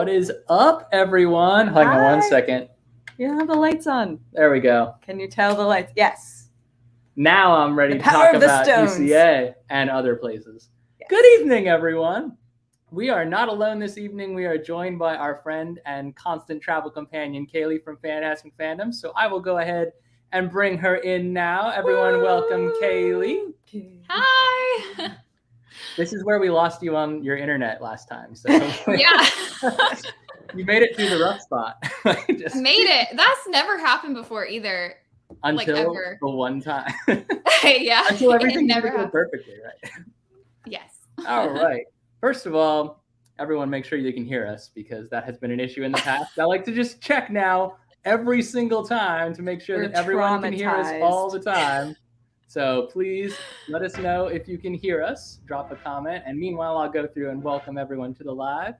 What is up, everyone? Hang on one second. You don't have the lights on. There we go. Can you tell the lights? Yes. Now I'm ready to talk about UCA and other places. Yes. Good evening, everyone. We are not alone this evening. We are joined by our friend and constant travel companion, Kaylee from Fantastic Fandom. So I will go ahead and bring her in now. Everyone, welcome Kaylee. Hi. This is where we lost you on your internet last time. So yeah. You made it through the rough spot. Made it. That's never happened before either. Until the one time. Yeah. Until everything never goes perfectly, right? Yes. All right. First of all, everyone make sure you can hear us because that has been an issue in the past. I like to just check now every single time to make sure that everyone can hear us all the time. So please let us know if you can hear us. Drop a comment. And meanwhile, I'll go through and welcome everyone to the live.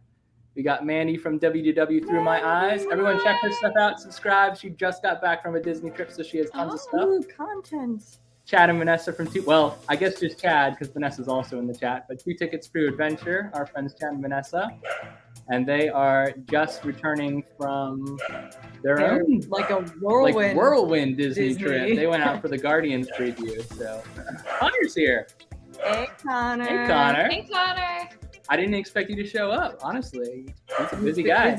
We got Mandy from WDW Through My Eyes. Everyone check her stuff out. Subscribe. She just got back from a Disney trip, so she has tons of stuff. Content. Chad and Vanessa from I guess just Chad because Vanessa's also in the chat. But 2 Tickets Through Adventure, our friends Chad and Vanessa. And they are just returning from their own whirlwind Disney trip. They went out for the Guardians preview. So Connor's here. Hey, Connor. Hey, Connor. Hey, Connor. I didn't expect you to show up, honestly. He's a busy guy.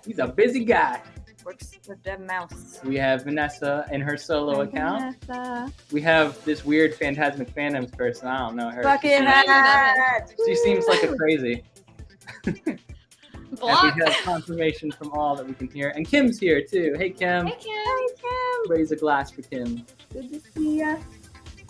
He's a busy guy. Works with the mouse. We have Vanessa in her solo account. Vanessa. We have this weird Fantastic Fandoms person. I don't know her. Bucket hat. She seems like a crazy. Block. And we have confirmation from all that we can hear. And Kim's here too. Hey, Kim. Hey, Kim. Raise a glass for Kim. Good to see ya.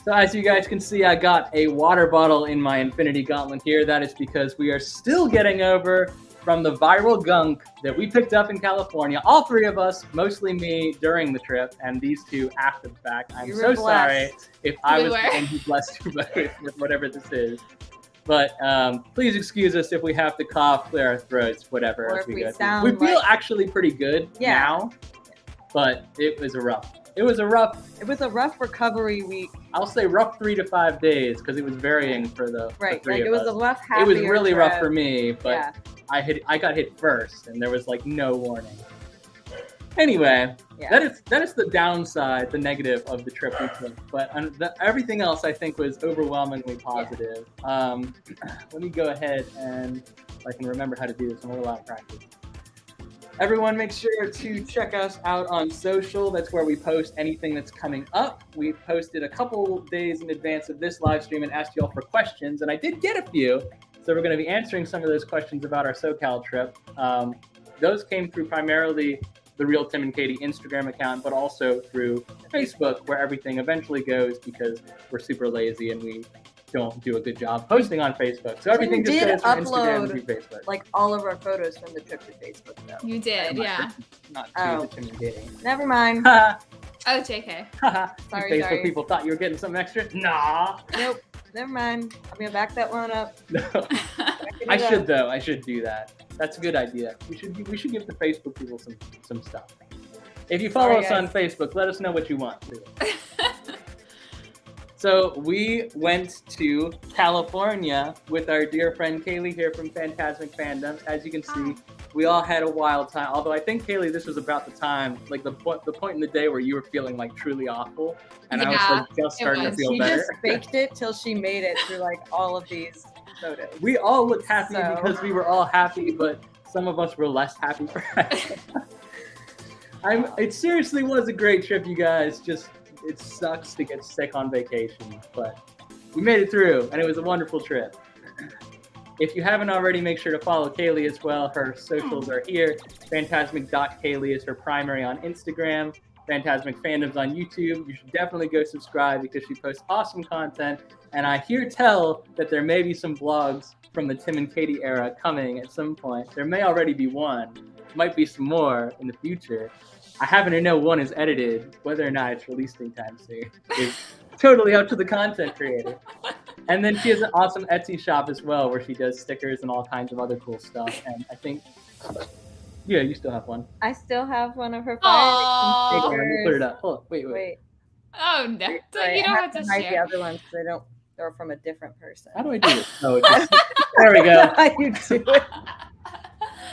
So as you guys can see, I got a water bottle in my Infinity Gauntlet here. That is because we are still getting over from the viral gunk that we picked up in California. All 3 of us, mostly me, during the trip, and these 2 after the fact. I'm so sorry if I was the one who blessed you both with whatever this is. But please excuse us if we have to cough, clear our throats, whatever. Or as if we we go sound through. We feel actually pretty good now, but it was a rough recovery week. I'll say rough 3 to 5 days because it was varying for the 3 of us. It was a rough. It was really rough for me, but I got hit first, and there was no warning. Anyway, that is the downside, the negative of the trip we took. But everything else I think was overwhelmingly positive. Yeah. Let me go ahead and if I can remember how to do this. I'm a little out of practice. Everyone make sure to check us out on social. That's where we post anything that's coming up. We posted a couple days in advance of this live stream and asked you all for questions, and I did get a few. So we're going to be answering some of those questions about our SoCal trip. Those came through primarily the Real Tim and Katie Instagram account, but also through Facebook, where everything eventually goes because we're super lazy and we don't do a good job posting on Facebook. So everything just goes from Instagram to Facebook. All of our photos from the trip to Facebook, though. You did, yeah. Not to the Tim and Katie. Never mind. Oh, JK. Facebook people thought you were getting something extra? Nah. Nope. Never mind. I'm going to back that one up. No. I should, though. I should do that. That's a good idea. We should give the Facebook people some stuff. If you follow us on Facebook, let us know what you want. So we went to California with our dear friend Kaylee here from Fantastic Fandom. As you can see, we all had a wild time. Although I think, Kaylee, this was about the time, the point in the day where you were feeling truly awful. And I was just starting to feel better. She just faked it till she made it through all of these photos. We all looked happy because we were all happy, but some of us were less happy for it. It seriously was a great trip, you guys. It sucks to get sick on vacation, but we made it through, and it was a wonderful trip. If you haven't already, make sure to follow Kaylee as well. Her socials are here. Fantastic.Kaylee is her primary on Instagram. Fantastic Fandoms on YouTube. You should definitely go subscribe because she posts awesome content. And I hear tell that there may be some vlogs from the Tim and Katie era coming at some point. There may already be one. Might be some more in the future. I happen to know one is edited. Whether or not it's released anytime soon is totally up to the content creator. And then she has an awesome Etsy shop as well where she does stickers and all kinds of other cool stuff. And I think, you still have one. I still have one of her fire stickers. Let me put it up. Hold on. Wait. Oh, no. You don't have to share. The other ones, they're from a different person. How do I do this? Oh, there we go. How you do it.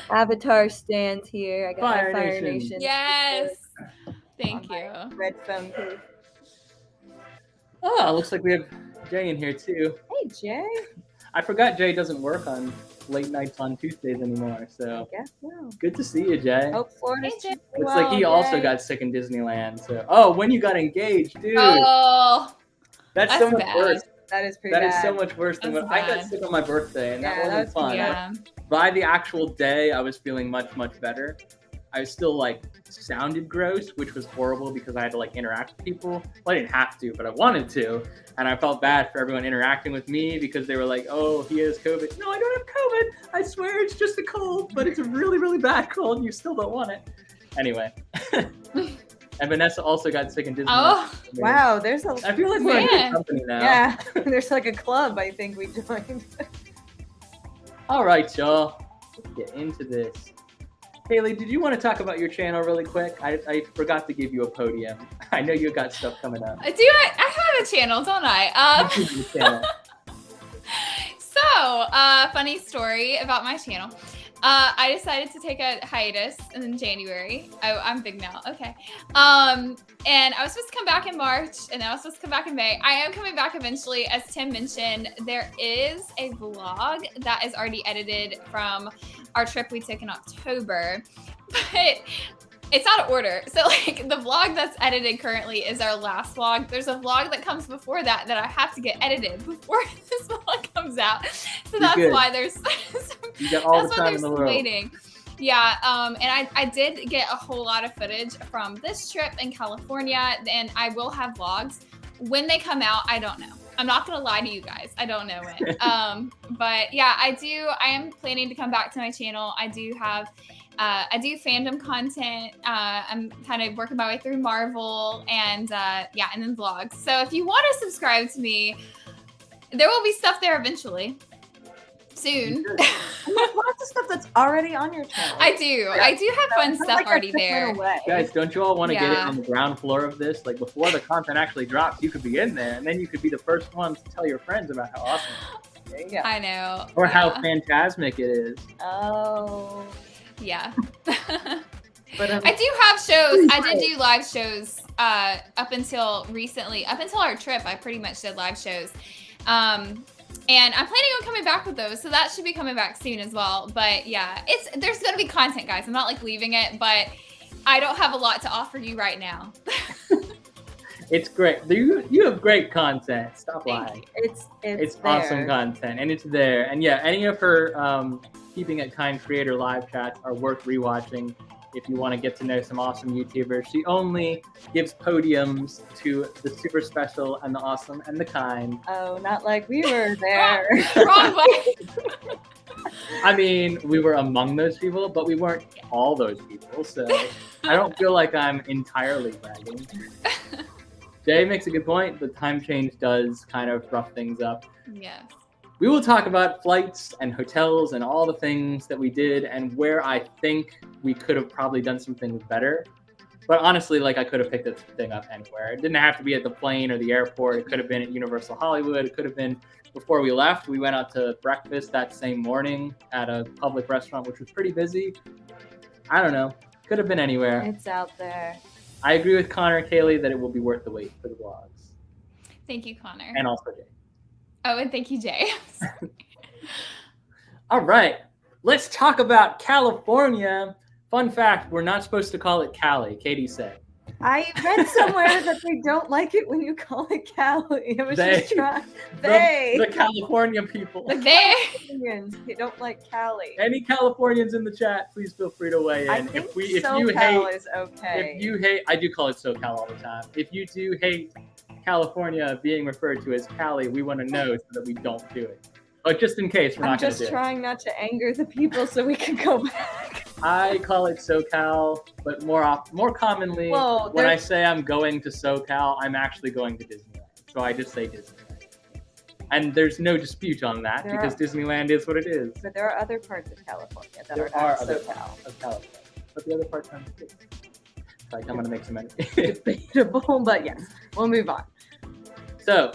Avatar stands here. I got Fire my Fire Nation. Nation. Yes. Thank On you. my red phone case. Oh, looks like we have Jay in here too. Hey, Jay. I forgot Jay doesn't work on late nights on Tuesdays anymore, so I guess so. good to see you, Jay. Hope Florida's Hey, Jay. doing Looks well, like he also Jay. got sick in Disneyland. So, when you got engaged, dude, Oh, that's so that's much bad. worse. That is pretty That bad. is so much worse than That's when I got bad. sick on my birthday, and Yeah, that that wasn't was fun. yeah. By the actual day, I was feeling much, much better. I was still like sounded gross, which was horrible because I had to like interact with people. Well, I didn't have to, but I wanted to, and I felt bad for everyone interacting with me because they were like, "Oh, he has COVID." No, I don't have COVID. I swear it's just a cold, but it's a really, really bad cold. And you still don't want it. Anyway, and Vanessa also got sick in Disney. Oh, Wow, there's a I feel like we're in Man. good company now. yeah. There's like a club I think we joined. All right, y'all. Let's get into this. Kaylee, did you want to talk about your channel really quick? I forgot to give you a podium. I know you got stuff coming up. I have a channel, don't I? Your channel. So, funny story about my channel. I decided to take a hiatus in January. I'm big now. Okay. And I was supposed to come back in March, and then I was supposed to come back in May. I am coming back eventually. As Tim mentioned, there is a vlog that is already edited from our trip we took in October, but it's out of order. So like the vlog that's edited currently is our last vlog. There's a vlog that comes before that I have to get edited before this vlog comes out. So that's good. why there's You got all the that's why time there's in the some world. waiting. Yeah, and I did get a whole lot of footage from this trip in California, and I will have vlogs. When they come out, I don't know. I'm not gonna lie to you guys. I don't know when. But yeah, I am planning to come back to my channel. I do fandom content. I'm kind of working my way through Marvel and and then vlogs. So if you want to subscribe to me, there will be stuff there eventually. Soon. And there's lots of stuff that's already on your channel. I do have fun It's not stuff like already that's there. taken away. Guys, don't you all want to get it Yeah. on the ground floor of this? Like before the content actually drops, you could be in there, and then you could be the first ones to tell your friends about how awesome it There you go. I know. is. Or how Yeah. phantasmic it is. Oh. Yeah. But I do have shows. I did do live shows up until recently. Up until our trip, I pretty much did live shows. And I'm planning on coming back with those, so that should be coming back soon as well. But yeah, there's gonna be content, guys. I'm not like leaving it, but I don't have a lot to offer you right now. It's great. You have great content. Stop Thank lying. it's It's there. awesome content, and it's there. And yeah, any of her Keeping It Kind creator live chats are worth rewatching if you want to get to know some awesome YouTubers. She only gives podiums to the super special and the awesome and the kind. Oh, not like we were there. Wrong way. I mean, we were among those people, but we weren't all those people. So I don't feel like I'm entirely bragging. Jay makes a good point. The time change does kind of rough things up. Yes. We will talk about flights and hotels and all the things that we did and where I think we could have probably done some things better. But honestly, like I could have picked this thing up anywhere. It didn't have to be at the plane or the airport. It could have been at Universal Hollywood. It could have been before we left. We went out to breakfast that same morning at a public restaurant, which was pretty busy. I don't know. Could have been anywhere. It's out there. I agree with Connor and Kaylee that it will be worth the wait for the vlogs. Thank you, Connor. And also Jay. Oh, and thank you, Jay. All right, let's talk about California. Fun fact, we're not supposed to call it Cali, Katie said. I read somewhere that they don't like it when you call it Cali. I was They- just trying. The California people. They. They don't like Cali. Any Californians in the chat, please feel free to weigh in. I think if you SoCal hate, is okay. if you hate, I do call it SoCal all the time. If you do hate California being referred to as Cali, we want to know so that we don't do it. But just in case, we're I'm not going to just do it. trying not to anger the people so we can go back. I call it SoCal, but more commonly, Whoa, when I there's- say I'm going to SoCal, I'm actually going to Disneyland. So I just say Disneyland. And there's no dispute on that There because Disneyland is what it is. But there are other parts of California that There are are not other SoCal. parts of California, but the other parts aren't too. Like I'm gonna make some edits. Debatable, but yes, we'll move on. So,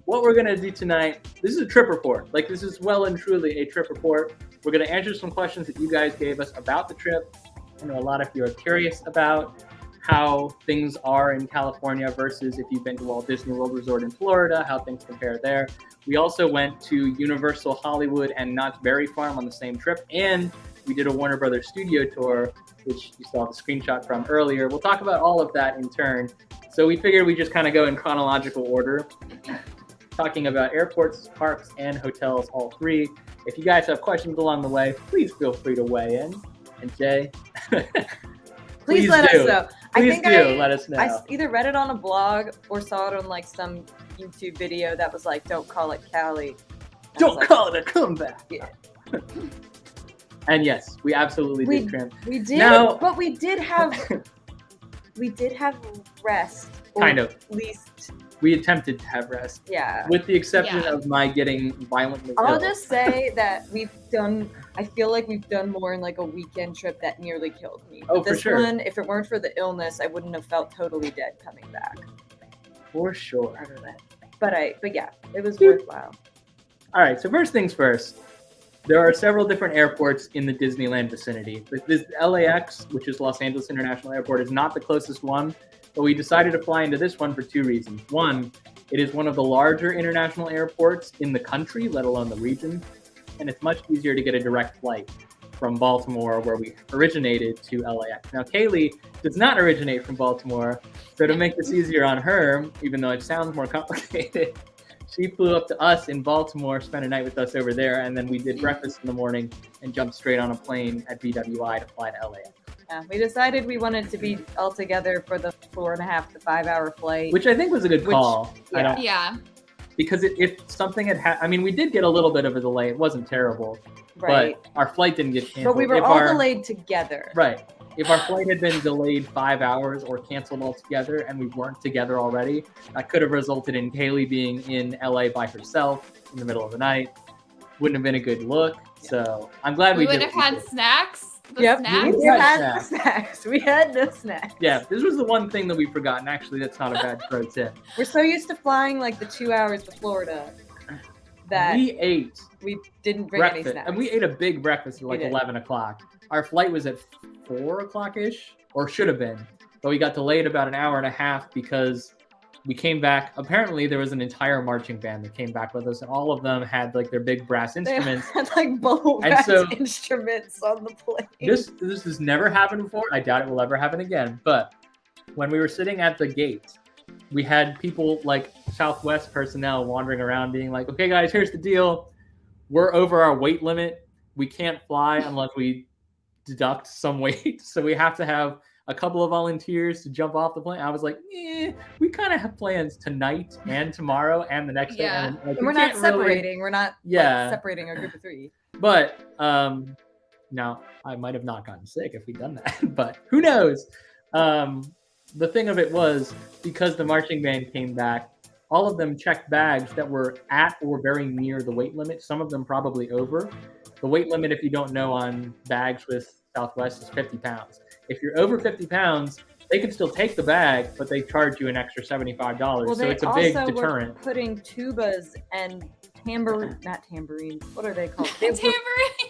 what we're going to do tonight, this is a trip report. Like, this is well and truly a trip report. We're going to answer some questions that you guys gave us about the trip. I know a lot of you are curious about how things are in California versus if you've been to Walt Disney World Resort in Florida, how things compare there. We also went to Universal Hollywood and Knott's Berry Farm on the same trip, and we did a Warner Brothers studio tour, which you saw the screenshot from earlier. We'll talk about all of that in turn. So we figured we just kind of go in chronological order, talking about airports, parks, and hotels, all three. If you guys have questions along the way, please feel free to weigh in. And Jay, Please let us know. Please let us know. I either read it on a blog or saw it on like some YouTube video that was like, "Don't call it Cali." Don't call it a comeback. Yeah. And yes, we absolutely did trim. We did, but we did have rest. Kind of. At least we attempted to have rest. Yeah. With the exception of my getting violently ill. I'll just say that I feel like we've done more in like a weekend trip that nearly killed me. Oh, this for sure. one, if it weren't for the illness, I wouldn't have felt totally dead coming back. For sure. But yeah, it was worthwhile. All right, so first things first. There are several different airports in the Disneyland vicinity. This LAX, which is Los Angeles International Airport, is not the closest one, but we decided to fly into this one for two reasons. One, it is one of the larger international airports in the country, let alone the region, and it's much easier to get a direct flight from Baltimore, where we originated, to LAX. Now, Kaylee does not originate from Baltimore, so to make this easier on her, even though it sounds more complicated, she flew up to us in Baltimore, spent a night with us over there, and then we did breakfast in the morning and jumped straight on a plane at BWI to fly to LAX. Yeah, we decided we wanted to be all together for the 4.5 to 5 hour flight. Which I think was a good call. Yeah. Because if something had I mean, we did get a little bit of a delay. It wasn't terrible. Right. But our flight didn't get canceled. But we were all delayed together. Right. If our flight had been delayed 5 hours or canceled altogether and we weren't together already, that could have resulted in Kaylee being in LA by herself in the middle of the night. Wouldn't have been a good look. So I'm glad we would have had snacks. Yep, Snacks? we had snacks. We had no snacks. Yeah, this was the one thing that we've forgotten. Actually, that's not a bad pro tip. We're so used to flying like the 2 hours to Florida that we didn't bring breakfast, any snacks. and we ate a big breakfast at like 11 o'clock. Our flight was at 4 o'clock-ish, or should have been, but we got delayed about an hour and a half because we came back. Apparently, there was an entire marching band that came back with us, and all of them had like their big brass instruments. They had like bowl brass instruments on the plane. This has never happened before. I doubt it will ever happen again. But when we were sitting at the gate, we had people like Southwest personnel wandering around being like, "Okay, guys, here's the deal. We're over our weight limit. We can't fly unless we deduct some weight. So we have to have a couple of volunteers to jump off the plane." I was like, we kind of have plans tonight and tomorrow and the next day. And like, we're not separating. We're not separating our group of three. But now I might have not gotten sick if we'd done that, but who knows? The thing of it was, because the marching band came back, all of them checked bags that were at or very near the weight limit, some of them probably over. The weight limit, if you don't know, on bags with Southwest is 50 pounds. If you're over 50 pounds, they can still take the bag, but they charge you an extra $75. Well, so it's a big deterrent. Were putting tubas and not tambourines. What are they called? Tambourines.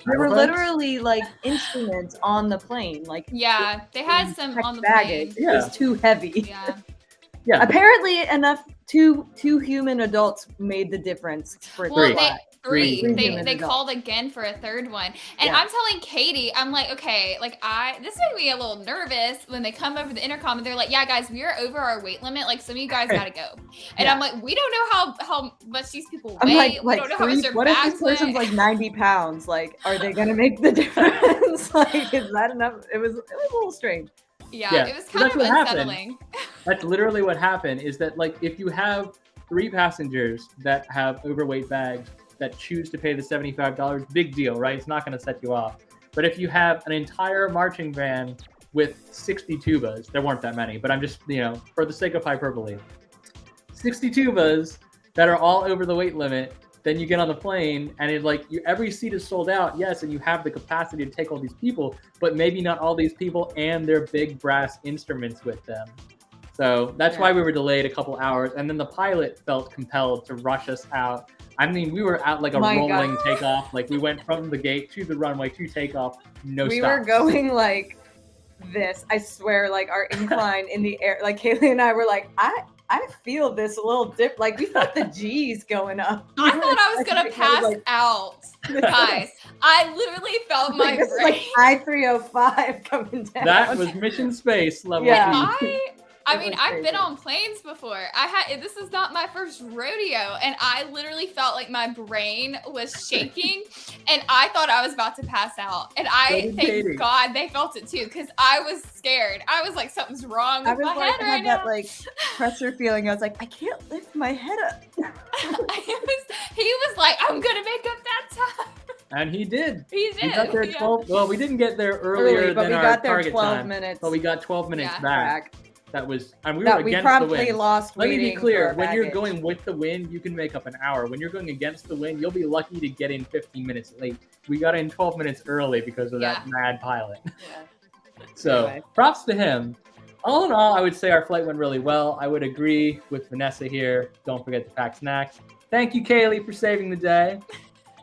They were literally like instruments on the plane. Like they had some on the baggage. plane. It was too heavy. Yeah. Apparently, enough two human adults made the difference for Three. They called again for a third one. And I'm telling Katie, I'm like, okay, like this made me a little nervous when they come over the intercom and they're like, "Yeah, guys, we are over our weight limit. Like, some of you guys gotta go." And I'm like, we don't know how much these people weigh. We don't know how much their what if bags this person's weigh. like 90 pounds? Like, are they gonna make the difference? Like, is that enough? It was a little strange. Yeah, it was kind of unsettling. That's literally what happened, is that like if you have 3 passengers that have overweight bags that choose to pay the $75, big deal, right? It's not going to set you off. But if you have an entire marching band with 60 tubas, there weren't that many, but I'm just, for the sake of hyperbole, 60 tubas that are all over the weight limit, then you get on the plane and it's like every seat is sold out, yes, and you have the capacity to take all these people, but maybe not all these people and their big brass instruments with them. So that's Yeah. why we were delayed a couple hours. And then the pilot felt compelled to rush us out. I mean, we were at like a My rolling God. takeoff. Like we went from the gate to the runway to takeoff. No We stops. were going like this. I swear, like our incline in the air. Like Kaylee and I were like, I feel this a little dip. Like we felt the G's going up. I thought I was gonna pass out, guys. I literally felt my Like, this is brain. like I-305 coming down. That was mission space level. Yeah. speed. I mean, was I've been crazy. on planes before. This is not my first rodeo, and I literally felt like my brain was shaking, and I thought I was about to pass out. And So did Katie. thank God they felt it too, because I was scared. I was like, something's wrong I with was my like, head I right had that now. like pressure feeling. I was like, I can't lift my head up. He was like, I'm gonna make up that time. And he did. He We did. got there yeah. 12. Well, we didn't get there earlier Early, but than we our got there target 12 time. minutes. But we got 12 minutes Yeah. back. back. That was, and we were That we against the promptly wind. lost. Let me be waiting clear. for our When you're baggage. going with the wind, you can make up an hour. When you're going against the wind, you'll be lucky to get in 15 minutes late. We got in 12 minutes early because of that mad pilot. Yeah. So Anyway. props to him. All in all, I would say our flight went really well. I would agree with Vanessa here. Don't forget to pack snacks. Thank you, Kaylee, for saving the day.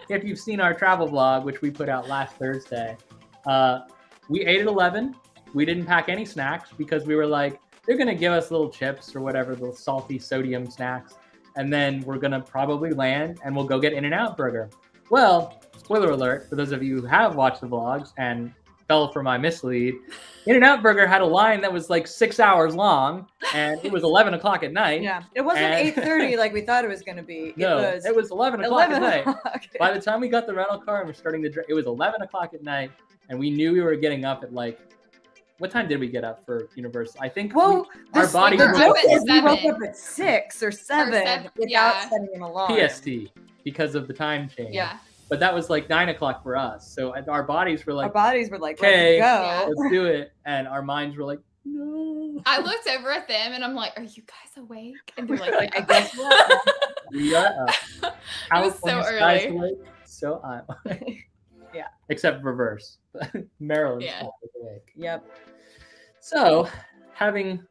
If you've seen our travel vlog, which we put out last Thursday, we ate at 11. We didn't pack any snacks because we were like, they're going to give us little chips or whatever, little salty sodium snacks. And then we're going to probably land and we'll go get In-N-Out Burger. Well, spoiler alert, for those of you who have watched the vlogs and fell for my mislead, In-N-Out Burger had a line that was like 6 hours long and it was 11 o'clock at night. Yeah, it wasn't And- 8:30 like we thought it was going to be. No, it was 11 o'clock at night. o'clock. By the time we got the rental car and we're starting to drive, it was 11 o'clock at night, and we knew we were getting up at like, what time did we get up for Universal? I think Well, our bodies the were joke up at is we woke 7. up at 6 or 7 7, without yeah. setting an alarm. PST because of the time change. Yeah. But that was like 9 o'clock for us. So our bodies were Our like, bodies were like, Okay. let's go. let's do it. And our minds were like, no. I looked over at them and I'm like, are you guys awake? And they're like, Like, I yeah. guess what? We are up. It was so California skies early. awake, so I'm awake. Yeah. Except reverse. Maryland's Yeah. skies awake. Yep. So, having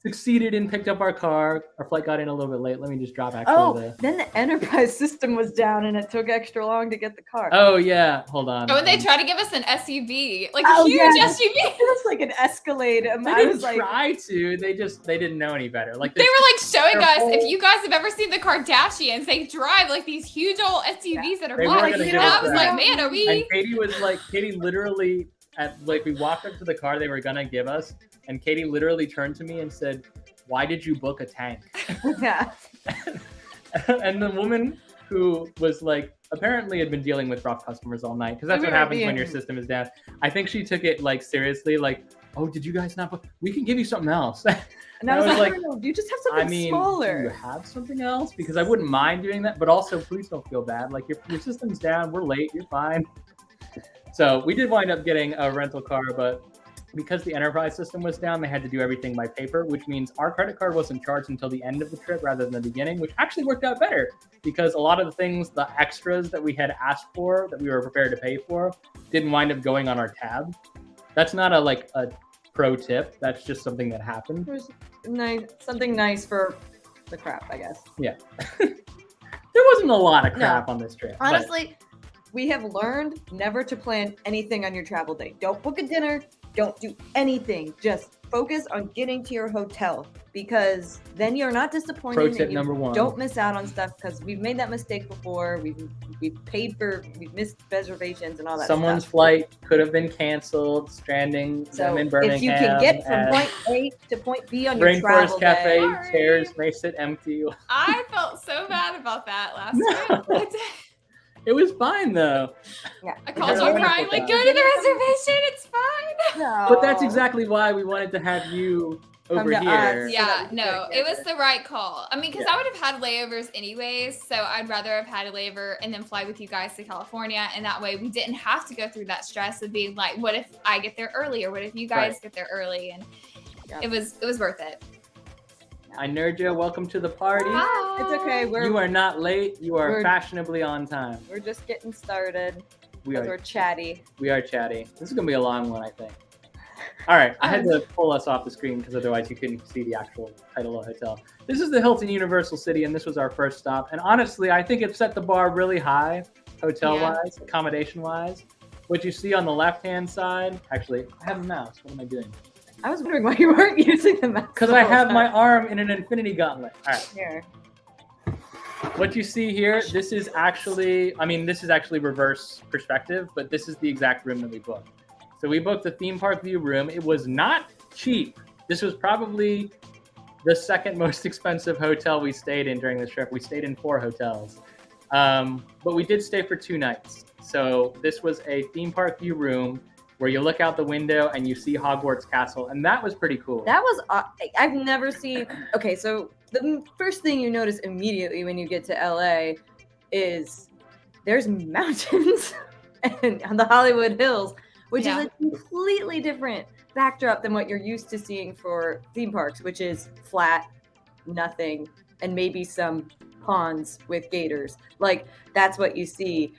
succeeded and picked up our car, our flight got in a little bit late. Let me just drop actually Oh, then the Enterprise system was down and it took extra long to get the car. Oh yeah, hold on. Oh, and they tried to give us an SUV, like Oh, a huge yeah. SUV. It was like an Escalade. They I didn't was like, try to. They didn't know any better. Like They were like showing their us, whole- if you guys have ever seen the Kardashians, they drive like these huge old SUVs that are They were black. gonna And give I us was that. like, man, are and we? Katie literally we walked up to the car they were gonna give us, and Katie literally turned to me and said, "Why did you book a tank?" yeah. And the woman who was like apparently had been dealing with rough customers all night, because that's We what were happens when your being- system is down. I think she took it like seriously, like, "Oh, did you guys not book? We can give you something else." And I was like, no, do you just have something I mean, do you smaller? have something else? Because I wouldn't mind doing that, but also please don't feel bad. Like your system's down, we're late, you're fine. So we did wind up getting a rental car, but because the Enterprise system was down, they had to do everything by paper, which means our credit card wasn't charged until the end of the trip rather than the beginning, which actually worked out better because a lot of the things, the extras that we had asked for, that we were prepared to pay for, didn't wind up going on our tab. That's not a pro tip. That's just something that happened. It was nice, something nice for the crap, I guess. Yeah. There wasn't a lot of crap on this trip. but- Honestly, we have learned never to plan anything on your travel day. Don't book a dinner. Don't do anything. Just focus on getting to your hotel because then you're not disappointed. Pro and tip you number 1. Don't miss out on stuff because we've made that mistake before. We've missed reservations and all that. Someone's stuff. flight could have been canceled, stranding So them in Birmingham. if you can get from and point A to point B on your Rainforest travel Cafe day, Sorry. chairs may sit empty. I felt so bad about that last No. week. It was fine though. I called had a you wonderful crying, like, time. go to the reservation, it's fine. no. But that's exactly why we wanted to have you over to here. us. Yeah, that we no, could've it was did the right call. I mean, because Yeah. I would have had layovers anyways, so I'd rather have had a layover and then fly with you guys to California, and that way we didn't have to go through that stress of being like, what if I get there early, or what if you guys Right. get there early, and Yeah. it was worth it. I Nerja, welcome to the party. It's okay. You are not late. You are we're- fashionably on time. We're just getting started. We Because are we're chatty. chatty. This is gonna be a long one, I think. All right, I had to pull us off the screen because otherwise you couldn't see the actual title of the hotel. This is the Hilton Universal City, and this was our first stop. And honestly, I think it set the bar really high, hotel-wise, accommodation-wise. What you see on the left-hand side, actually, I have a mouse. What am I doing? I was wondering why you weren't using the mouse. Because I have my arm in an infinity gauntlet. All right. Here. What you see here, this is actually reverse perspective, but this is the exact room that we booked. So we booked the theme park view room. It was not cheap. This was probably the second most expensive hotel we stayed in during this trip. We stayed in 4 hotels, but we did stay for 2 nights. So this was a theme park view room where you look out the window and you see Hogwarts Castle, and that was pretty cool. That was, I've never seen, okay, so the first thing you notice immediately when you get to LA is there's mountains and on the Hollywood Hills, which is a completely different backdrop than what you're used to seeing for theme parks, which is flat, nothing, and maybe some ponds with gators. Like, that's what you see.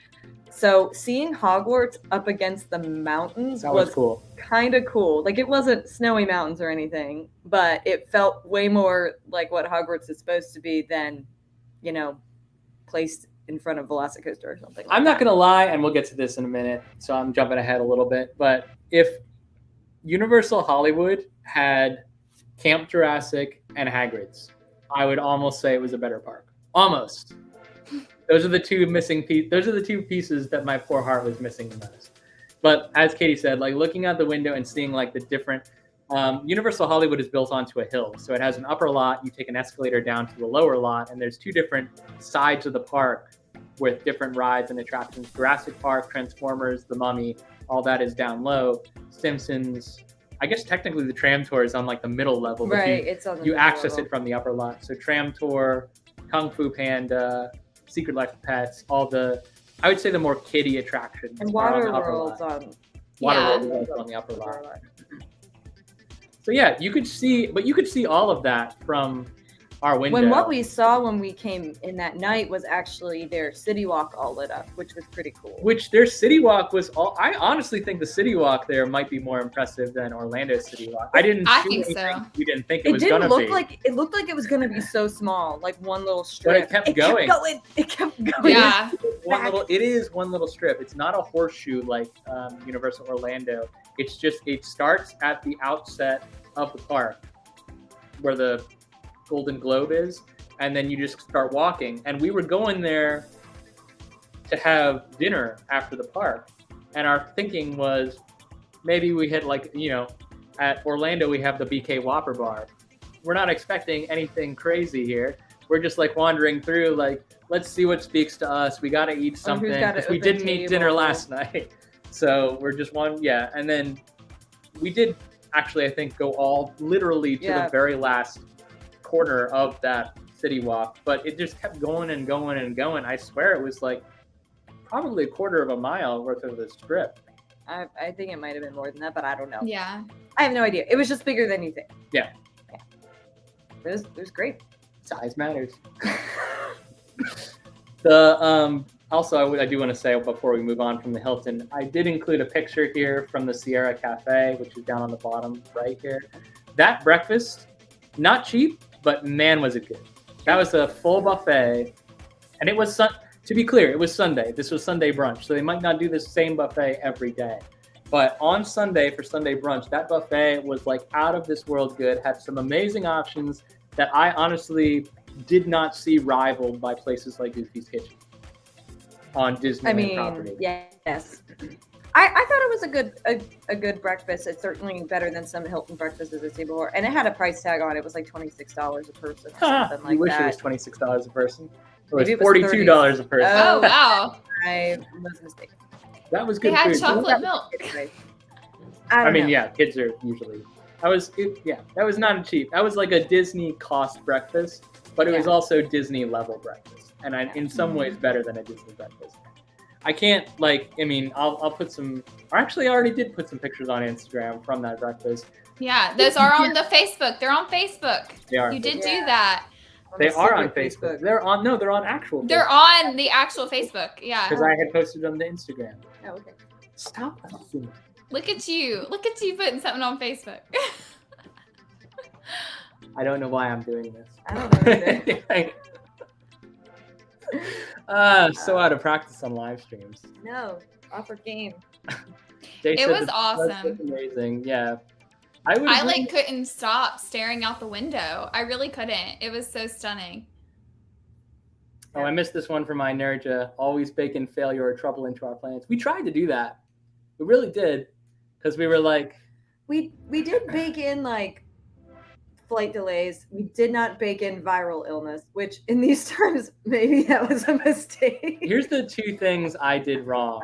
So seeing Hogwarts up against the mountains was cool. Kind of cool. Like, it wasn't snowy mountains or anything, but it felt way more like what Hogwarts is supposed to be than, you know, placed in front of Velocicoaster or something. I'm not going to lie, and we'll get to this in a minute, so I'm jumping ahead a little bit, but if Universal Hollywood had Camp Jurassic and Hagrid's, I would almost say it was a better park. Almost. Those are the two missing pieces. Those are the 2 pieces that my poor heart was missing the most. But as Katie said, like looking out the window and seeing like the different, Universal Hollywood is built onto a hill. So it has an upper lot, you take an escalator down to a lower lot, and there's 2 different sides of the park with different rides and attractions. Jurassic Park, Transformers, The Mummy, all that is down low. Simpsons, I guess technically the Tram Tour is on like the middle level. But right, it's on the you access level. it from the upper lot. So Tram Tour, Kung Fu Panda, Secret Life of Pets, all the, I would say the more kiddie attractions. And Waterworld's on. Waterworld on the upper lot. So yeah, you could see all of that from our window. When what we saw when we came in that night was actually their City Walk all lit up, which was pretty cool. Which their City Walk was all, I honestly think the City Walk there might be more impressive than Orlando's City Walk. I think so. We didn't think it was going to be. It looked like it was going to be so small, like one little strip. But it kept going. It kept going. Yeah. It is one little strip. It's not a horseshoe like Universal Orlando. It's just, it starts at the outset of the park where the Golden Globe is, and then you just start walking. And we were going there to have dinner after the park, and our thinking was maybe we hit, like, you know, at Orlando we have the BK Whopper bar. We're not expecting anything crazy here. We're just like wandering through, like, let's see what speaks to us. We got to eat something because we didn't eat dinner last night. So we're just and then we did actually, I think, go all literally to the very last corner of that City Walk, but it just kept going and going and going. I swear it was like probably a quarter of a mile worth of the strip. I think it might have been more than that, but I don't know. Yeah. I have no idea. It was just bigger than you think. Yeah. It was great. Size matters. The also, I do want to say before we move on from the Hilton, I did include a picture here from the Sierra Cafe, which is down on the bottom right here. That breakfast, not cheap, but man, was it good. That was a full buffet, and it was, to be clear, it was Sunday. This was Sunday brunch, so they might not do the same buffet every day. But on Sunday, for Sunday brunch, that buffet was like out of this world good, had some amazing options that I honestly did not see rivaled by places like Goofy's Kitchen on Disneyland property. Yes. I thought it was a good breakfast. It's certainly better than some Hilton breakfasts I've seen before. And it had a price tag on it. It was like $26 a person or something like you wish that. it was $26 a person. It was Maybe $42 a person. Oh, wow. I was mistaken. That was good They had food. chocolate milk. I mean, yeah, kids are usually. That was not cheap. That was like a Disney cost breakfast, but it was also Disney level breakfast, and in some ways better than a Disney breakfast. I can't I'll put some. Or actually, I already did put some pictures on Instagram from that breakfast. Yeah, those are on the Facebook. They're on Facebook. They are. You did do that. They are on Facebook. They're on actual. They're on the actual Facebook. Yeah. Because I had posted on the Instagram. Oh, okay. Stop assuming. Look at you putting something on Facebook. I don't know why I'm doing this. I don't know either. So out of practice on live streams. No, offer game. Jay It said was that awesome. that's amazing. Yeah. I couldn't stop staring out the window. I really couldn't. It was so stunning. Oh, I missed this one from my Nerja. Always bake in failure or trouble into our plans. We tried to do that. We really did. Because we were like... We did bake in, like, flight delays. We did not bake in viral illness, which in these times, maybe that was a mistake. Here's the two things I did wrong.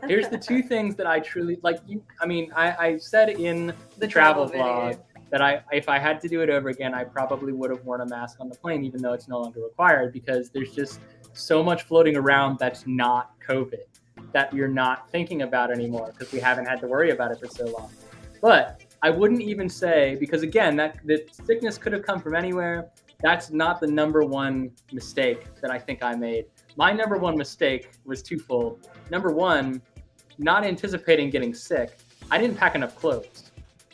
Here's the two things that I truly... I said in the travel vlog that if I had to do it over again, I probably would have worn a mask on the plane, even though it's no longer required, because there's just so much floating around that's not COVID that you're not thinking about anymore because we haven't had to worry about it for so long. But I wouldn't even say, because again, the sickness could have come from anywhere. That's not the number one mistake that I think I made. My number one mistake was twofold. Number one, not anticipating getting sick. I didn't pack enough clothes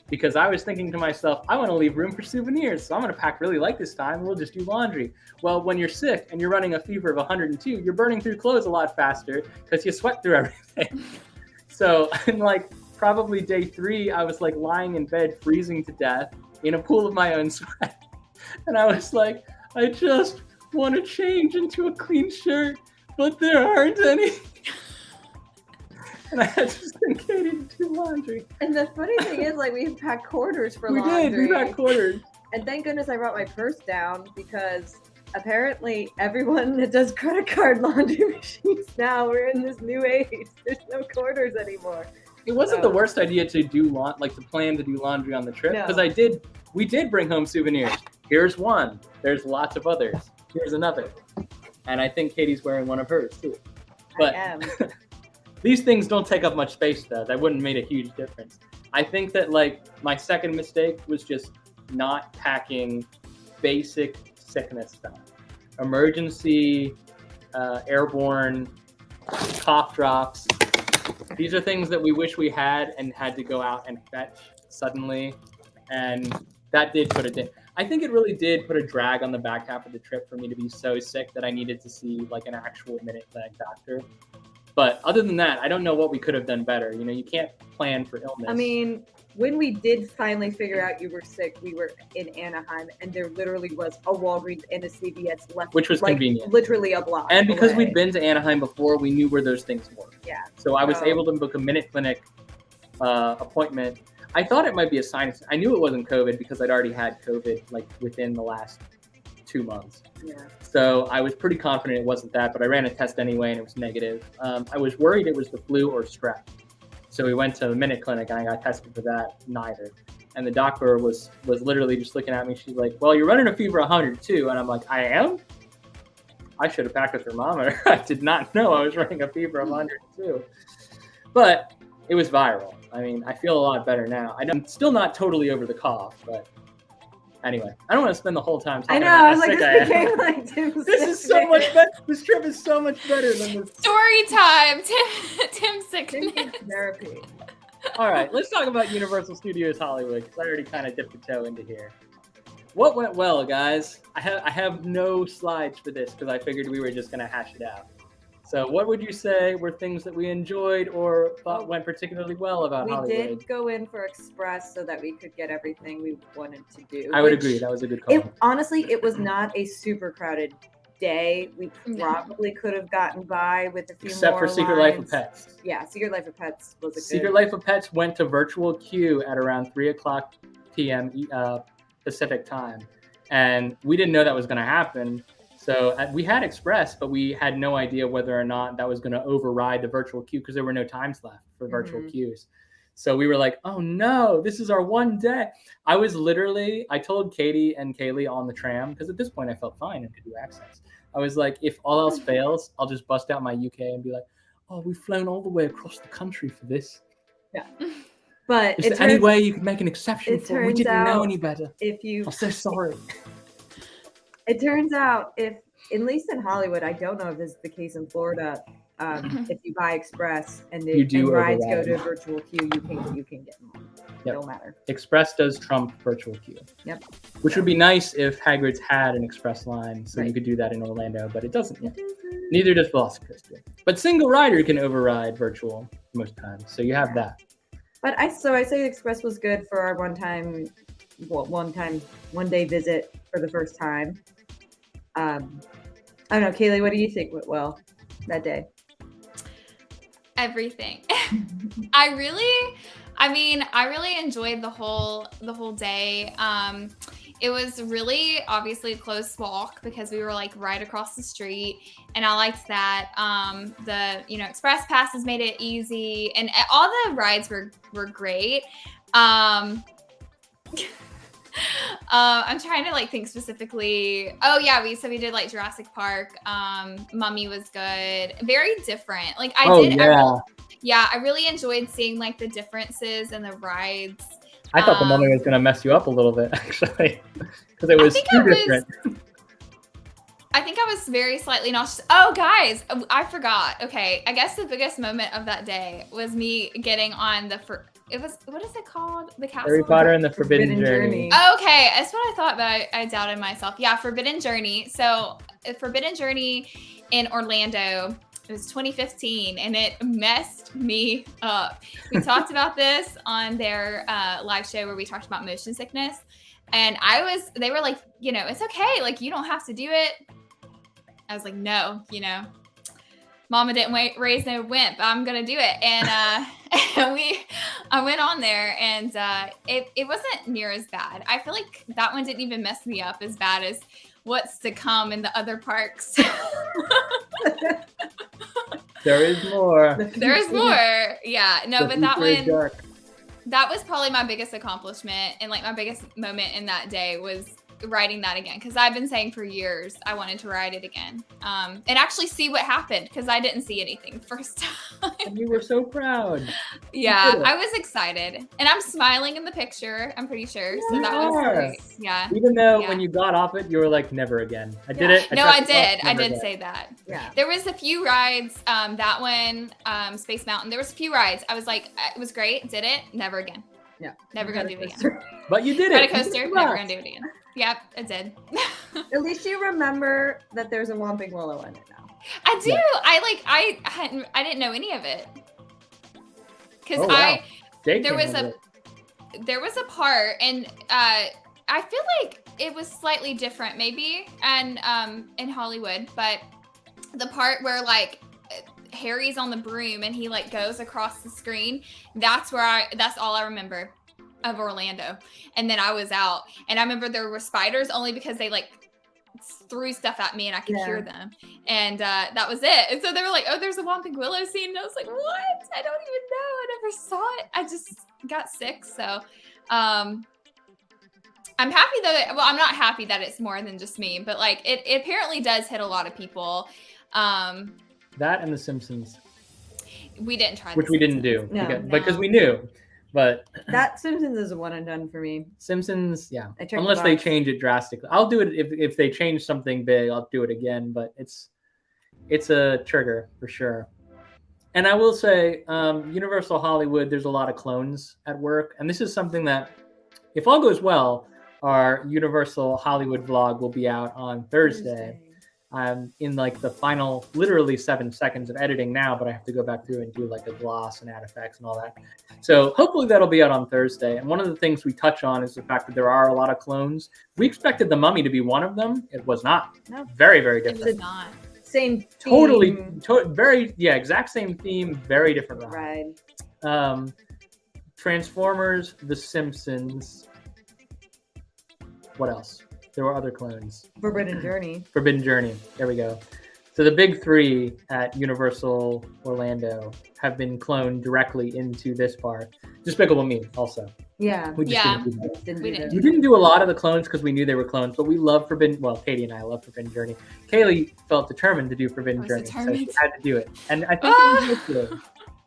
because I was thinking to myself, I want to leave room for souvenirs. So I'm going to pack really light this time. We'll just do laundry. Well, when you're sick and you're running a fever of 102, you're burning through clothes a lot faster because you sweat through everything. So in probably day 3, I was lying in bed, freezing to death in a pool of my own sweat. And I was like, I just want to change into a clean shirt, but there aren't any. And I had to send Katie to do laundry. And the funny thing is, we packed quarters for laundry. We packed quarters. And thank goodness I brought my purse down because apparently everyone that does credit card laundry machines now, we're in this new age. There's no quarters anymore. It wasn't the worst idea to do to plan to do laundry on the trip because we did bring home souvenirs. Here's one. There's lots of others. Here's another. And I think Katie's wearing one of hers too. But I am. These things don't take up much space though. That wouldn't have made a huge difference. I think that my second mistake was just not packing basic sickness stuff. Emergency, airborne, cough drops. These are things that we wish we had and had to go out and fetch suddenly. And that did put I think it really did put a drag on the back half of the trip for me to be so sick that I needed to see an actual minute clinic doctor. But other than that, I don't know what we could have done better. You can't plan for illness. I mean, when we did finally figure out you were sick, we were in Anaheim, and there literally was a Walgreens and a CVS left. Which was convenient. Literally a block. And because away. we'd been to Anaheim before, we knew where those things were. Yeah. So I was able to book a minute clinic appointment. I thought it might be a sinus. I knew it wasn't COVID because I'd already had COVID within the last 2 months. Yeah. So I was pretty confident it wasn't that, but I ran a test anyway and it was negative. I was worried it was the flu or strep. So we went to the minute clinic and I got tested for that, neither. And the doctor was literally just looking at me. She's like, well, you're running a fever 102. And I'm like, I am? I should have packed a thermometer. I did not know I was running a fever of 102. But it was viral. I mean, I feel a lot better now. I'm still not totally over the cough, but anyway, I don't want to spend the whole time talking about how sick I am. This is so much better. This trip is so much better than this. Story time. Tim's sickness. Therapy. All right, let's talk about Universal Studios Hollywood because I already kind of dipped a toe into here. What went well, guys? I have no slides for this because I figured we were just going to hash it out. So what would you say were things that we enjoyed or thought went particularly well about Hollywood? We did go in for Express so that we could get everything we wanted to do. I would agree. That was a good call. Honestly, it was not a super crowded day. We probably could have gotten by with a few Except more for Secret lines. Life of Pets. Yeah, Secret Life of Pets was a good... Secret Life of Pets went to virtual queue at around 3:00 p.m. Pacific time. And we didn't know that was going to happen. So we had Express, but we had no idea whether or not that was going to override the virtual queue because there were no times left for virtual queues. So we were like, oh no, this is our one day. I told Katie and Kaylee on the tram, because at this point I felt fine and could do access. I was like, if all else fails, I'll just bust out my UK and be like, oh, we've flown all the way across the country for this. Yeah. But is there any way you could make an exception for it? We didn't know any better. I'm so sorry. It turns out, at least in Hollywood, I don't know if this is the case in Florida, if you buy Express and You do rides go override. to virtual queue, you can get them. Yep. Don't matter. Express does trump virtual queue. Yep. Which would be nice if Hagrid's had an Express line, so you Right. could do that in Orlando, but it doesn't yet. Neither does Velocicoaster. But single rider can override virtual most times, so you have that. But I say Express was good for our one day visit for the first time. I don't know, Kaylee, what do you think went well that day? Everything. I really enjoyed the whole day. It was really obviously a close walk because we were like right across the street, and I liked that. The express passes made it easy, and all the rides were great. I'm trying to like think specifically. Oh yeah, we did like Jurassic Park. Mummy was good. Very different. Like I really enjoyed seeing like the differences in the rides. I thought the Mummy was gonna mess you up a little bit actually, because it was too different. I think I was very slightly nauseous. Oh, guys, I forgot. Okay, I guess the biggest moment of that day was me getting on what is it called? The castle? Harry Potter and the Forbidden Journey. Okay, that's what I thought, but I doubted myself. Yeah, Forbidden Journey. So, Forbidden Journey in Orlando. It was 2015, and it messed me up. We talked about this on their live show where we talked about motion sickness, and they were like, it's okay, like you don't have to do it. I was like, no, Mama didn't raise no wimp. I'm gonna do it, and I went on there, and it wasn't near as bad. I feel like that one didn't even mess me up as bad as what's to come in the other parks. There is more. There is more. Yeah. No, but that one, dark. that was probably my biggest accomplishment, and like my biggest moment in that day was riding that again, because I've been saying for years I wanted to ride it again, and actually see what happened, because I didn't see anything the first time. And you were so proud. Yeah, I was excited, and I'm smiling in the picture, I'm pretty sure. So that was great. Yeah. Even though when you got off it, you were like, never again. I did it. I did say that. Yeah. There was a few rides, that one, Space Mountain, there was a few rides. I was like, it was great, did it, never again. Yeah. Never gonna do it again. But you did it. Ride a coaster, never gonna do it again. Yep, I did. At least you remember that there's a Whomping Willow in it now. I do. Yeah. I didn't know any of it. Because there was a part, and I feel like it was slightly different maybe and in Hollywood, but the part where like Harry's on the broom and he like goes across the screen, that's all I remember of Orlando. And then I was out, and I remember there were spiders only because they like threw stuff at me and I could hear them, and that was it. And so they were like, oh, there's a Whomping Willow scene, and I was like, what? I don't even know, I never saw it. I just got sick. So I'm happy I'm not happy that it's more than just me, but like it apparently does hit a lot of people. That and The Simpsons, we didn't try, which we didn't do, No. because we knew. But That Simpsons is a one and done for me. Simpsons, yeah. I checked Unless the they box. change it drastically, I'll do it if they change something big. I'll do it again. But it's a trigger for sure. And I will say, Universal Hollywood, there's a lot of clones at work, and this is something that, if all goes well, our Universal Hollywood vlog will be out on Thursday. I'm in like the final, literally 7 seconds of editing now, but I have to go back through and do like a gloss and add effects and all that. So hopefully that'll be out on Thursday. And one of the things we touch on is the fact that there are a lot of clones. We expected the Mummy to be one of them. It was not. No. Very, very it different. was not. Same theme. Totally, very, exact same theme, very different ride. Transformers, The Simpsons. What else? There were other clones. Forbidden Journey. Forbidden Journey. There we go. So the big three at Universal Orlando have been cloned directly into this park. Despicable Me also. Yeah. We just didn't do that. We didn't. We didn't do a lot of the clones because we knew they were clones, but we love Katie and I love Forbidden Journey. Kaylee felt determined to do Forbidden Journey, so she had to do it. And I think it was good.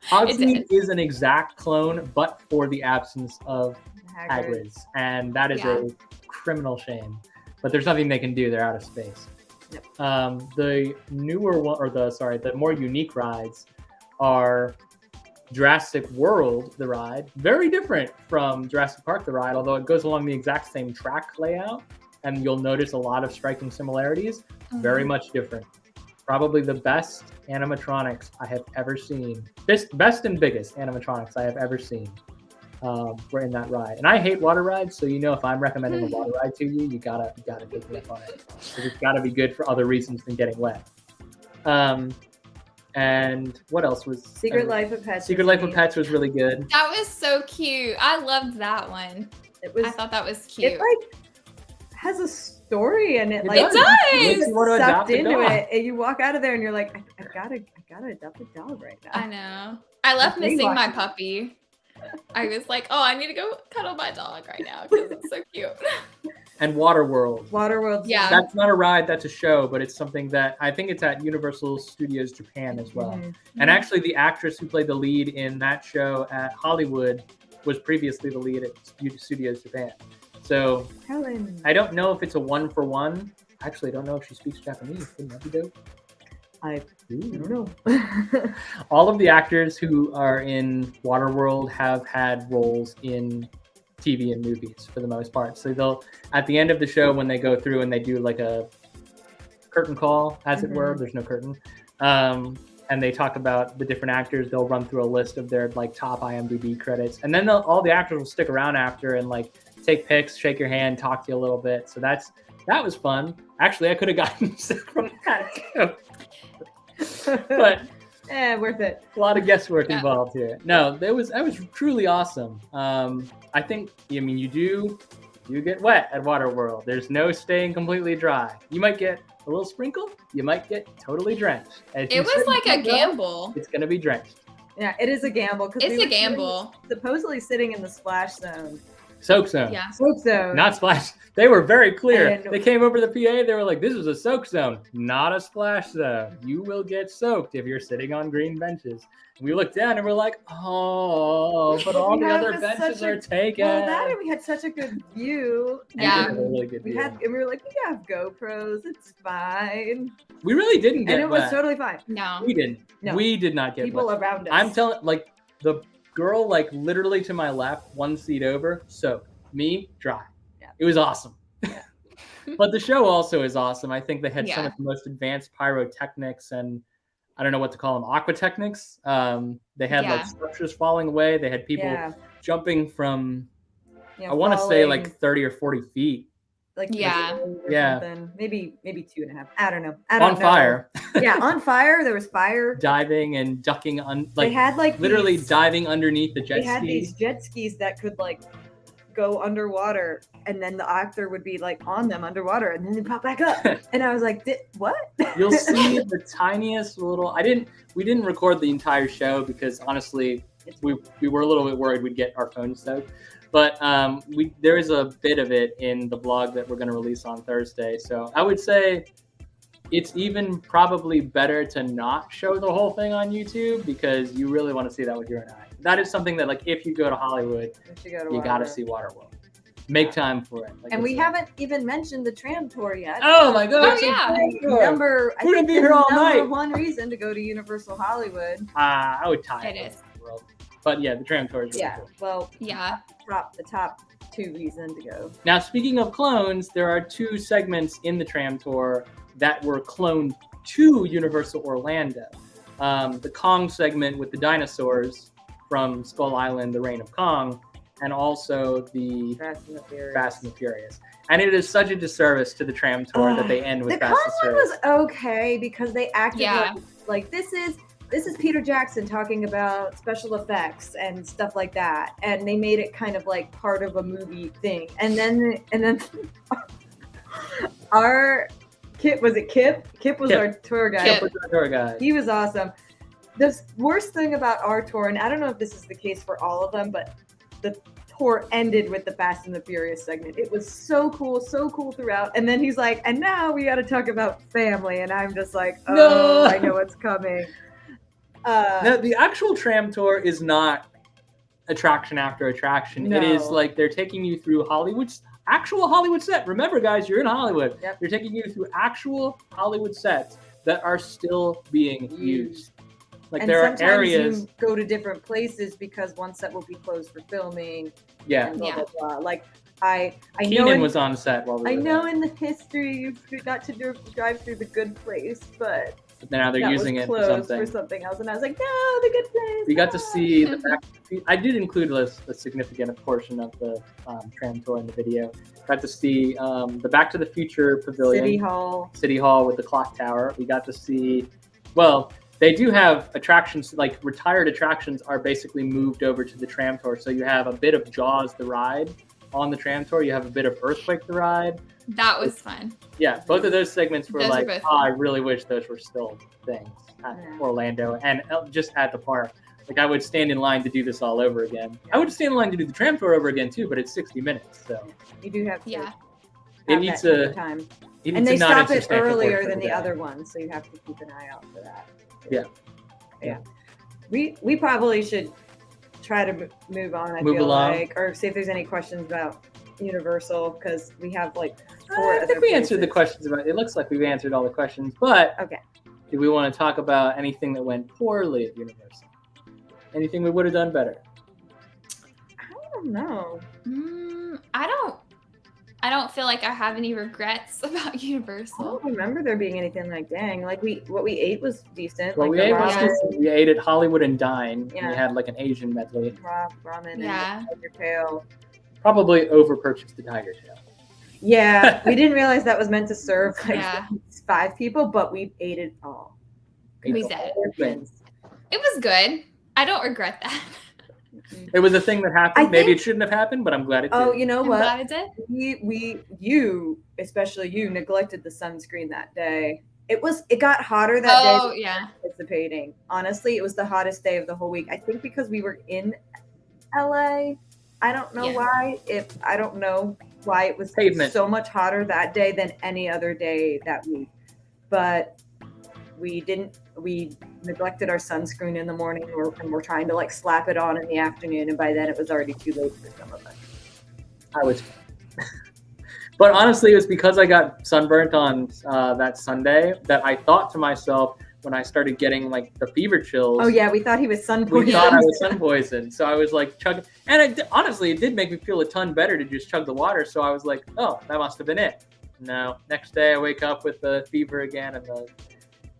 Hogsmeade is an exact clone, but for the absence of Hagrid's. And that is a criminal shame. But there's nothing they can do. They're out of space. Yep. The newer one, or the more unique rides are Jurassic World, the ride, very different from Jurassic Park, the ride, although it goes along the exact same track layout, and you'll notice a lot of striking similarities. Very much different. Probably the best animatronics I have ever seen. Best and biggest animatronics I have ever seen were in that ride. And I hate water rides, so if I'm recommending a water ride to you, you gotta take me up on it. It's gotta be good for other reasons than getting wet. And what else was Secret Life of Pets? Secret Life of Pets was really good. That was so cute. I loved that one. I thought that was cute. It like has a story and it does. You want to sucked adopt a into dog. it, and you walk out of there and you're like, I gotta adopt a dog right now. I know. I left It's missing my rewatchable. puppy. I was like, oh, I need to go cuddle my dog right now because it's so cute. And Waterworld. Waterworld. Yeah. That's not a ride, that's a show, but it's something that I think it's at Universal Studios Japan as well. And actually the actress who played the lead in that show at Hollywood was previously the lead at Studios Japan. So Helen. I don't know if it's a 1-for-1. Actually, I don't know if she speaks Japanese. Wouldn't that be dope? I don't know. All of the actors who are in Waterworld have had roles in TV and movies for the most part. So they'll, at the end of the show, when they go through and they do like a curtain call, as it were, there's no curtain, and they talk about the different actors, they'll run through a list of their like top IMDb credits. And then all the actors will stick around after and like take pics, shake your hand, talk to you a little bit. So that was fun. Actually, I could have gotten sick from that too. But worth it. a lot of guesswork involved here. No, that was truly awesome. I think, you do get wet at Waterworld. There's no staying completely dry. You might get a little sprinkle. You might get totally drenched. It was like a gamble. It's gonna be drenched. Yeah, it is a gamble. It's a gamble. Supposedly sitting in the splash zone. Soak zone. Yeah. Soak zone. Not splash. They were very clear. And- They came over to the PA. They were like, "This is a soak zone, not a splash zone. You will get soaked if you're sitting on green benches." We looked down and we're like, "Oh, but all the other benches are taken." Well, that and we had such a good view. Yeah. We did a really good We view. had, and we were like, we have GoPros. It's fine, We really didn't get and it was wet. totally fine. No. We didn't. No. We did not get People wet. around us. I'm telling, like, the girl, like, literally to my left, one seat over, soaked. Me, dry. Yeah. It was awesome. But the show also is awesome. I think they had some Yeah. of the most advanced pyrotechnics and I don't know what to call them, aquatechnics. They had like Yeah. structures falling away. They had people Yeah. jumping from, Yeah, I want to say falling, like 30 or 40 feet like Yeah. or Yeah. something. Maybe 2.5. I don't know. I don't on know. fire, Yeah, on fire. There was fire. diving and ducking, They had like literally these, diving underneath the jet They had ski. these jet skis that could like go underwater, and then the actor would be like on them underwater, and then they pop back up. And I was like, what? You'll see the tiniest little. We didn't record the entire show because honestly, we were a little bit worried we'd get our phones soaked. But there is a bit of it in the vlog that we're going to release on Thursday. So I would say it's even probably better to not show the whole thing on YouTube because you really want to see that with your own eye. That is something that, like, if you go to Hollywood, you got to see Waterworld. Make time for it. Like And I we said. haven't even mentioned the tram tour yet. Oh my God! Oh, yeah. Number, I We're gonna think be the here all number night. one reason to go to Universal Hollywood. I would tie It it is. with World. But yeah, the tram tour is really Yeah. cool. Well, Yeah. the top two reason to go. Now, speaking of clones, there are two segments in the tram tour that were cloned to Universal Orlando. The Kong segment with the dinosaurs from Skull Island, The Reign of Kong, and also the Fast and the Furious. Fast and the Furious. And it is such a disservice to the tram tour that they end with The Fast Kong and one Furious. was okay because they acted Yeah. like this is Peter Jackson talking about special effects and stuff like that, and they made it kind of like part of a movie thing. And then our Kip, was it Kip? Kip was Kip. our tour guide. Kip. With the tour guide. He was awesome. The worst thing about our tour, and I don't know if this is the case for all of them, but the tour ended with the Fast and the Furious segment. It was so cool throughout. And then he's like, and now we got to talk about family. And I'm just like, oh, No. I know what's coming. No, the actual tram tour is not attraction after attraction. It is No. like they're taking you through Hollywood. actual Hollywood set. Remember, guys, you're in Hollywood. Yep. They're taking you through actual Hollywood sets that are still being used. Like And there are sometimes areas. you go to different places because one set will be closed for filming. Yeah. And blah, Yeah. blah, blah. Like I know Keenan in, was on set while we I were know there. in the history you got to drive through the good place, but But now they're that using was it for closed something. for something else. And I was like, no, the good place. We got to ah. see the back. I did include a significant portion of the tram tour in the video. Got to see the Back to the Future Pavilion, City Hall. with the clock tower. We got to see, well, they do have attractions, like retired attractions are basically moved over to the tram tour. So you have a bit of Jaws the ride on the tram tour. You have a bit of Earthquake the ride. That was fun. Yeah, both of those segments were Those were like, both oh, I fun. really wish those were still things at Yeah. Orlando and just at the park. Like I would stand in line to do this all over again. I would stand in line to do the tram tour over again too, but it's 60 minutes, so You do have to Yeah. have it needs that a time. it And needs they a not stop it insubstantial earlier portion than of the day. other ones, so you have to keep an eye out for that. Yeah. Yeah. We probably should try to move on, I Move feel along. like, or see if there's any questions about Universal, because we have like I other think we answered the places. questions about it. Looks like we've answered all the questions, but Okay. do we want to talk about anything that went poorly at Universal? Anything we would have done better? I don't know. I don't feel like I have any regrets about I Universal. don't remember there being anything like, dang, like what we ate was decent. Well, like we the ate, ramen, we ate at Hollywood and Dine. And Yeah. we had like an Asian medley. ramen Yeah. and tiger tail. Probably over-purchased the tiger tail. Yeah, we didn't realize that was meant to serve like Yeah. 5 people, but we ate it all. We Ate the did. whole thing. It was good. I don't regret that. It was a thing that happened. I Maybe think- it shouldn't have happened, but I'm glad it did. Oh, you know I'm what? glad I did. You, especially you, neglected the sunscreen that day. It got hotter that day Oh than yeah. anticipating. Honestly, it was the hottest day of the whole week. I think because we were in LA. I don't know Yeah. why. I don't know why it was Pavement. so much hotter that day than any other day that week. But we neglected our sunscreen in the morning, and we're trying to like slap it on in the afternoon, and by then it was already too late for some of us. I was. But honestly, it was because I got sunburnt on that Sunday that I thought to myself when I started getting like the fever chills. Oh yeah, we thought he was sun We poisoned. thought I was sun poisoned, so I was like chugging. And honestly, it did make me feel a ton better to just chug the water. So I was like, oh, that must have been it. No, next day I wake up with the fever again, and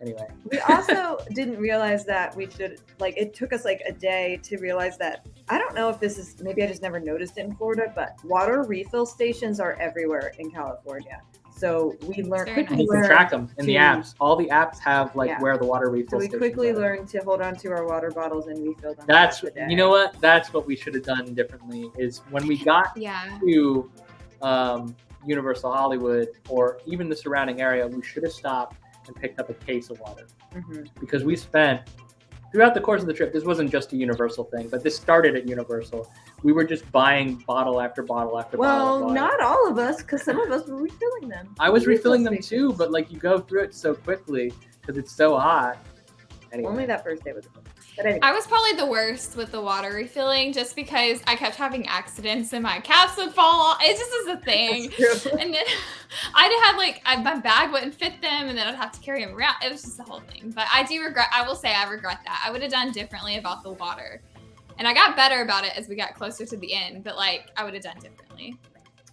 anyway. We also didn't realize that we should, like, it took us like a day to realize that. I don't know if this is, maybe I just never noticed it in Florida, but water refill stations are everywhere in California. So we learned, Very quickly You can learned track them in the to- apps. All the apps have like Yeah. where the water So refill we stations quickly are. learned to hold on to our water bottles and refill them. That's throughout the day. you know what? That's what we should have done differently. Is when we got Yeah. to Universal Hollywood or even the surrounding area, we should have stopped and picked up a case of water Mhm. because we spent throughout the course of the trip. This wasn't just a Universal thing, but this started at Universal. We were just buying bottle after bottle after bottle. Well, of water. not all of us, because some of us were refilling them. I was Refill refilling them too, stations. but like you go through it so quickly because it's so hot. Anyway. Only that first day was. But anyway, I was probably the worst with the water refilling just because I kept having accidents and my caps would fall off. It just is a thing. that's true. And then I'd have like my bag wouldn't fit them, and then I'd have to carry them around. It was just a whole thing. But I do regret. I will say I regret that. I would have done differently about the water, and I got better about it as we got closer to the end. But like I would have done differently.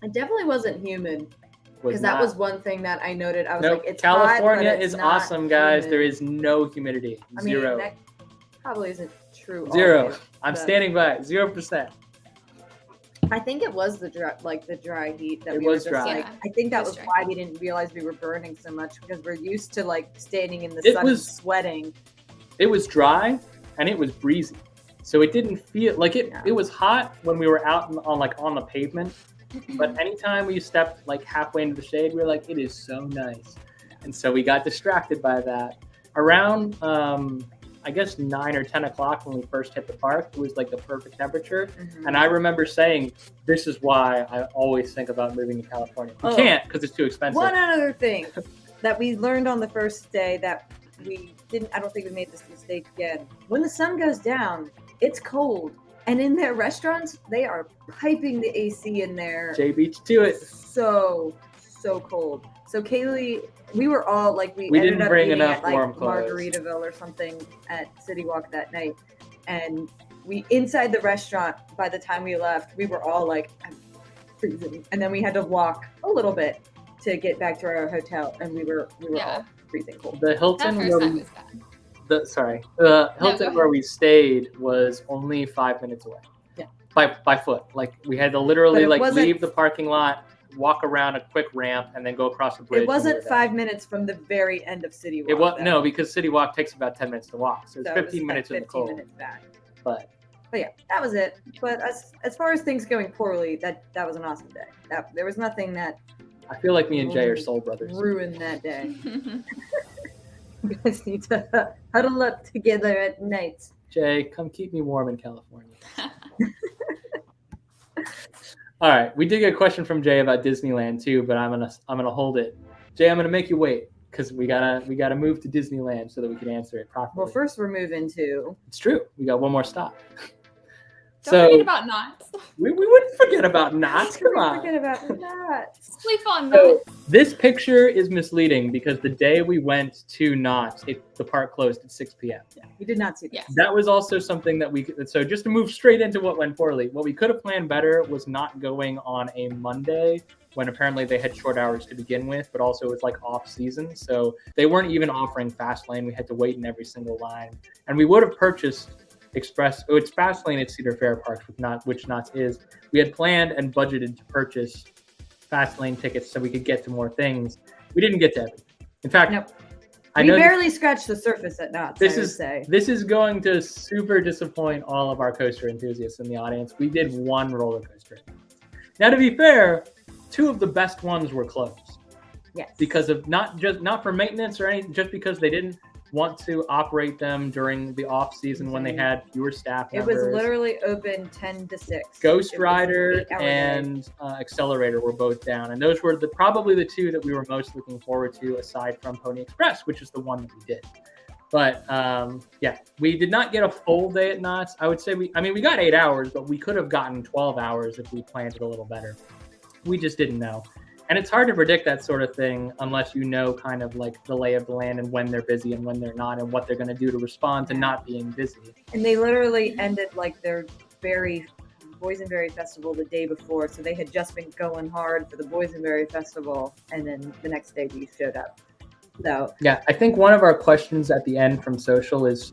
It definitely wasn't humid. Because that not. was one thing that I noted. I was Nope. like, it's California hot, but it's is not awesome, guys. humid. There is no humidity. I mean, Zero. that probably isn't true. Zero. always, I'm but standing by. 0%. I think it was the dry heat that It we was were just dry. like. Yeah, I think that it was was dry. why we didn't realize we were burning so much because we're used to like standing in the It sun was- and sweating. It was dry and it was breezy. So it didn't feel like it. Yeah. It was hot when we were out on the pavement. But anytime we stepped like halfway into the shade, we were like, it is so nice. And so we got distracted by that. Around, I guess 9 or 10 o'clock when we first hit the park, it was like the perfect temperature. Mhm. And I remember saying, this is why I always think about moving to California. You Oh. can't because it's too expensive. One other thing that we learned on the first day that we didn't. I don't think we made this mistake again. When the sun goes down, it's cold. And in their restaurants, they are piping the AC in there. J beats to it. So cold. So Kaylee, we were all like, we We ended didn't up bring eating enough at like warm clothes. Margaritaville or something at City Walk that night. And we inside the restaurant, by the time we left, we were all like, I'm freezing. And then we had to walk a little bit to get back to our hotel, and we were all freezing cold. The That Hilton first where time we, was bad. the go Hilton ahead. where we stayed was only 5 minutes away. Yeah. By foot. Like we had to literally But it like wasn't- leave the parking lot, walk around a quick ramp, and then go across the bridge. It wasn't and we were 5 minutes from the very end of City Walk. there. It was though. no, because City Walk takes about 10 minutes to walk, so it's So it was 15 like minutes in the 15 cold. minutes back. But But yeah, that was it. But as far as things going poorly, that was an awesome day. There was nothing that I feel like me and Jay are soul brothers. ruined that day. You guys need to huddle up together at night. Jay, come keep me warm in California. All right, we did get a question from Jay about Disneyland too, but I'm gonna hold it. Jay, I'm gonna make you wait because we gotta move to Disneyland so that we can answer it properly. Well, first we're moving to. It's true. We got one more stop. Don't forget about Knott. we wouldn't forget about Knott. Come on. Forget about that. Sleep on So Knott. this picture is misleading because the day we went to Knott, the park closed at 6 p.m. Yeah, you did not see that. Yes. That was also something that so just to move straight into what went poorly, what we could have planned better was not going on a Monday when apparently they had short hours to begin with, but also it was like off season. So they weren't even offering fast lane. We had to wait in every single line. And we would have purchased it's fast lane at Cedar Fair Park, which Knott's is. We had planned and budgeted to purchase fast lane tickets so we could get to more things. We didn't get to everything. In fact, Nope. I We know barely scratched the surface at Knott's, I would say. this is going to super disappoint all of our coaster enthusiasts in the audience. We did one roller coaster. Now, to be fair, 2 of the best ones were closed Yes. because of not for maintenance or anything, just because they didn't want to operate them during the off season when they had fewer staff It members. was literally open 10 to 6. Ghost It was an Rider 8-hour day. and Accelerator were both down, and those were probably the 2 that we were most looking forward to, aside from Pony Express, which is the one that we did. But yeah, we did not get a full day at Knott's. I would say we got 8 hours, but we could have gotten 12 hours if we planned it a little better. We just didn't know. And it's hard to predict that sort of thing unless you know kind of like the lay of the land and when they're busy and when they're not and what they're going to do to respond to not being busy. And they literally ended like their Boysenberry Festival the day before. So they had just been going hard for the Boysenberry Festival. And then the next day we showed up. So Yeah, I think one of our questions at the end from social is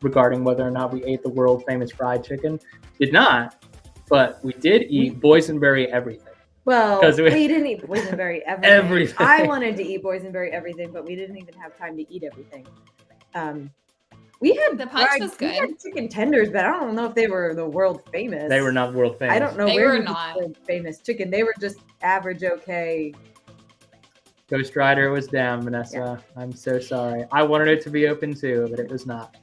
regarding whether or not we ate the world famous fried chicken. Did not, but we did eat boysenberry everything. well, 'Cause we- we didn't eat boysenberry everything. Everything. I wanted to eat boysenberry everything, but we didn't even have time to eat everything. We had The punch was We good. had chicken tenders, but I don't know if they were the world famous. They were not world famous. I don't know They where were you get not. world famous chicken. They were just average, okay. Ghost Rider was down, Vanessa. I'm so sorry. I wanted it to be open too, but it was not.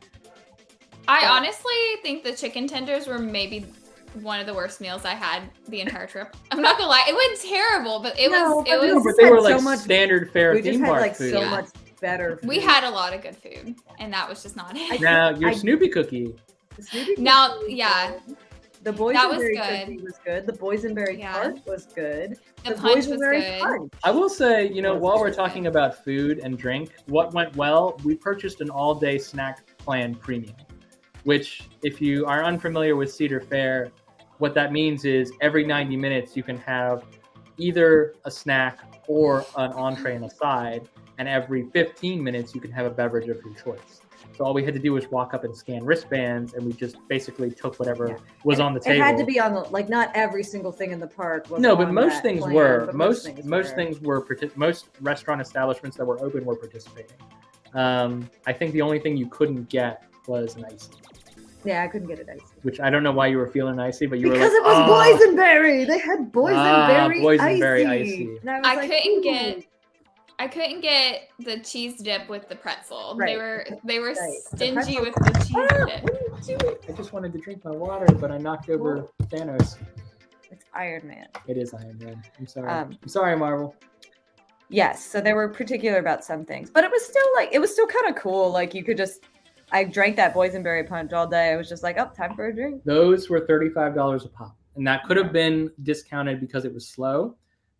I honestly think the chicken tenders were maybe one of the worst meals I had the entire trip. I'm not gonna lie, it wasn't terrible, but it No, was. but It we No, was. but they had were so like much- standard fare We just theme had park like food. so Yeah. much better food. We had a lot of good food, and that was just not it. Now your I- Snoopy cookie. The Snoopy Now, cookie was yeah. good. The That was boysenberry good. cookie was good. The boysenberry Yeah. tart was good. The punch was boysenberry good. punch. I will say, Was while we're good. talking about food and drink, what went well, we purchased an all-day snack plan premium, which if you are unfamiliar with Cedar Fair, what that means is every 90 minutes you can have either a snack or an entree and a side, and every 15 minutes you can have a beverage of your choice. So all we had to do was walk up and scan wristbands, and we just basically took whatever Yeah. was on the It table. had to be on the, like, not every single thing in the park was No, but on most that things plan, were. but Most were. things were. Most restaurant establishments that were open were participating. I think the only thing you couldn't get was an icy, Yeah, I couldn't get it icy. which I don't know why you were feeling icy, but you Because were it like, was boysenberry. They had boysenberry, boysenberry icy. icy. And was I like, couldn't "Ooh." get. I couldn't get the cheese dip with the pretzel. Right. They were Right. The stingy pretzel- with the cheese Ah, dip. what are you doing? I just wanted to drink my water, but I knocked over Thanos. It's Iron Man. It is Iron Man. I'm sorry. Um, I'm sorry, Marvel. Yes, so they were particular about some things, but it was still kind of cool. Like you could just I drank that boysenberry punch all day. I was just like, oh, time for a drink. Those were $35 a pop, and that could have been discounted because it was slow.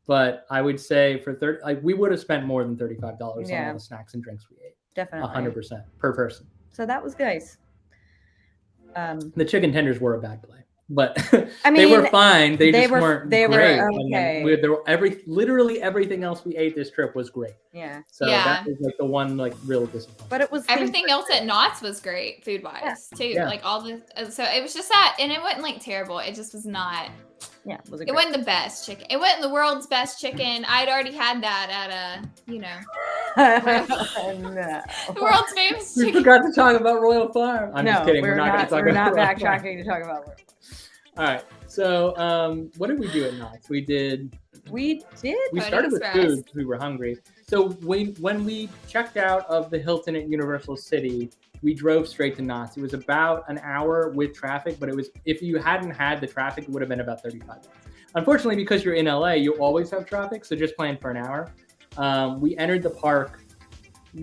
But I would say for we would have spent more than $35 on all the snacks and drinks we ate. Definitely, 100% per person. So that was nice. The chicken tenders were a bad play, but I mean, they were fine. They just weren't they great. Were okay. Literally everything else we ate this trip was great. Yeah. So that was like the one like real disappointment. But it was everything else at Knott's was great food wise too. Yeah. Like all the so it was just that, and it wasn't like terrible. It just was not. Yeah, it wasn't the best chicken. It wasn't the world's best chicken. I'd already had that at the world's famous chicken. We forgot to talk about Royal Farm. I'm just kidding. We're not backtracking to talk about Royal Farm. All right. So, what did we do at Knott's? We started with food because we were hungry. So when we checked out of the Hilton at Universal City, we drove straight to Knott's. It was about an hour with traffic, but it was, if you hadn't had the traffic, it would have been about 35 minutes. Unfortunately, because you're in LA, you always have traffic, so just plan for an hour. We entered the park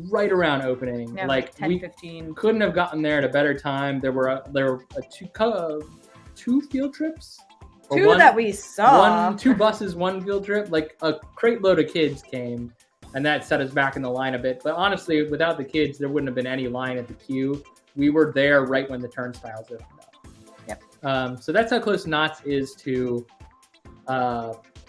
right around opening. Yeah, like 10-15. Couldn't have gotten there at a better time. There were two field trips. That we saw. 2 buses, 1 field trip. Like a crate load of kids came. And that set us back in the line a bit. But honestly, without the kids, there wouldn't have been any line at the queue. We were there right when the turnstiles opened up. Yep. So that's how close Knott's is to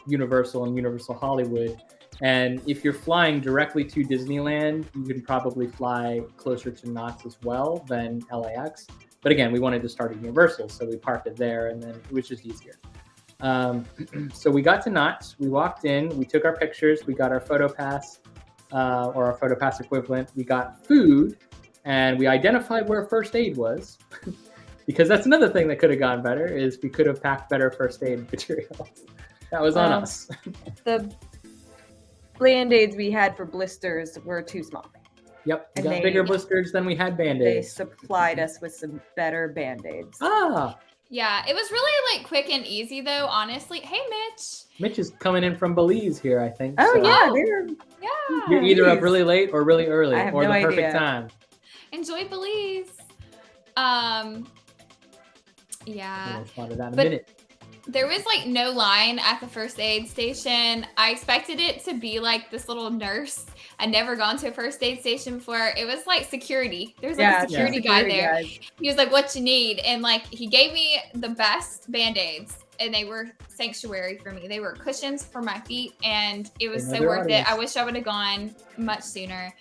Universal and Universal Hollywood. And if you're flying directly to Disneyland, you can probably fly closer to Knott's as well than LAX. But again, we wanted to start at Universal, so we parked it there, and then it was just easier. So we got to Knott's, we walked in, we took our pictures, we got our photo pass, or our photo pass equivalent, we got food, and we identified where first aid was, because that's another thing that could have gone better, is we could have packed better first aid materials. That was on us. The Band-Aids we had for blisters were too small. Yep, we got bigger blisters than we had Band-Aids. They supplied us with some better Band-Aids. Yeah, it was really like quick and easy though, honestly. Hey, Mitch. Mitch is coming in from Belize here, I think. Oh, so. Yeah. You're either up really late or really early, or no the perfect idea. time. Enjoy Belize. Yeah. We'll that in a minute. There was like no line at the first aid station. I expected it to be like this little nurse. I'd never gone to a first aid station before. It was like security. There's like a security guy there. He was like, what you need? And like, he gave me the best Band-Aids and they were sanctuary for me. They were cushions for my feet and it was so worth it. I wish I would have gone much sooner,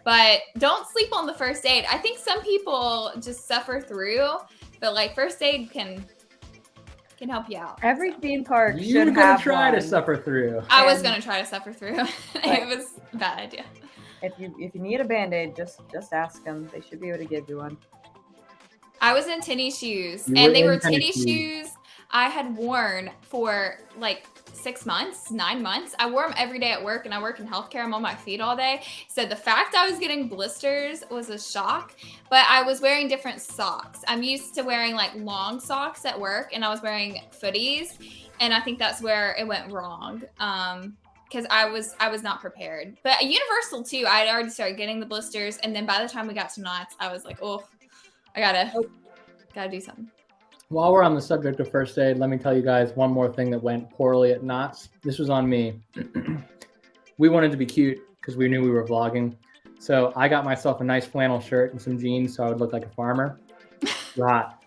but don't sleep on the first aid. I think some people just suffer through, but like first aid can help you out. Every theme park you should were have try one. to suffer through. I was gonna try to suffer through. It was a bad idea. If you need a Band-Aid, just ask them. They should be able to give you one. I was in tennis shoes, and they were tennis shoes I had worn for like 6 months, 9 months. I wore them every day at work, and I work in healthcare. I'm on my feet all day. So the fact I was getting blisters was a shock, but I was wearing different socks. I'm used to wearing like long socks at work, and I was wearing footies, and I think that's where it went wrong. Because I was not prepared. But at Universal too, I had already started getting the blisters, and then by the time we got to Knott's, I was like, oh, I gotta do something. While we're on the subject of first aid, let me tell you guys one more thing that went poorly at Knott's. This was on me. We wanted to be cute because we knew we were vlogging. So I got myself a nice flannel shirt and some jeans so I would look like a farmer. Too hot.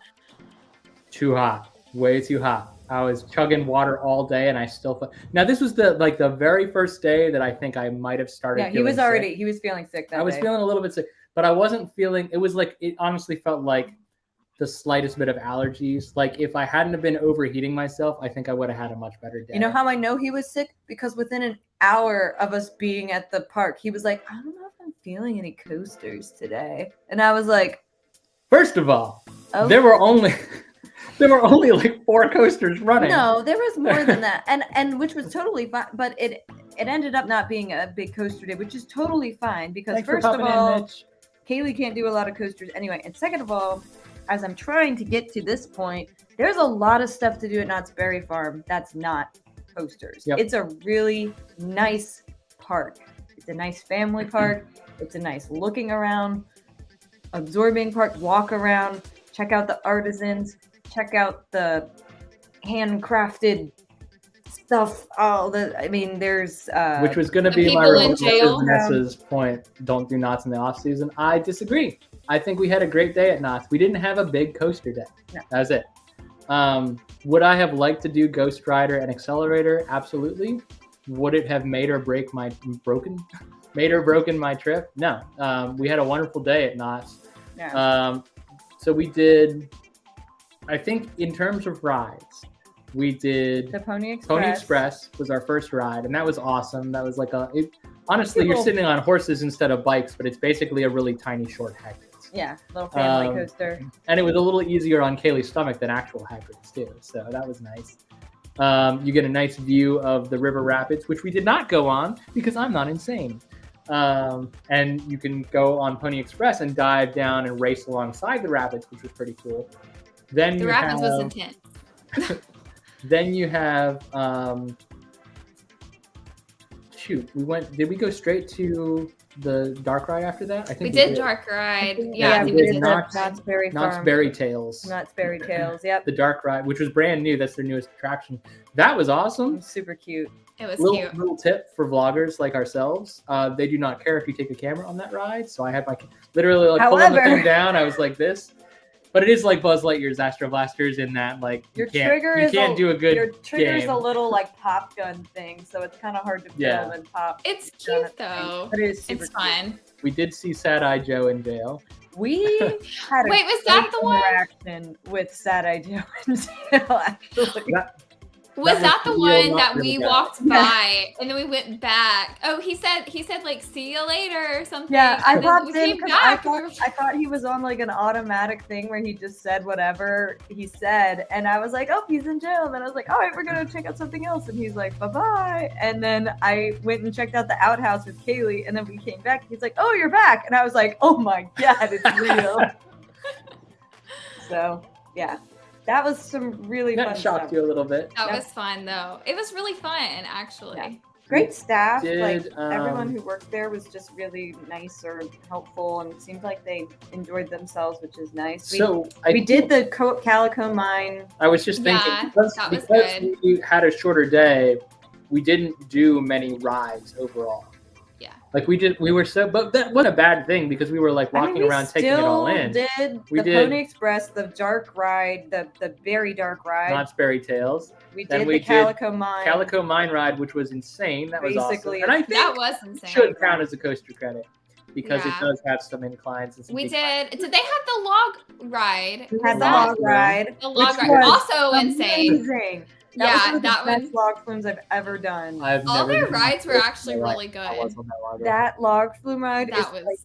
Too hot. Way too hot. I was chugging water all day and I still now this was the very first day that I think I might have started he was feeling sick that day. I was feeling a little bit sick, but I wasn't feeling, it was like, it honestly felt like the slightest bit of allergies. Like if I hadn't have been overheating myself, I think I would have had a much better day. You know how I know he was sick? Because within an hour of us being at the park, he was like, I don't know if I'm feeling any coasters today. And I was like, first of all, there were only like 4 coasters running. No, there was more than that. And which was totally fine, but it ended up not being a big coaster day, which is totally fine because Thanks first of all, Kaylee can't do a lot of coasters anyway. And second of all, as I'm trying to get to this point, there's a lot of stuff to do at Knott's Berry Farm that's not coasters. Yep. It's a really nice park. It's a nice family park. It's a nice looking around. absorbing part. Walk around, check out the artisans, check out the handcrafted stuff. There's which was going to The be my people in rebuttal jail. to Vanessa's point. Don't do Knott's in the off season. I disagree. I think we had a great day at Knott's. We didn't have a big coaster day. No. That was it. Would I have liked to do Ghost Rider and Accelerator? Absolutely. Would it have made or broken my trip? No. We had a wonderful day at Knott's. yeah. So we did, I think in terms of rides, we did The Pony Express. Pony Express was our first ride, and that was awesome. That was like honestly, you're Little- sitting on horses instead of bikes, but it's basically a really tiny short Hagrid's. Yeah, little family Um, coaster. And it was a little easier on Kaylee's stomach than actual Hagrid's too, so that was nice. You get a nice view of the river rapids, which we did not go on because I'm not insane. And you can go on Pony Express and dive down and race alongside the rapids, which was pretty cool. Then The rapids was intense. Then you have did we go straight to the dark ride after that? I think We did dark ride. Yeah, I we think did did Knott's dark ride. Berry Knott's Farm. Berry Tales. Knott's Berry Tales. Yep. The dark ride, which was brand new. That's their newest attraction. That was awesome. Super cute. It was Little, cute. little tip for vloggers like ourselves. They do not care if you take a camera on that ride. So I had my literally like pulling the However- thing down. I was like this. But it is like Buzz Lightyear's Astro Blasters in that like Your you can't, trigger you is can't do a good Your trigger's game. a little like pop gun thing, so it's kind of hard to Yeah. film and pop. It's Done cute at the same- though. But it is super It's cute. fun. We did see Sad Eye Joe in jail. We had a Wait, was that great the one? interaction with Sad Eye Joe and Dale, actually. Was that the real, one not that real we guy. walked Yeah. by and then we went back? Oh, he said like see you later or something. Yeah, I and then popped we in came because back. I thought he was on like an automatic thing where he just said whatever he said, and I was like, oh, he's in jail. And then I was like, all right, we're gonna check out something else, and he's like, bye bye. And then I went and checked out the outhouse with Kaylee, and then we came back. He's like, oh, you're back, and I was like, oh my god, it's real. So yeah, that was some really fun That shocked stuff. you a little bit. That Yeah. was fun though. It was really fun actually. Yeah. Great staff. Like Did, everyone who worked there was just really nice or helpful, and it seemed like they enjoyed themselves, which is nice. We did the Calico Mine. I was just thinking Yeah, because that was we had a shorter day, we didn't do many rides overall. Yeah. Like we were so, but that wasn't a bad thing because we were like walking around taking it all in. We We did the did- Pony Express, the dark ride, the very dark ride. Knott's Berry Tales, we then did we the did Calico Mine. Calico Mine ride, which was insane. That was Basically, awesome, and I That think was insane. should count as a coaster credit because Yeah. it does have some inclines. And some We big did. Did they have the log ride? We had the Log log ride. The log which ride. was Also insane. Amazing. Yeah, was one of the that best one. log flumes I've ever done. I've All never their done rides were that. actually Right. really I good. was on that log ride. That log flume ride That is was like,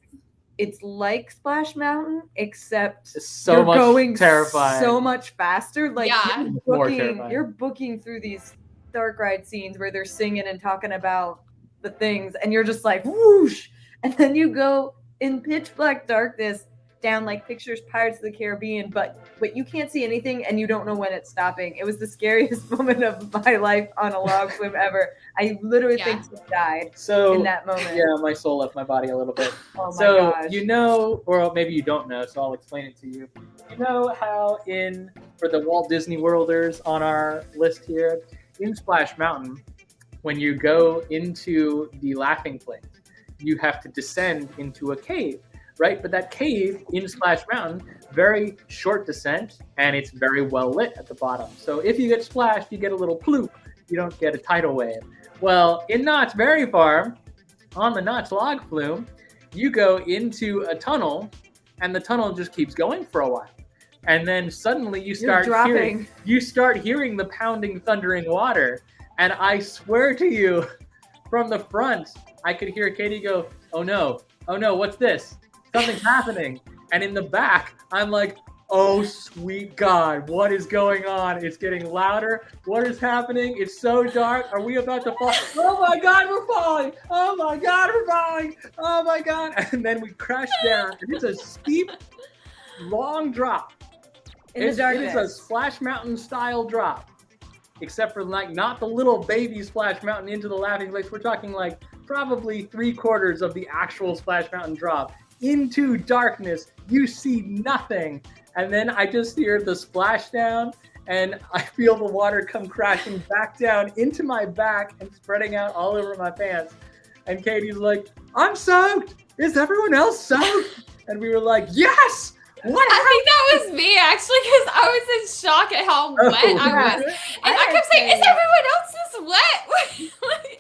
it's like Splash Mountain, except It's so you're much going terrifying. so much faster. Like Yeah. More terrifying. you're booking through these dark ride scenes where they're singing and talking about the things, and you're just like whoosh, and then you go in pitch black darkness down like pictures Pirates of the Caribbean, but you can't see anything and you don't know when it's stopping. It was the scariest moment of my life on a log flume ever. I literally Yeah. think I died So in that moment. yeah, my soul left my body a little bit. Oh my So gosh. you know, or maybe you don't know, so I'll explain it to you. You know how for the Walt Disney Worlders on our list here, in Splash Mountain, when you go into the Laughing Place, you have to descend into a cave, right? But that cave in Splash Mountain, very short descent, and it's very well lit at the bottom. So if you get splashed, you get a little ploop. You don't get a tidal wave. Well, in Knott's Berry Farm, on the Knott's log flume, you go into a tunnel, and the tunnel just keeps going for a while. And then suddenly you You're dropping. start hearing the pounding, thundering water. And I swear to you, from the front, I could hear Katie go, oh no, what's this? Something's happening. And in the back, I'm like, oh sweet God, what is going on? It's getting louder. What is happening? It's so dark. Are we about to fall? Oh my God, we're falling. Oh my God, we're falling. Oh my God. And then we crash down. And it's a steep, long drop. In the It is darkness. a Splash Mountain style drop, except for like not the little baby Splash Mountain into the Laughing Place. We're talking like probably 3/4 of the actual Splash Mountain drop. into darkness. You see nothing. And then I just hear the splashdown, and I feel the water come crashing back down into my back and spreading out all over my pants. And Katie's like, I'm soaked. Is everyone else soaked? And we were like, yes! What I think that was me actually, because I was in shock at how wet I was. And I kept saying, is everyone else this wet?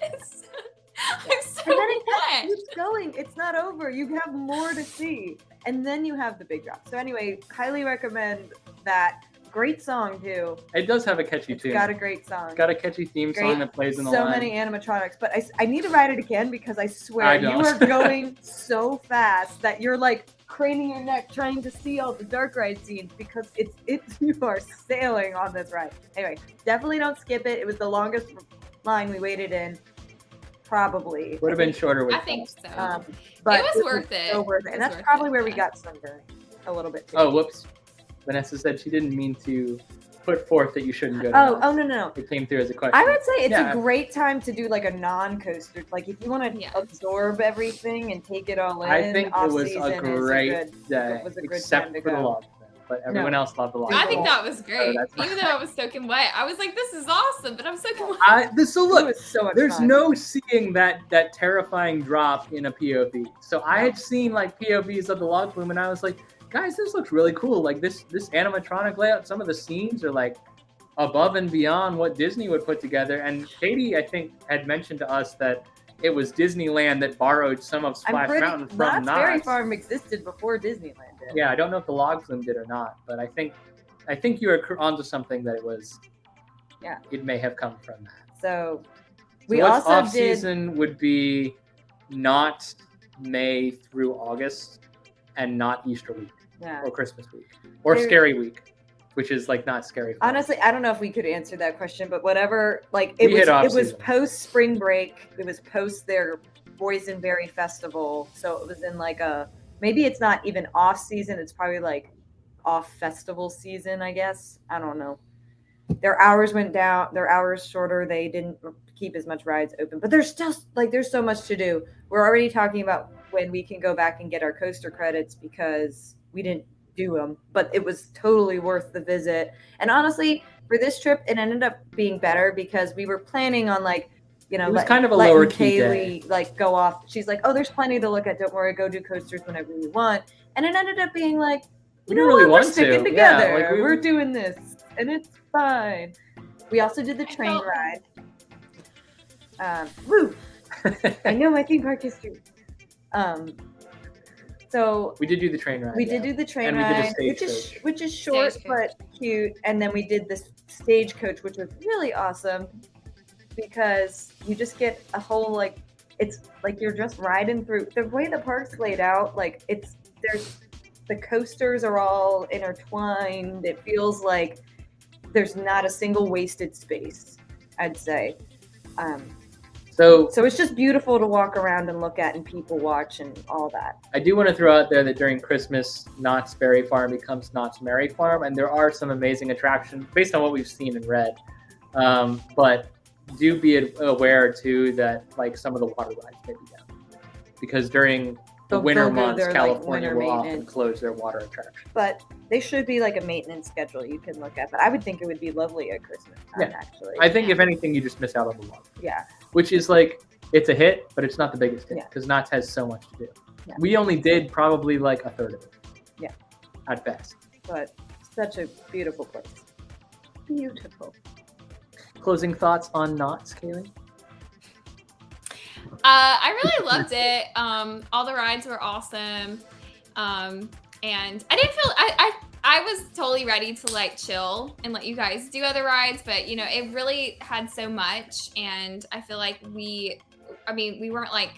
I'm so And then it wet. keeps going. It's not over. You have more to see. And then you have the big drop. So anyway, highly recommend that. Great song too. It does have a catchy tune. It's got a great song. It's got a catchy theme song that plays in the line. So many animatronics, but I need to ride it again because I swear I you are going so fast that you're like craning your neck trying to see all the dark ride scenes because you are sailing on this ride. Anyway, definitely don't skip it. It was the longest line we waited in. Probably. Would have been shorter with I think so. But it was worth it. So worth it. And that's probably where we got sunburned a little bit too. Oh, whoops. Vanessa said she didn't mean to put forth that you shouldn't go to Oh, no. It came through as a question. I would say it's a great time to do like a non-coaster. Like if you want to absorb everything and take it all in. I think it was a great day, it was a good except time to for the go. log. But everyone else loved the log. I think that was great. So Even though I was soaking wet, I was like, this is awesome, but I'm soaking wet. So look, It was so much there's fun. no seeing that terrifying drop in a POV. So I had seen like POVs of the log flume, and I was like, guys, this looks really cool. Like this animatronic layout, some of the scenes are like above and beyond what Disney would put together. And Katie, I think, had mentioned to us that it was Disneyland that borrowed some of Splash Mountain from Knott's Berry Knott's. Farm existed before Disneyland did. Yeah, I don't know if the log flume did or not, but I think you were onto something that it was. Yeah, it may have come from that. So we also off did. season would be not May through August, and not Easter week Yeah. or Christmas week or Scary Week, which is like not scary. Honestly, I don't know if we could answer that question, but whatever. Like it We hit was off-season. post spring break. It was post their Boysenberry Festival, so it was in like a maybe it's not even off season. It's probably like off festival season, I guess. I don't know. Their hours went down. Their hours shorter. They didn't keep as much rides open, but there's still like there's so much to do. We're already talking about when we can go back and get our coaster credits because we didn't do them, but it was totally worth the visit. And honestly, for this trip, it ended up being better because we were planning on like, you know, it was kind of a lower key Kaylee like go off. She's like, oh, there's plenty to look at. Don't worry, go do coasters whenever you want. And it ended up being like, you know really what, want we're sticking to. together. Yeah, like we're doing this, and it's fine. We also did the train ride. Woo! I know my theme park history. So we did do the train ride. we did do the train And we did a ride, stagecoach. which is short Stagecoach. but cute. And then we did this stagecoach, which was really awesome because you just get a whole like it's like you're just riding through the way the park's laid out. Like there's the coasters are all intertwined. It feels like there's not a single wasted space, I'd say. So it's just beautiful to walk around and look at and people watch and all that. I do want to throw out there that during Christmas, Knott's Berry Farm becomes Knott's Merry Farm, and there are some amazing attractions based on what we've seen and read. But do be aware too that like some of the water rides may be down because during the winter They'll do months, their, California winter will often maintenance. close their water attractions. But they should be like a maintenance schedule you can look at. But I would think it would be lovely at Christmas time, actually. I think if anything, you just miss out on the water. Yeah. Which is like, it's a hit, but it's not the biggest hit Yeah. because Knott's has so much to do. Yeah. We only did probably like a third of it. Yeah. At best. But such a beautiful place. Beautiful. Closing thoughts on Knott's, Kaylee? I really loved it. All the rides were awesome. And I didn't feel I was totally ready to like chill and let you guys do other rides, but you know, it really had so much, and I feel like we weren't like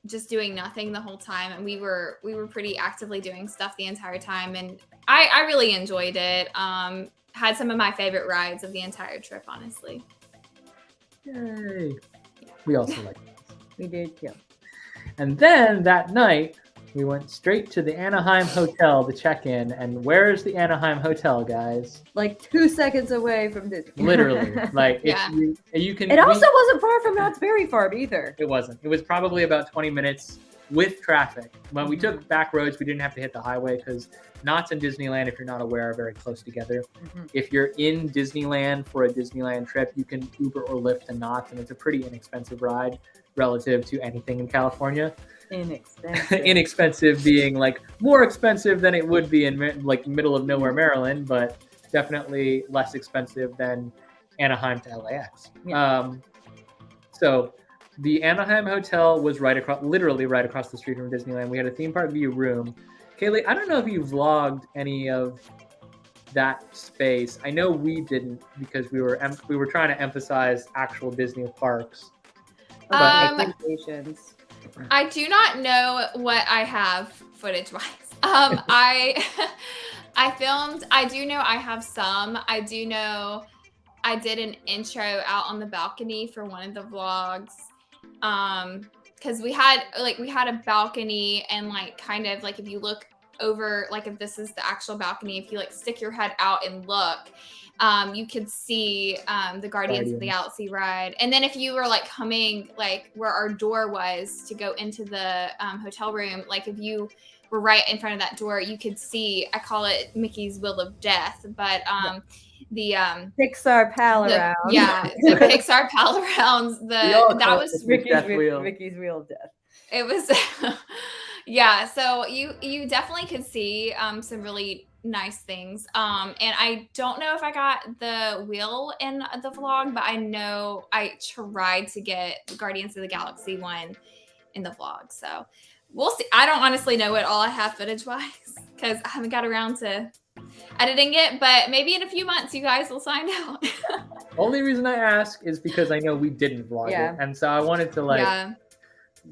just doing nothing the whole time, and we were pretty actively doing stuff the entire time, and I really enjoyed it. Had some of my favorite rides of the entire trip, honestly. Yay. We also like it. We did too. And then that night, we went straight to the Anaheim Hotel to check in. And where's the Anaheim Hotel, guys? Like 2 seconds away from Disney. Literally. Like, Yeah. you can. It also wasn't far from Knott's Berry Farm either. It wasn't. It was probably about 20 minutes with traffic. When we took back roads, we didn't have to hit the highway because Knott's and Disneyland, if you're not aware, are very close together. If you're in Disneyland for a Disneyland trip, you can Uber or Lyft to Knott's, and it's a pretty inexpensive ride relative to anything in California. Inexpensive being like more expensive than it would be in like middle of nowhere Maryland, but definitely less expensive than Anaheim to LAX. So the Anaheim Hotel was literally right across the street from Disneyland. We had a theme park view room. Kaylee, I don't know if you vlogged any of that space. I know we didn't because we were trying to emphasize actual Disney parks. I do not know what I have footage-wise. I filmed. I do know I have some. I do know I did an intro out on the balcony for one of the vlogs. Because we had a balcony, and like kind of like if you look over, like if this is the actual balcony, if you like stick your head out and look, you could see the Guardians of the Galaxy ride. And then if you were like coming like where our door was to go into the hotel room, like if you were right in front of that door, you could see, I call it Mickey's Wheel of Death, but the Pixar pal around. Yeah, the Pixar pal arounds. That was Mickey's Wheel of Death. It was yeah, so you definitely could see some really nice things. And I don't know if I got the wheel in the vlog, but I know I tried to get the Guardians of the Galaxy one in the vlog. So we'll see. I don't honestly know what all I have footage wise because I haven't got around to editing it, but maybe in a few months you guys will find out. Only reason I ask is because I know we didn't vlog it, and so I wanted to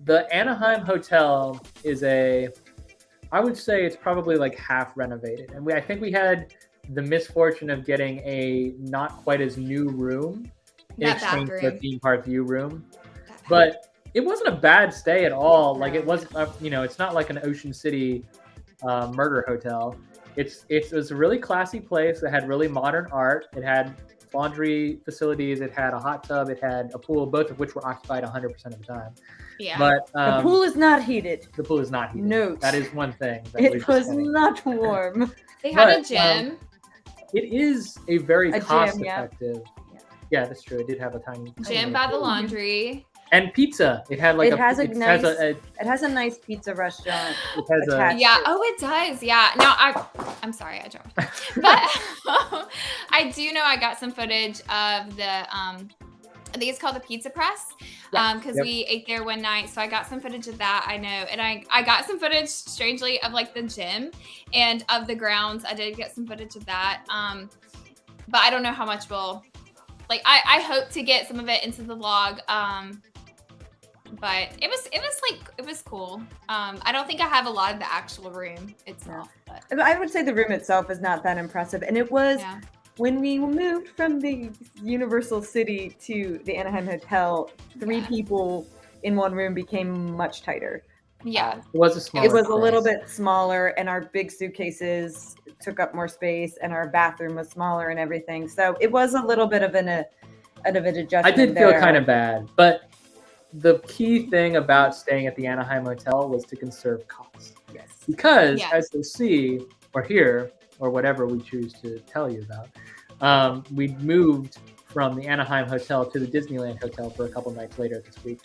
the Anaheim Hotel is I would say it's probably like half renovated, and I think we had the misfortune of getting a not quite as new room in exchange for a theme park view room, but it wasn't a bad stay at all. Like it wasn't, it's not like an Ocean City murder hotel. It was a really classy place that had really modern art. It had laundry facilities. It had a hot tub. It had a pool, both of which were occupied 100% of the time. Yeah. But the pool is not heated. The pool is not heated. No. That is one thing. It was not warm. They had a gym. It is a very cost-effective. Yeah, that's true. It did have a tiny gym by the laundry. And pizza. It had like it has a nice pizza restaurant. It has it does. Yeah. Now I'm sorry I jumped. But I do know I got some footage of the I think it's called the Pizza Press. Because we ate there one night. So I got some footage of that, I know. And I got some footage, strangely, of like the gym and of the grounds. I did get some footage of that. But I don't know how much we'll I hope to get some of it into the vlog. But it was cool. I don't think I have a lot of the actual room itself. But I would say the room itself is not that impressive. And it was when we moved from the Universal City to the Anaheim Hotel, 3 people in one room became much tighter. Yeah. It was a smaller a little bit smaller, and our big suitcases took up more space, and our bathroom was smaller and everything. So it was a little bit of an adjustment. I did feel kind of bad, but the key thing about staying at the Anaheim Hotel was to conserve costs. Yes. Because as you'll see or hear or whatever we choose to tell you about, we moved from the Anaheim Hotel to the Disneyland Hotel for a couple nights later this week.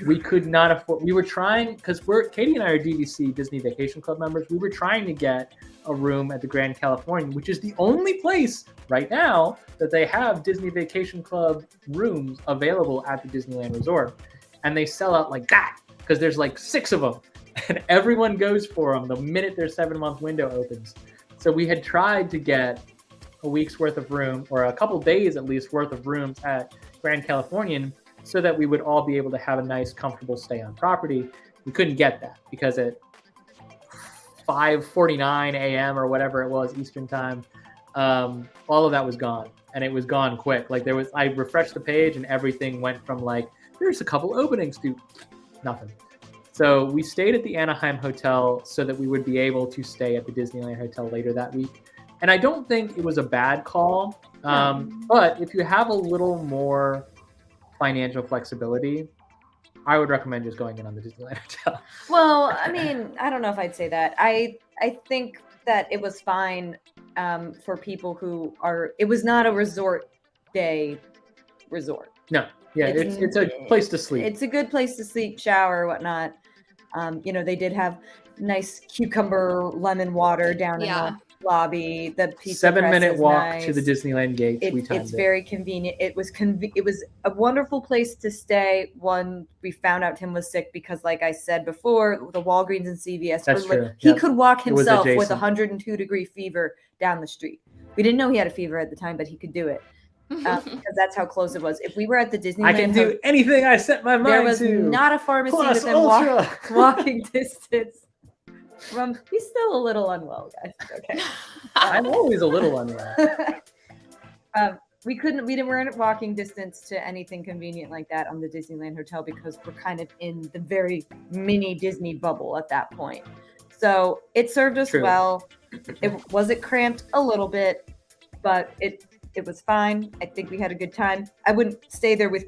We could not afford. We were trying because Katie and I are DVC Disney Vacation Club members. We were trying to get a room at the Grand Californian, which is the only place right now that they have Disney Vacation Club rooms available at the Disneyland Resort. And they sell out like that because there's like 6 of them and everyone goes for them the minute their 7-month window opens. So we had tried to get a week's worth of room or a couple days at least worth of rooms at Grand Californian so that we would all be able to have a nice, comfortable stay on property. We couldn't get that because at 5:49 a.m. or whatever it was Eastern time, all of that was gone, and it was gone quick. Like I refreshed the page and everything went from like, there's a couple openings to nothing. So we stayed at the Anaheim Hotel so that we would be able to stay at the Disneyland Hotel later that week. And I don't think it was a bad call. But if you have a little more financial flexibility, I would recommend just going in on the Disneyland Hotel. Well, I mean, I don't know if I'd say that. I think that it was fine for people who are. It was not a resort day resort. No, yeah, it's a place to sleep. It's a good place to sleep, shower, whatnot. They did have nice cucumber lemon water down in the lobby. The pizza 7-minute walk nice. to the Disneyland gates. It's very convenient. It was a wonderful place to stay. One, we found out Tim was sick because, like I said before, the Walgreens and CVS. That's true. He could walk himself with 102-degree fever down the street. We didn't know he had a fever at the time, but he could do it because that's how close it was. If we were at the Disneyland, I can do anything I set my mind to. There was not a pharmacy within walking distance. He's still a little unwell, guys. Okay. I'm always a little unwell. We weren't walking distance to anything convenient like that on the Disneyland Hotel because we're kind of in the very mini Disney bubble at that point. So it served us well. Was it cramped a little bit, but it was fine. I think we had a good time. I wouldn't stay there with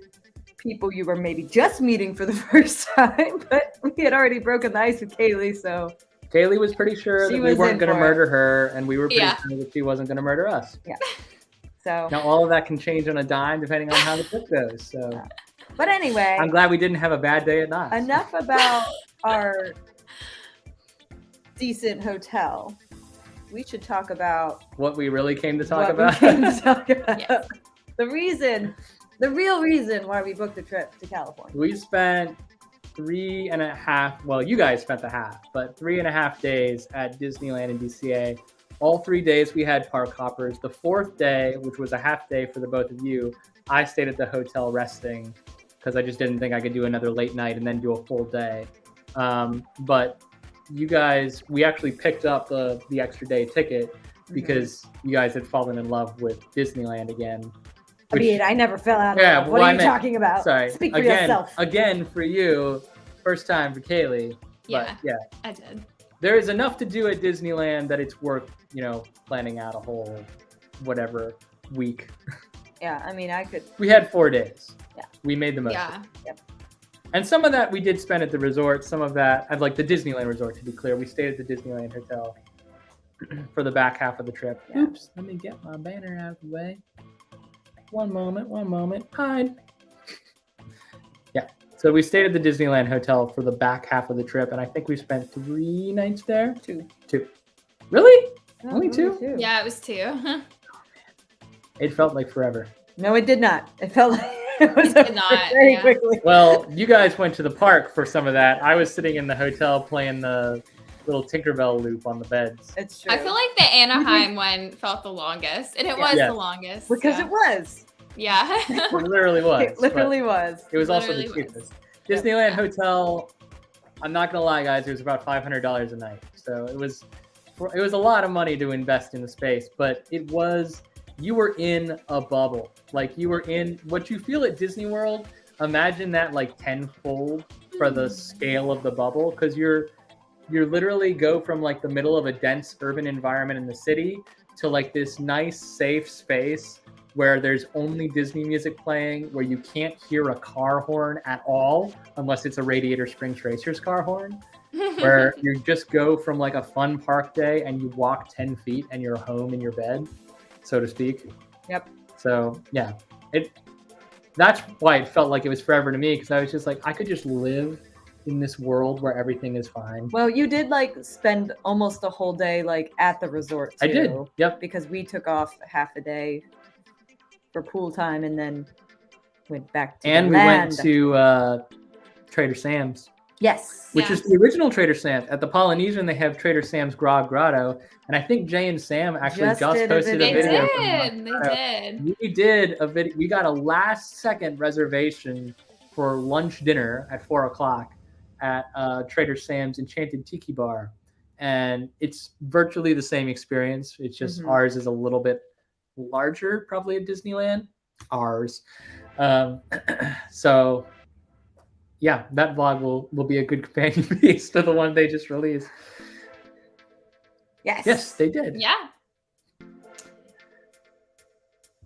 people you were maybe just meeting for the first time, but we had already broken the ice with Kaylee, so. Kaylee was pretty sure that we weren't going to murder her, and we were pretty sure that she wasn't going to murder us. Yeah. So now all of that can change on a dime depending on how the trip goes. So, but anyway, I'm glad we didn't have a bad day at Knott. Enough about our decent hotel. We should talk about what we really came to talk about. Yes. The real reason why we booked the trip to California. We spent 3.5. Well, you guys spent the half, but 3.5 days at Disneyland in DCA. All 3 days we had park hoppers. The 4th day, which was a half day for the both of you, I stayed at the hotel resting because I just didn't think I could do another late night and then do a full day. But you guys, we actually picked up the extra day ticket because you guys had fallen in love with Disneyland again. I mean, I never fell out of love. What are you talking about? Sorry. Speak for yourself. Again, for you, first time for Kaylee. But yeah, I did. There is enough to do at Disneyland that it's worth, planning out a whole whatever week. Yeah, I mean, We had 4 days. Yeah. We made the most. Yeah. Yep. And some of that we did spend at the resort. Some of that, I'd like the Disneyland resort, to be clear. We stayed at the Disneyland Hotel for the back half of the trip. Yeah. Oops, let me get my banner out of the way. One moment. Hide. Yeah. So we stayed at the Disneyland Hotel for the back half of the trip, and I think we spent 3 nights there. Two. Really? No, Only two? Yeah, it was 2. It felt like forever. No, it did not. It felt like it was very quickly. Well, you guys went to the park for some of that. I was sitting in the hotel playing the little Tinkerbell loop on the beds. It's true. I feel like the Anaheim one felt the longest, and it was the longest. Because it was. Yeah. It literally was. It literally was. It was also the cheapest. Disneyland Hotel, I'm not going to lie, guys, it was about $500 a night. So it was a lot of money to invest in the space, but you were in a bubble. Like, you were in what you feel at Disney World. Imagine that like tenfold for the scale of the bubble, because you're literally go from like the middle of a dense urban environment in the city to like this nice safe space where there's only Disney music playing, where you can't hear a car horn at all unless it's a Radiator Springs Racers car horn, where you just go from like a fun park day and you walk 10 feet and you're home in your bed, so to speak. Yep. So yeah, that's why it felt like it was forever to me, because I was just like, I could just live in this world where everything is fine. Well, you did like spend almost a whole day like at the resort too. I did. Yep. Because we took off half a day for pool time and then went back to and the we land. went to Trader Sam's. Yes. Which is the original Trader Sam's. At the Polynesian, they have Trader Sam's Grog Grotto. And I think Jay and Sam actually just posted a video. They did. We did a video. We got a last second reservation for lunch dinner at 4:00 at Trader Sam's Enchanted Tiki Bar. And it's virtually the same experience. It's just ours is a little bit larger, probably at Disneyland. Ours. So yeah, that vlog will be a good companion piece to the one they just released. Yes, they did. Yeah.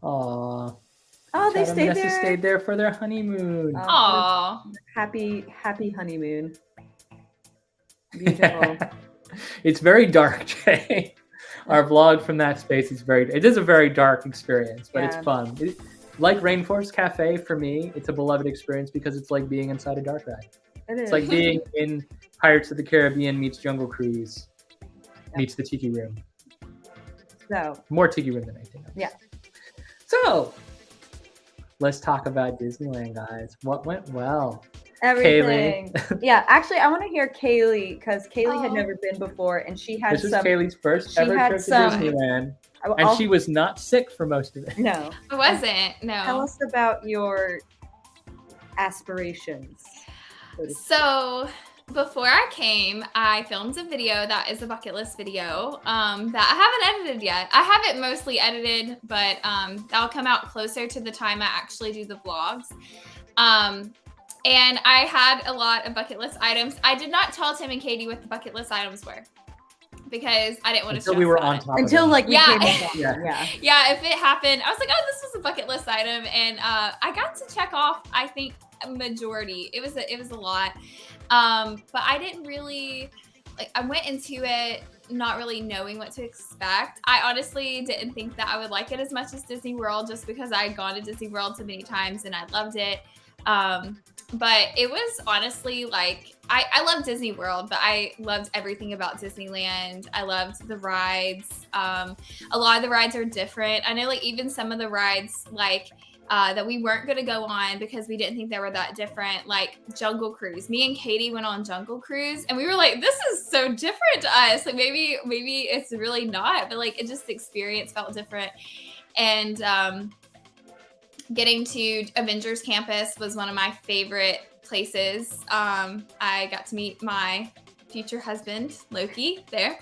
Aww. Oh, Oh, they Chad and stayed Vanessa there? stayed there for their honeymoon. Oh. Aw. Happy honeymoon. Beautiful. It's very dark, Jay. Our vlog from that space is it is a very dark experience, but it's Yeah. fun. Like Rainforest Cafe, for me, it's a beloved experience because it's like being inside a dark ride. It is. It's like being in Pirates of the Caribbean meets Jungle Cruise meets the Tiki Room. So, More Tiki Room than anything else. Yeah. So, let's talk about Disneyland, guys. What went well? everything. Kaylee. Yeah, actually, I want to hear Kaylee because Kaylee had Oh. never been before, and she had This was some. Kaylee's first she ever had trip to some- Disneyland, I'll- and she was not sick for most of it. No. It wasn't. Tell No. us about your aspirations. So before I came, I filmed a video that is a bucket list video that I haven't edited yet. I have it mostly edited, but that'll come out closer to the time I actually do the vlogs. And I had a lot of bucket list items. I did not tell Tim and Katie what the bucket list items were because I didn't want to Until we were on it. top Until of it. like we Yeah. came up. Yeah. Yeah. Yeah, if it happened, I was like, oh, this was a bucket list item, and I got to check off, I think, a majority. It was a lot, but I didn't really I went into it not really knowing what to expect. I honestly didn't think that I would like it as much as Disney World, just because I had gone to Disney World so many times and I loved it. But it was honestly I love Disney World, but I loved everything about Disneyland. I loved the rides. A lot of the rides are different. I know even some of the rides that we weren't going to go on because we didn't think they were that different, like Jungle Cruise. Me and Katie went on Jungle Cruise and we were like, this is so different to us. Maybe it's really not, but it just, the experience felt different. And getting to Avengers Campus was one of my favorite places. I got to meet my future husband, Loki, there.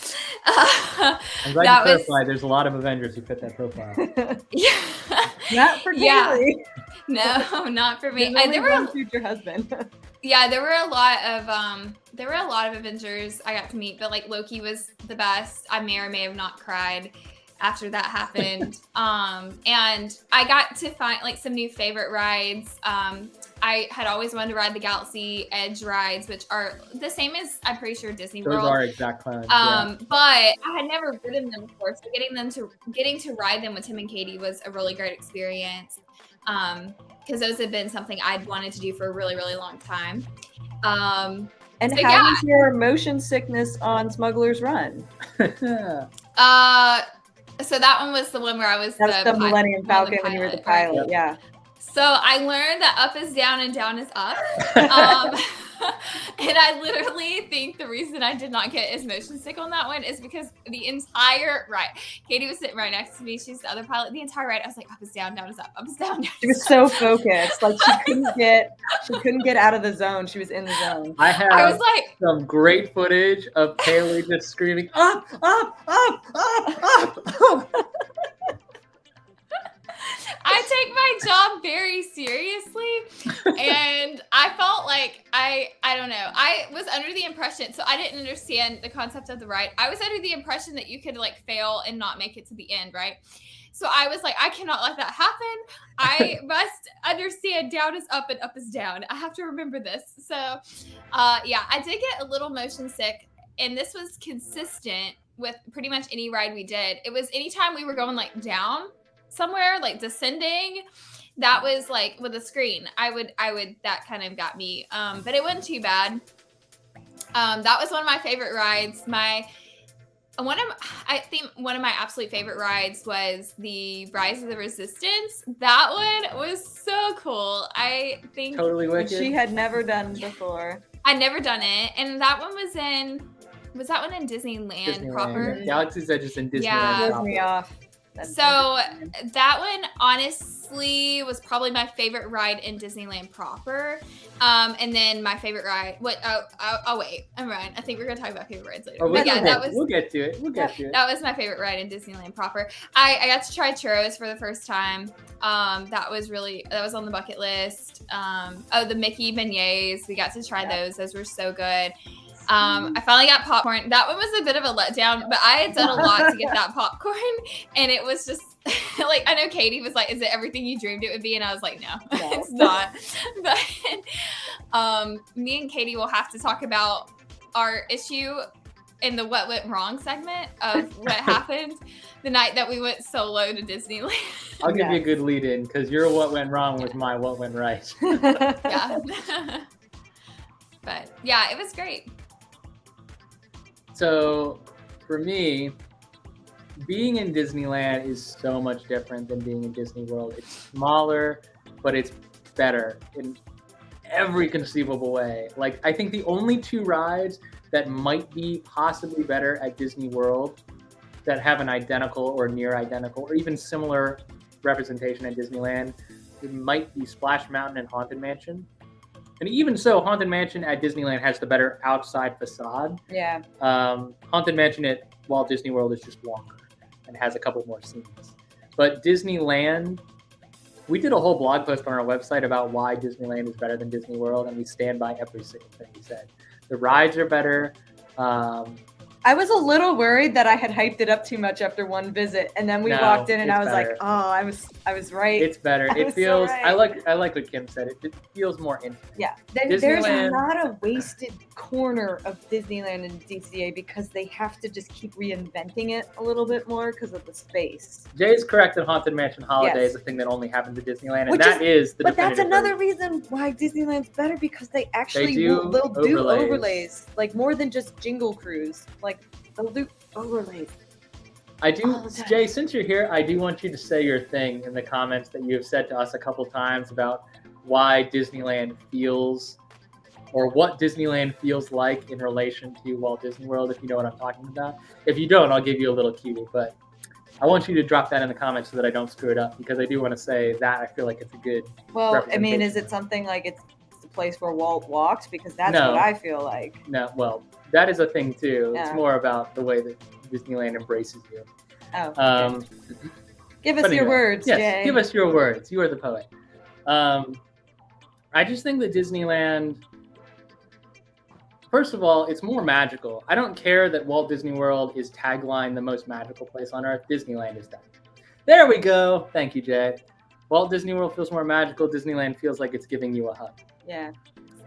I'm glad That you was- clarified. There's a lot of Avengers who fit that profile. Yeah. Not for Yeah. Kaylee. No, not for me. There's only There were one future husband. Yeah, there were a lot of Avengers I got to meet, but Loki was the best. I may or may have not cried after that happened. And I got to find some new favorite rides. I had always wanted to ride the Galaxy Edge rides, which are the same as I'm pretty sure Disney Those World. are exact clowns. But I had never ridden them before, so getting to ride them with Tim and Katie was a really great experience. Because those had been something I'd wanted to do for a really, really long time. And So, how yeah. was your motion sickness on Smugglers Run? Yeah. So that one was the one where I was That's the Millennium pilot, Falcon when you were the right? pilot. Yeah. So I learned that up is down and down is up. And I literally think the reason I did not get as motion sick on that one is because the entire ride, Katie was sitting right next to me. She's the other pilot. The entire ride, I was like, up is down is up is down. She was so focused. She couldn't get out of the zone. She was in the zone. I have I was like, some great footage of Kaylee just screaming, up, up, up, up, up, up. I take my job very seriously, and I felt like I don't know. I was under the impression, so I didn't understand the concept of the ride. I was under the impression that you could fail and not make it to the end, right? So I was like, I cannot let that happen. I must understand down is up and up is down. I have to remember this. So, yeah, I did get a little motion sick, and this was consistent with pretty much any ride we did. It was anytime we were going down somewhere, descending, that was with a screen. I would that kind of got me. But it wasn't too bad. That was one of my favorite rides. I think one of my absolute favorite rides was the Rise of the Resistance. That one was so cool. I think Totally Which wicked. she had never done before. I'd never done it, and that one was that one in Disneyland proper? Yeah. Galaxy's Edge is in Disneyland. Yeah. Throws proper. me off. That's So that one honestly was probably my favorite ride in Disneyland proper. And then my favorite ride. Oh wait, I'm right. I think we're gonna talk about favorite rides later. Oh, But yeah, we'll get to it. We'll get to it. that was my favorite ride in Disneyland proper. I got to try churros for the first time. That was on the bucket list. The Mickey beignets, we got to try those. Those were so good. I finally got popcorn. That one was a bit of a letdown, but I had done a lot to get that popcorn, and it was just like, I know Katie was like, "Is it everything you dreamed it would be?" And I was like, "No, it's not." But me and Katie will have to talk about our issue in the what went wrong segment of what happened the night that we went solo to Disneyland. I'll give you a good lead in because your what went wrong was my what went right. Yeah. But yeah, it was great. So for me, being in Disneyland is so much different than being in Disney World. It's smaller, but it's better in every conceivable way. Like, I think the only two rides that might be possibly better at Disney World that have an identical or near identical or even similar representation at Disneyland, it might be Splash Mountain and Haunted Mansion. And even so, Haunted Mansion at Disneyland has the better outside facade. Yeah. Haunted Mansion at Walt Disney World is just longer and has a couple more scenes. But Disneyland, we did a whole blog post on our website about why Disneyland is better than Disney World, and we stand by every single thing we said. The rides are better. I was a little worried that I had hyped it up too much after one visit, and then we walked in and I was better. like, "Oh, I was right." It's better. It feels. I like what Kim said. It feels more intimate. Yeah, there's not a wasted corner of Disneyland and DCA because they have to just keep reinventing it a little bit more because of the space. Jay is correct that Haunted Mansion Holiday is a thing that only happens at Disneyland, and But that's another reason why Disneyland's better because they actually they'll do overlays like more than just Jingle Cruise. Like they'll do overlays. I do, Jay, since you're here, I do want you to say your thing in the comments that you have said to us a couple times about why Disneyland feels, or what Disneyland feels like in relation to Walt Disney World, if you know what I'm talking about. If you don't, I'll give you a little cue, but I want you to drop that in the comments so that I don't screw it up, because I do want to say that I feel like it's a good representation. Is it something like it's the place where Walt walked? Because that's what I feel like. No, well, that is a thing too. It's more about the way that Disneyland embraces you. Oh. Give us your words, Jay. Give us your words. You are the poet. I just think that Disneyland, first of all, it's more magical. I don't care that Walt Disney World is tagline the most magical place on earth. Disneyland is that. There we go. Thank you, Jay. Walt Disney World feels more magical. Disneyland feels like it's giving you a hug. Yeah.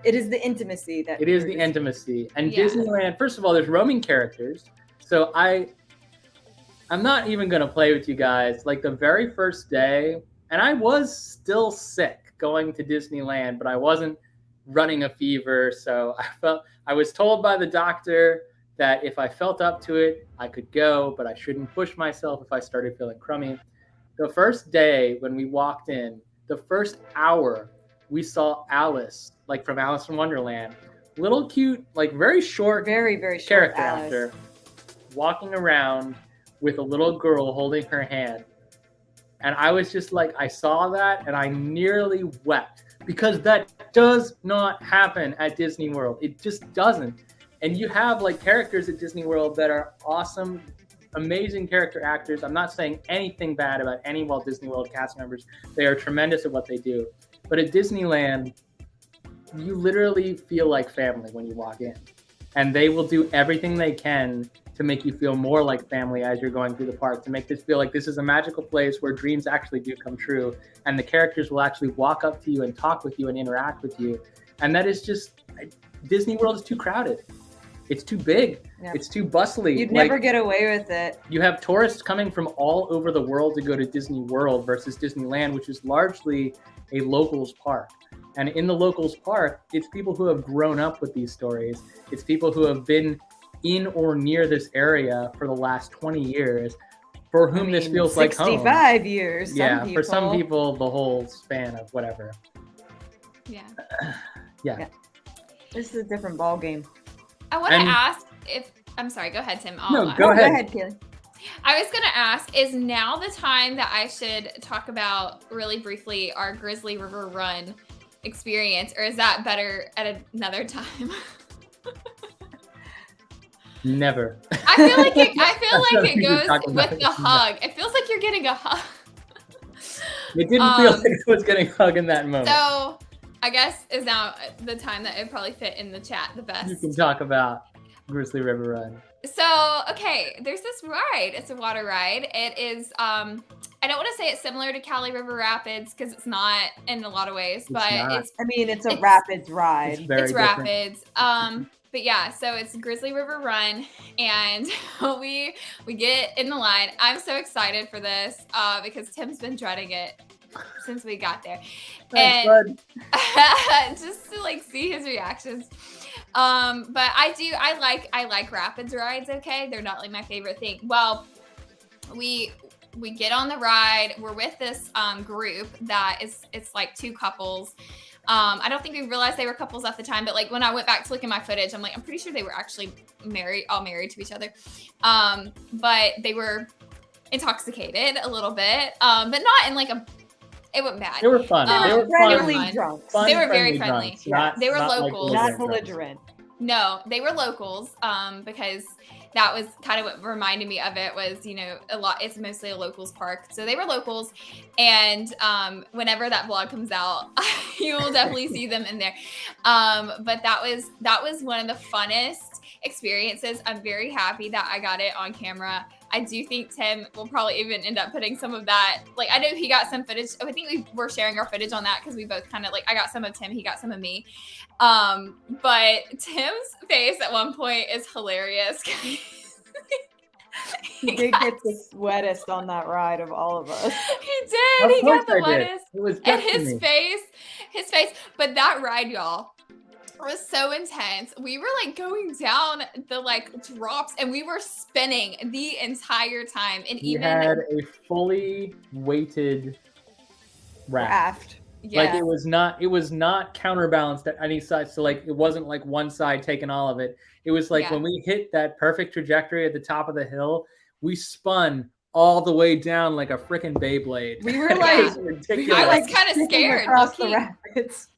It is the intimacy that. It is the intimacy. And Disneyland, first of all, there's roaming characters. So I'm not even going to play with you guys. Like the very first day, and I was still sick going to Disneyland, but I wasn't running a fever. So I was told by the doctor that if I felt up to it, I could go, but I shouldn't push myself if I started feeling crummy. The first day when we walked in, the first hour, we saw Alice, like from Alice in Wonderland. Little cute, like very short, very short character Alice. actor, walking around with a little girl holding her hand. And I was just like, I saw that and I nearly wept, because that does not happen at Disney World. It just doesn't. And you have like characters at Disney World that are awesome, amazing character actors. I'm not saying anything bad about any Walt Disney World cast members. They are tremendous at what they do. But at Disneyland, you literally feel like family when you walk in. And they will do everything they can to make you feel more like family as you're going through the park, to make this feel like this is a magical place where dreams actually do come true. And the characters will actually walk up to you and talk with you and interact with you. And that is just, Disney World is too crowded. It's too big. Yeah. It's too bustly. You'd never get away with it. You have tourists coming from all over the world to go to Disney World versus Disneyland, which is largely a locals park. And in the locals park, it's people who have grown up with these stories. It's people who have been in or near this area for the last 20 years, for whom this feels like home. 65 years. Yeah, for some people, the whole span of whatever. Yeah. Yeah. This is a different ball game. I want to ask if, I'm sorry, go ahead, Tim. Go ahead. Go ahead, Kaylee. I was going to ask, is now the time that I should talk about really briefly our Grizzly River Run experience, or is that better at another time? Never. I feel like it goes with the hug. It feels like you're getting a hug. It didn't feel like it was getting a hug in that moment. So I guess is now the time that it probably fit in the chat the best. You can talk about Grizzly River Run? So, okay, there's this ride. It's a water ride. It is, I don't want to say it's similar to Cali River Rapids because it's not in a lot of ways, but not. it's a rapids ride. It's very it's different. rapids. But yeah, so it's Grizzly River Run, and we get in the line. I'm so excited for this because Tim's been dreading it since we got there. Thanks, And bud. just to like see his reactions. But I like rapids rides, okay? They're not like my favorite thing. Well, we get on the ride. We're with this group that it's like two couples. I don't think we realized they were couples at the time, but like when I went back to look at my footage, I'm like, I'm pretty sure they were actually all married to each other. But they were intoxicated a little bit, but not in like it wasn't bad. They were fun. They were friendly fun. drunks. They were very friendly. Drunks. They were Not locals. Not belligerent drunks. belligerent. No, they were locals, because that was kind of what reminded me of it was, it's mostly a locals park. So they were locals. And whenever that vlog comes out, you will definitely see them in there. But that was one of the funnest experiences. I'm very happy that I got it on camera. I do think Tim will probably even end up putting some of that. Like, I know he got some footage. I think we were sharing our footage on that because we both kind of like, I got some of Tim, he got some of me. But Tim's face at one point is hilarious. He did get the wettest on that ride of all of us. He did. He got the wettest. It was And destiny. his face. But that ride, y'all, was so intense. We were like going down the like drops and we were spinning the entire time. And He even had a fully weighted raft. yeah, Like it was not counterbalanced at any side. So like it wasn't like one side taking all of it. It was like when we hit that perfect trajectory at the top of the hill, we spun all the way down like a freaking Beyblade. We were It like, was ridiculous. I was kind of scared. across the low-key. rapids.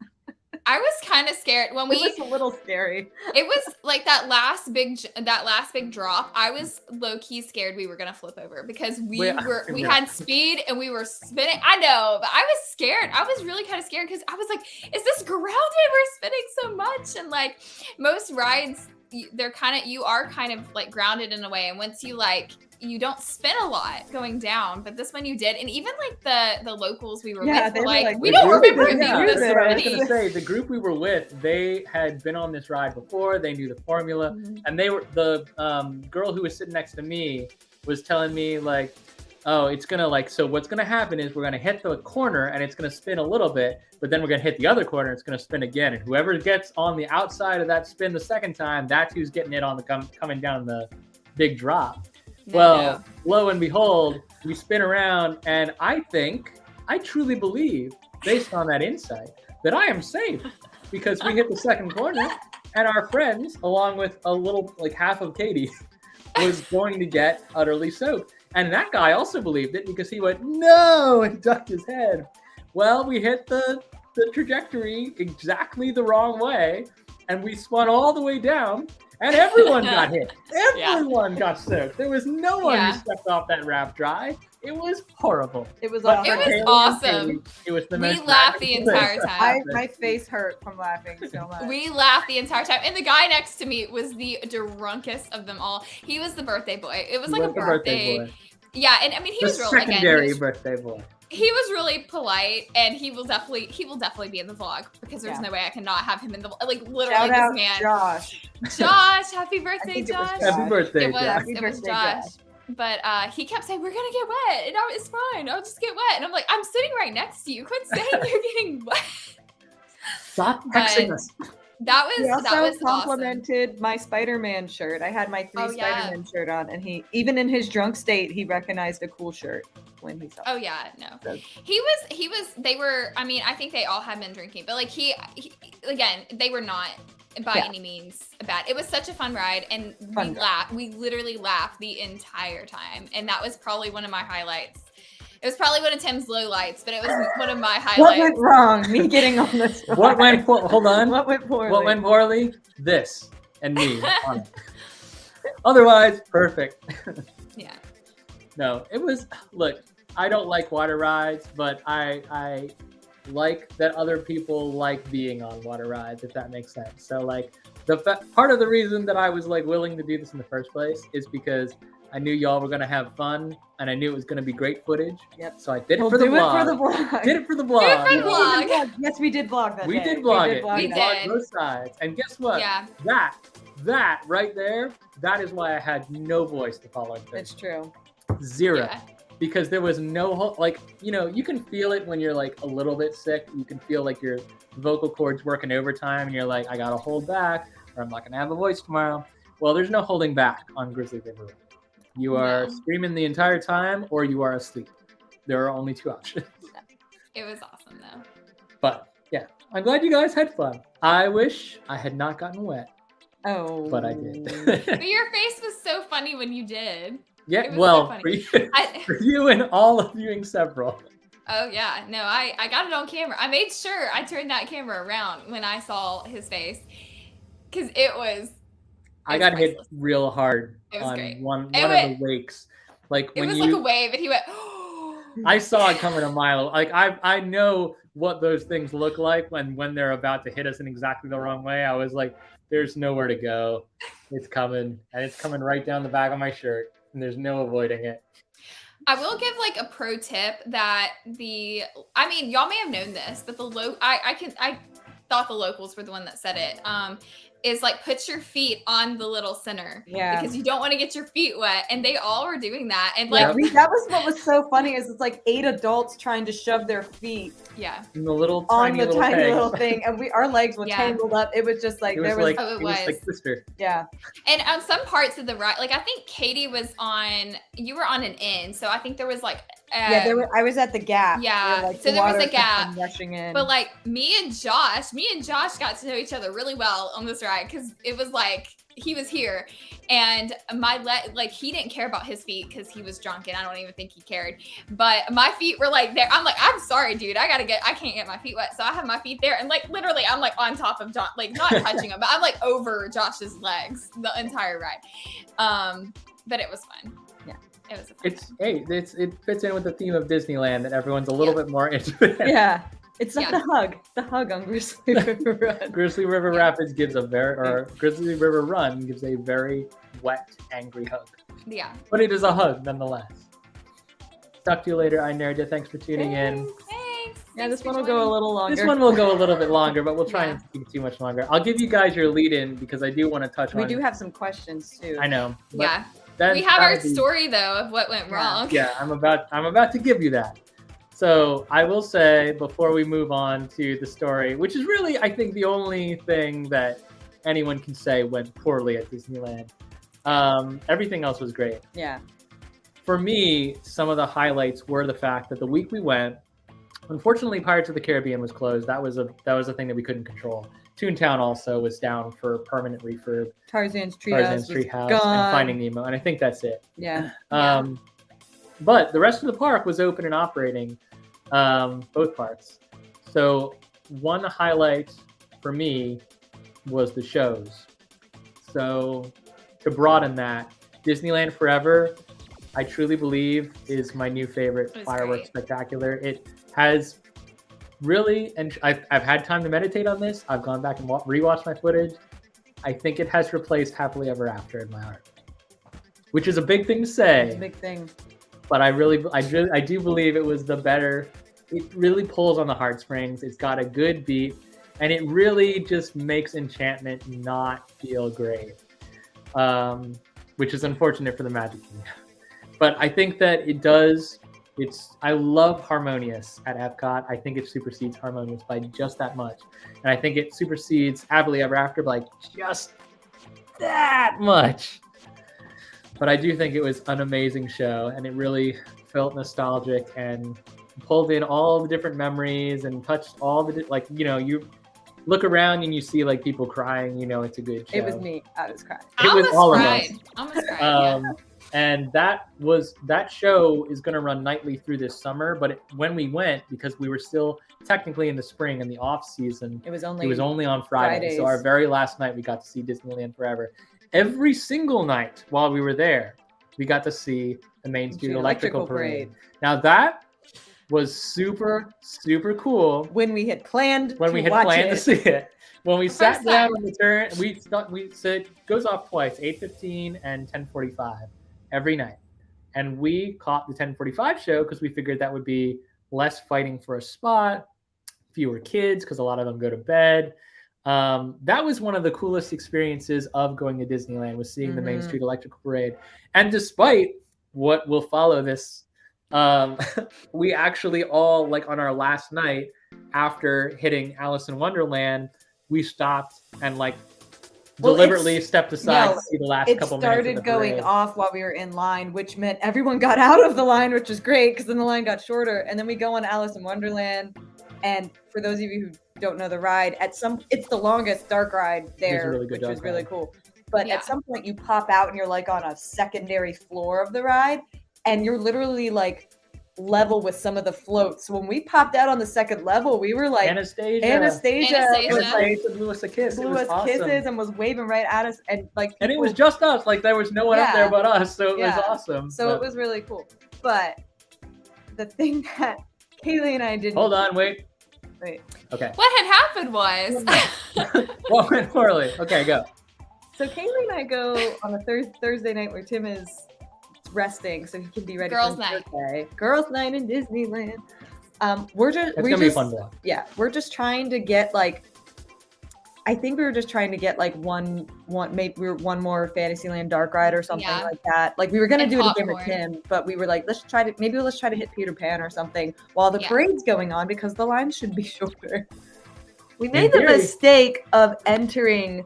I was kind of scared when It was a little scary. it was like that last big drop. I was low key scared we were gonna flip over because we had speed and we were spinning. I know, but I was scared. I was really kind of scared because I was like, is this grounded? We're spinning so much. And like most rides, you are kind of like grounded in a way. And once you don't spin a lot going down, but this one you did. And even like the locals we were with were like, we don't remember it being this that's what I was already. gonna say. The group we were with, they had been on this ride before. They knew the formula, and they were the girl who was sitting next to me was telling me like, oh, it's gonna like, so what's gonna happen is we're gonna hit the corner and it's gonna spin a little bit, but then we're gonna hit the other corner and it's gonna spin again, and whoever gets on the outside of that spin the second time, that's who's getting it on the coming down the big drop. Well, lo and behold, we spin around, and I truly believe, based on that insight, that I am safe because we hit the second corner, and our friends, along with a little, like half of Katie, was going to get utterly soaked. And that guy also believed it because he went, no, and ducked his head. Well, we hit the trajectory exactly the wrong way, and we spun all the way down. And everyone got hit. Everyone got soaked. There was no one who stepped off that raft dry. It was horrible. It was But awesome. It was awesome. It was the We most laughed the entire time. My face hurt from laughing so much. We laughed the entire time. And the guy next to me was the drunkest of them all. He was the birthday boy. It was like a birthday. boy. Yeah, and I mean he was real secondary birthday boy. He was really polite, and he will definitely be in the vlog because there's no way I cannot have him in the like literally Shout this out man. Josh, happy birthday, think it was Josh. Happy birthday, It was, Josh. Happy it was birthday, Josh. Josh. But he kept saying, we're going to get wet. And it's fine. I'll just get wet. And I'm like, I'm sitting right next to you. Quit saying you're getting wet. Stop texting us. That He was also awesome. complimented my Spider-Man shirt. I had my Spider-Man shirt on, and he, even in his drunk state, he recognized a cool shirt when he saw it. Oh yeah, no. They were, I mean, I think they all had been drinking, but like he again, they were not by any means bad. It was such a fun ride, and we literally laughed the entire time, and that was probably one of my highlights. It was probably one of Tim's lowlights, but it was one of my highlights. What went wrong? Me getting on this ride. What went hold on. What went poorly? What went poorly? This and me on it. Otherwise, perfect. Yeah. No, it was, look, I don't like water rides, but I like that other people like being on water rides, if that makes sense. So like Part of the reason that I was like willing to do this in the first place is because I knew y'all were gonna have fun, and I knew it was gonna be great footage. Yep. So I did it We'll for the do vlog. it for the vlog. Did it for the vlog. Do it for the vlog. Yes, we did vlog that We day. did vlog it. We We did. vlogged both sides. And guess what? Yeah. That right there, that is why I had no voice the following day. It's true. Zero. Yeah. Because there was no like, you know, you can feel it when you're like a little bit sick. You can feel like your vocal cords working overtime, and you're like, I gotta hold back, or I'm not gonna have a voice tomorrow. Well, there's no holding back on Grizzly River Run. You are screaming the entire time, or you are asleep. There are only two options. It was awesome though. But yeah, I'm glad you guys had fun. I wish I had not gotten wet, Oh. but I did. But your face was so funny when you did. It Yeah, was well, so for funny. you, for you and all of viewing several. Oh yeah, no, I got it on camera. I made sure I turned that camera around when I saw his face, because it was. I got hit priceless. real hard It was on great. one It of went- the wakes. Like It when was you, like a wave, and he went. I saw it coming a mile. Like I know what those things look like when they're about to hit us in exactly the wrong way. I was like, there's nowhere to go. It's coming, and it's coming right down the back of my shirt, and there's no avoiding it. I will give like a pro tip that I mean, y'all may have known this, but I thought the locals were the one that said it. Is like put your feet on the little center. Yeah. Because you don't want to get your feet wet, and they all were doing that. And Yeah, like, that was what was so funny is it's like 8 adults trying to shove their feet yeah. And the little on tiny the little tiny pegs. little thing, and our legs were Yeah. tangled up. It was just like It was there was like Oh, it it was was. like Twister. yeah. And on some parts of the ride, like I think Katie was on, you were on an end, so I think there was like, I was at the gap. Yeah, where, like, so the there was water a kept on gap, rushing in. but like me and Josh got to know each other really well on this ride, because it was like he was here, and like he didn't care about his feet because he was drunk, and I don't even think he cared. But my feet were like there. I'm like, I'm sorry, dude. I can't get my feet wet, so I have my feet there, and like literally, I'm like on top of Josh, like not touching him, but I'm like over Josh's legs the entire ride. But it was fun. Yeah. It was a fun time. It fits in with the theme of Disneyland that everyone's a little bit more into it. yeah. It's like Yeah. the hug on Grizzly River Run. Grizzly River Yeah. Rapids Grizzly River Run gives a very wet, angry hug. Yeah. But it is a hug nonetheless. Talk to you later, Inerdia. Thanks for tuning in. Thanks. Yeah, Thanks this for one will go a joining. little longer. This one will go a little bit longer, but we'll try Yeah. and keep it too much longer. I'll give you guys your lead in because I do want to touch We on. do have some questions too. I know. but Yeah. that- We have our that'll be- story though of what went Yeah. wrong. Yeah, I'm about to give you that. So I will say before we move on to the story, which is really I think the only thing that anyone can say went poorly at Disneyland. Everything else was great. Yeah. For me, some of the highlights were the fact that the week we went, unfortunately, Pirates of the Caribbean was closed. That was a thing that we couldn't control. Toontown also was down for permanent refurb. Tarzan's Treehouse. Treehouse, gone. and Finding Nemo, and I think that's it. Yeah. But the rest of the park was open and operating, both parts. So one highlight for me was the shows. So to broaden that, Disneyland Forever, I truly believe, is my new favorite It was fireworks great. spectacular. It has really, and I've had time to meditate on this. I've gone back and rewatched my footage. I think it has replaced Happily Ever After in my heart, which is a big thing to say. It's a big thing. But I do believe it was the better. It really pulls on the heartstrings. It's got a good beat, and it really just makes Enchantment not feel great, which is unfortunate for the Magic Kingdom. But I think that it does. I love Harmonious at Epcot. I think it supersedes Harmonious by just that much, and I think it supersedes Happily Ever After by just that much. But I do think it was an amazing show, and it really felt nostalgic and pulled in all the different memories and touched all the you look around and you see like people crying. It's a good show. It was me. I was crying. It was all of us. I almost cried. Yeah. And that show is going to run nightly through this summer. But when we went, because we were still technically in the spring and the off season, It was only. it was only on Friday. Fridays. So our very last night, we got to see Disneyland Forever. Every single night while we were there, we got to see the Main Street Electrical Parade. Now that was super, super cool. When we had planned To see it. When we sat first down time. on the turn, we said it goes off twice, 8:15 and 10:45 every night. And we caught the 10:45 show because we figured that would be less fighting for a spot, fewer kids because a lot of them go to bed. That was one of the coolest experiences of going to Disneyland, was seeing the Main Street Electrical Parade. And despite what will follow this, we actually all, like on our last night after hitting Alice in Wonderland, we stopped and deliberately stepped aside to see the last couple minutes of the parade. It started going off while we were in line, which meant everyone got out of the line, which was great because then the line got shorter. And then we go on Alice in Wonderland. And for those of you who don't know the ride, it's the longest dark ride there, which is really cool. But at some point you pop out and you're like on a secondary floor of the ride, and you're literally like level with some of the floats. So when we popped out on the second level, we were like Anastasia. It was like, blew us a kiss. Blew us kisses and was waving right at us, and and it was just us. Like there was no one up there but us, so it was awesome. So it was really cool. But the thing that Kaylee and I didn't. Hold on, wait. Okay. What had happened was. What went poorly? Okay, go. So Kaylee and I go on a Thursday night where Tim is resting, so he can be ready Girls' for night. Thursday. Girls' night in Disneyland. It's gonna be a fun day. Yeah, we're just trying to get I think we were just trying to get one more Fantasyland dark ride or something like that. Like we were gonna do it again with Tim, but we were like, let's try to hit Peter Pan or something while the parade's going on because the line should be shorter. We made the mistake of entering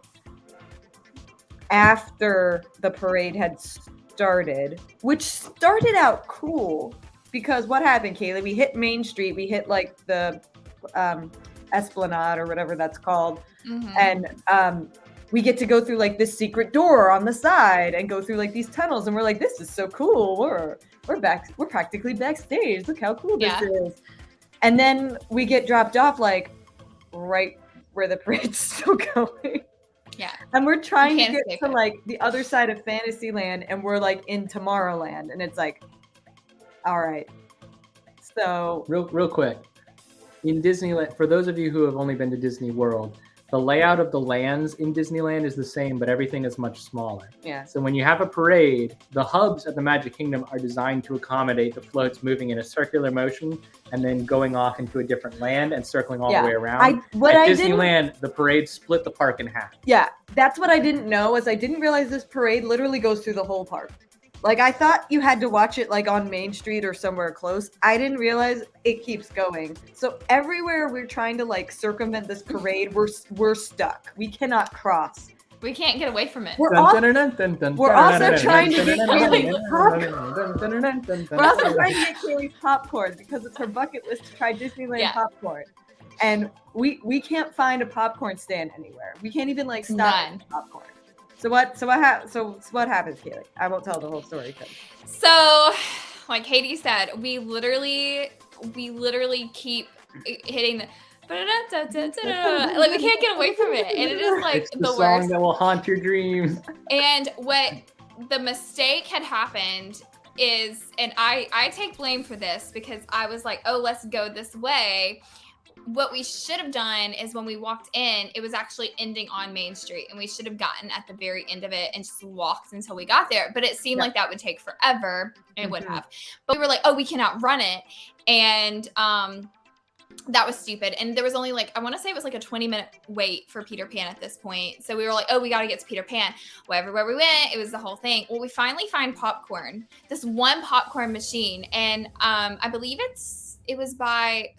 after the parade had started, which started out cool because what happened, Kaylee? We hit Main Street, we hit the Esplanade or whatever that's called, and we get to go through this secret door on the side and go through these tunnels, and we're like, this is so cool. We're practically backstage. Look how cool this is. And then we get dropped off right where the parade's still going. Yeah. And we're trying to get to the other side of Fantasyland, and we're in Tomorrowland, and it's all right. So real quick. In Disneyland, for those of you who have only been to Disney World, the layout of the lands in Disneyland is the same, but everything is much smaller. Yeah. So when you have a parade, the hubs at the Magic Kingdom are designed to accommodate the floats moving in a circular motion and then going off into a different land and circling all the way around. At Disneyland, the parade split the park in half. Yeah, that's what I didn't know, is I didn't realize this parade literally goes through the whole park. I thought you had to watch it on Main Street or somewhere close. I didn't realize it keeps going. So everywhere we're trying to circumvent this parade, we're stuck. We cannot cross. We can't get away from it. We're also trying to get Kaylee's popcorn. We're also trying to get Kaylee's popcorn because it's her bucket list to try Disneyland popcorn. And we can't find a popcorn stand anywhere. We can't even stop at popcorn. So what happens, Kaylee? I won't tell the whole story. So, like Katie said, we literally keep hitting the we can't get away from it, and it is it's the song worst that will haunt your dreams. And what the mistake had happened is, and I take blame for this because I was like, oh, let's go this way. What we should have done is when we walked in, it was actually ending on Main Street, and we should have gotten at the very end of it and just walked until we got there. But it seemed like that would take forever, and it would have. But we were like, oh, we cannot run it. And that was stupid. And there was only I want to say it was a 20-minute wait for Peter Pan at this point. So we were like, oh, we got to get to Peter Pan. Well, everywhere we went, it was the whole thing. Well, we finally find popcorn, this one popcorn machine. And I believe it was by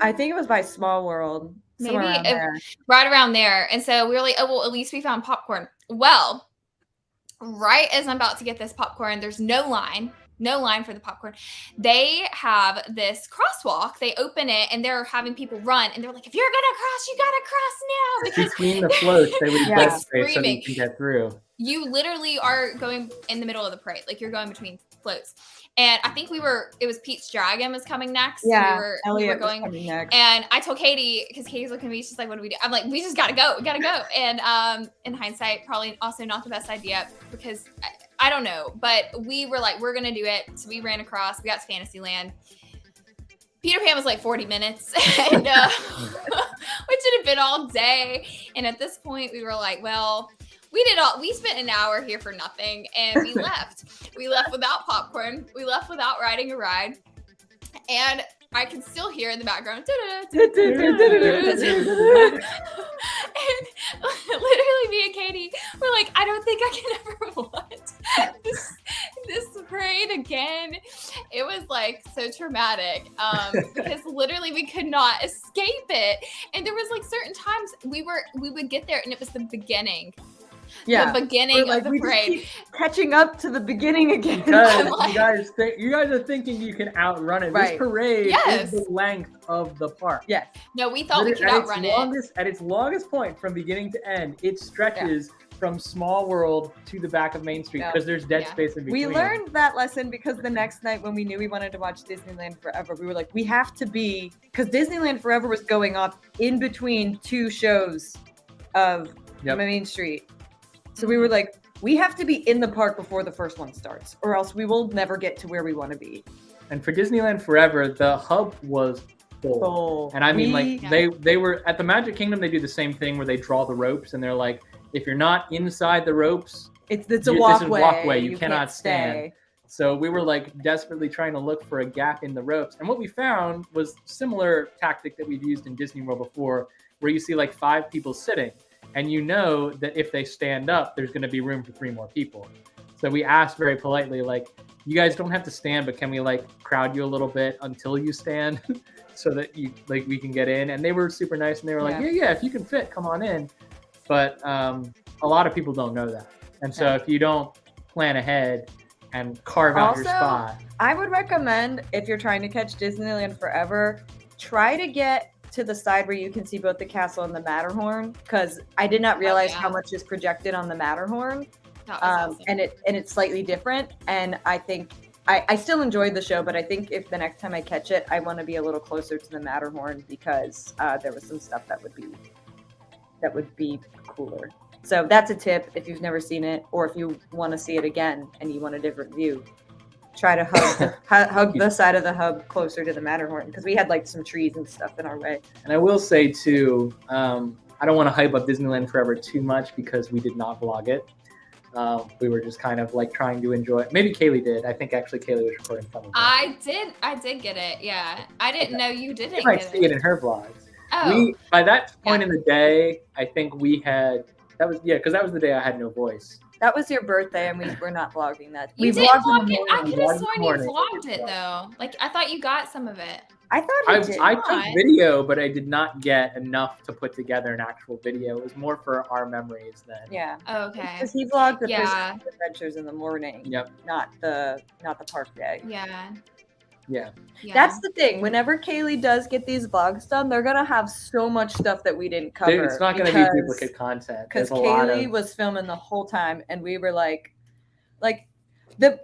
I think it was by Small World. Maybe right around there. And so we were like, oh, well, at least we found popcorn. Well, right as I'm about to get this popcorn, there's no line for the popcorn. They have this crosswalk. They open it and they're having people run. And they're like, if you're going to cross, you got to cross now. Because between the floats, they would best so you can get through. You literally are going in the middle of the parade. You're going between floats. And I think it was Pete's Dragon was coming next. Yeah, we were going coming next. And I told Katie, because Katie's looking at me, she's like, what do we do? I'm like, we just got to go. We got to go. And in hindsight, probably also not the best idea because I don't know. But we were like, we're going to do it. So we ran across. We got to Fantasyland. Peter Pan was like 40 minutes, and which had been all day. And at this point, we were like, well, we spent an hour here for nothing, and we left. We left without popcorn. We left without riding a ride. And I can still hear in the background. And literally me and Katie were like, I don't think I can ever watch this parade again. It was like so traumatic because literally we could not escape it. And there was like certain times we would get there and it was the beginning. Yeah, the beginning like, of the parade. Catching up to the beginning again. Because like, you guys are thinking you can outrun it. Right. This parade is the length of the park. Yes. No, we thought we could outrun it. At its longest point, from beginning to end, it stretches from Small World to the back of Main Street because there's dead space in between. We learned that lesson because the next night when we knew we wanted to watch Disneyland Forever, we were like, we have to be, because Disneyland Forever was going up in between two shows of Main Street. So we were like, we have to be in the park before the first one starts, or else we will never get to where we want to be. And for Disneyland Forever, the hub was full. And I mean, they were at the Magic Kingdom. They do the same thing where they draw the ropes, and they're like, if you're not inside the ropes, it's a walkway. You cannot stand. So we were like desperately trying to look for a gap in the ropes, and what we found was similar tactic that we've used in Disney World before, where you see like 5 people sitting. And you know that if they stand up, there's going to be room for 3 more people. So we asked very politely, like, you guys don't have to stand, but can we like crowd you a little bit until you stand so that we can get in? And they were super nice. And they were like, yeah, if you can fit, come on in. But a lot of people don't know that. And so if you don't plan ahead and carve out your spot. I would recommend, if you're trying to catch Disneyland Forever, try to get to the side where you can see both the castle and the Matterhorn, because I did not realize how much is projected on the Matterhorn. Awesome. And it's slightly different, and I think I still enjoyed the show, but I think if the next time I catch it, I want to be a little closer to the Matterhorn because there was some stuff that would be cooler. So that's a tip if you've never seen it, or if you want to see it again and you want a different view. Try to hug the side of the hub closer to the Matterhorn, because we had like some trees and stuff in our way. And I will say too, I don't want to hype up Disneyland Forever too much because we did not vlog it. We were just kind of like trying to enjoy it. Maybe Kaylee did. I think actually Kaylee was recording some of it. I did get it. Yeah, I didn't know you didn't. You might see it in her vlogs. Oh. By that point in the day, I think we had because that was the day I had no voice. That was your birthday, and we were not vlogging that. You did vlog it. I could have sworn you vlogged it though. Like I thought you got some of it. I thought I took video, but I did not get enough to put together an actual video. It was more for our memories then. Yeah. Oh, okay. Because he vlogged the first adventures in the morning. Yep. Not the park day. Yeah. That's the thing. Whenever Kaylee does get these vlogs done, they're gonna have so much stuff that we didn't cover. Dude, it's not gonna be duplicate content. Because Kaylee was filming the whole time, and we were like the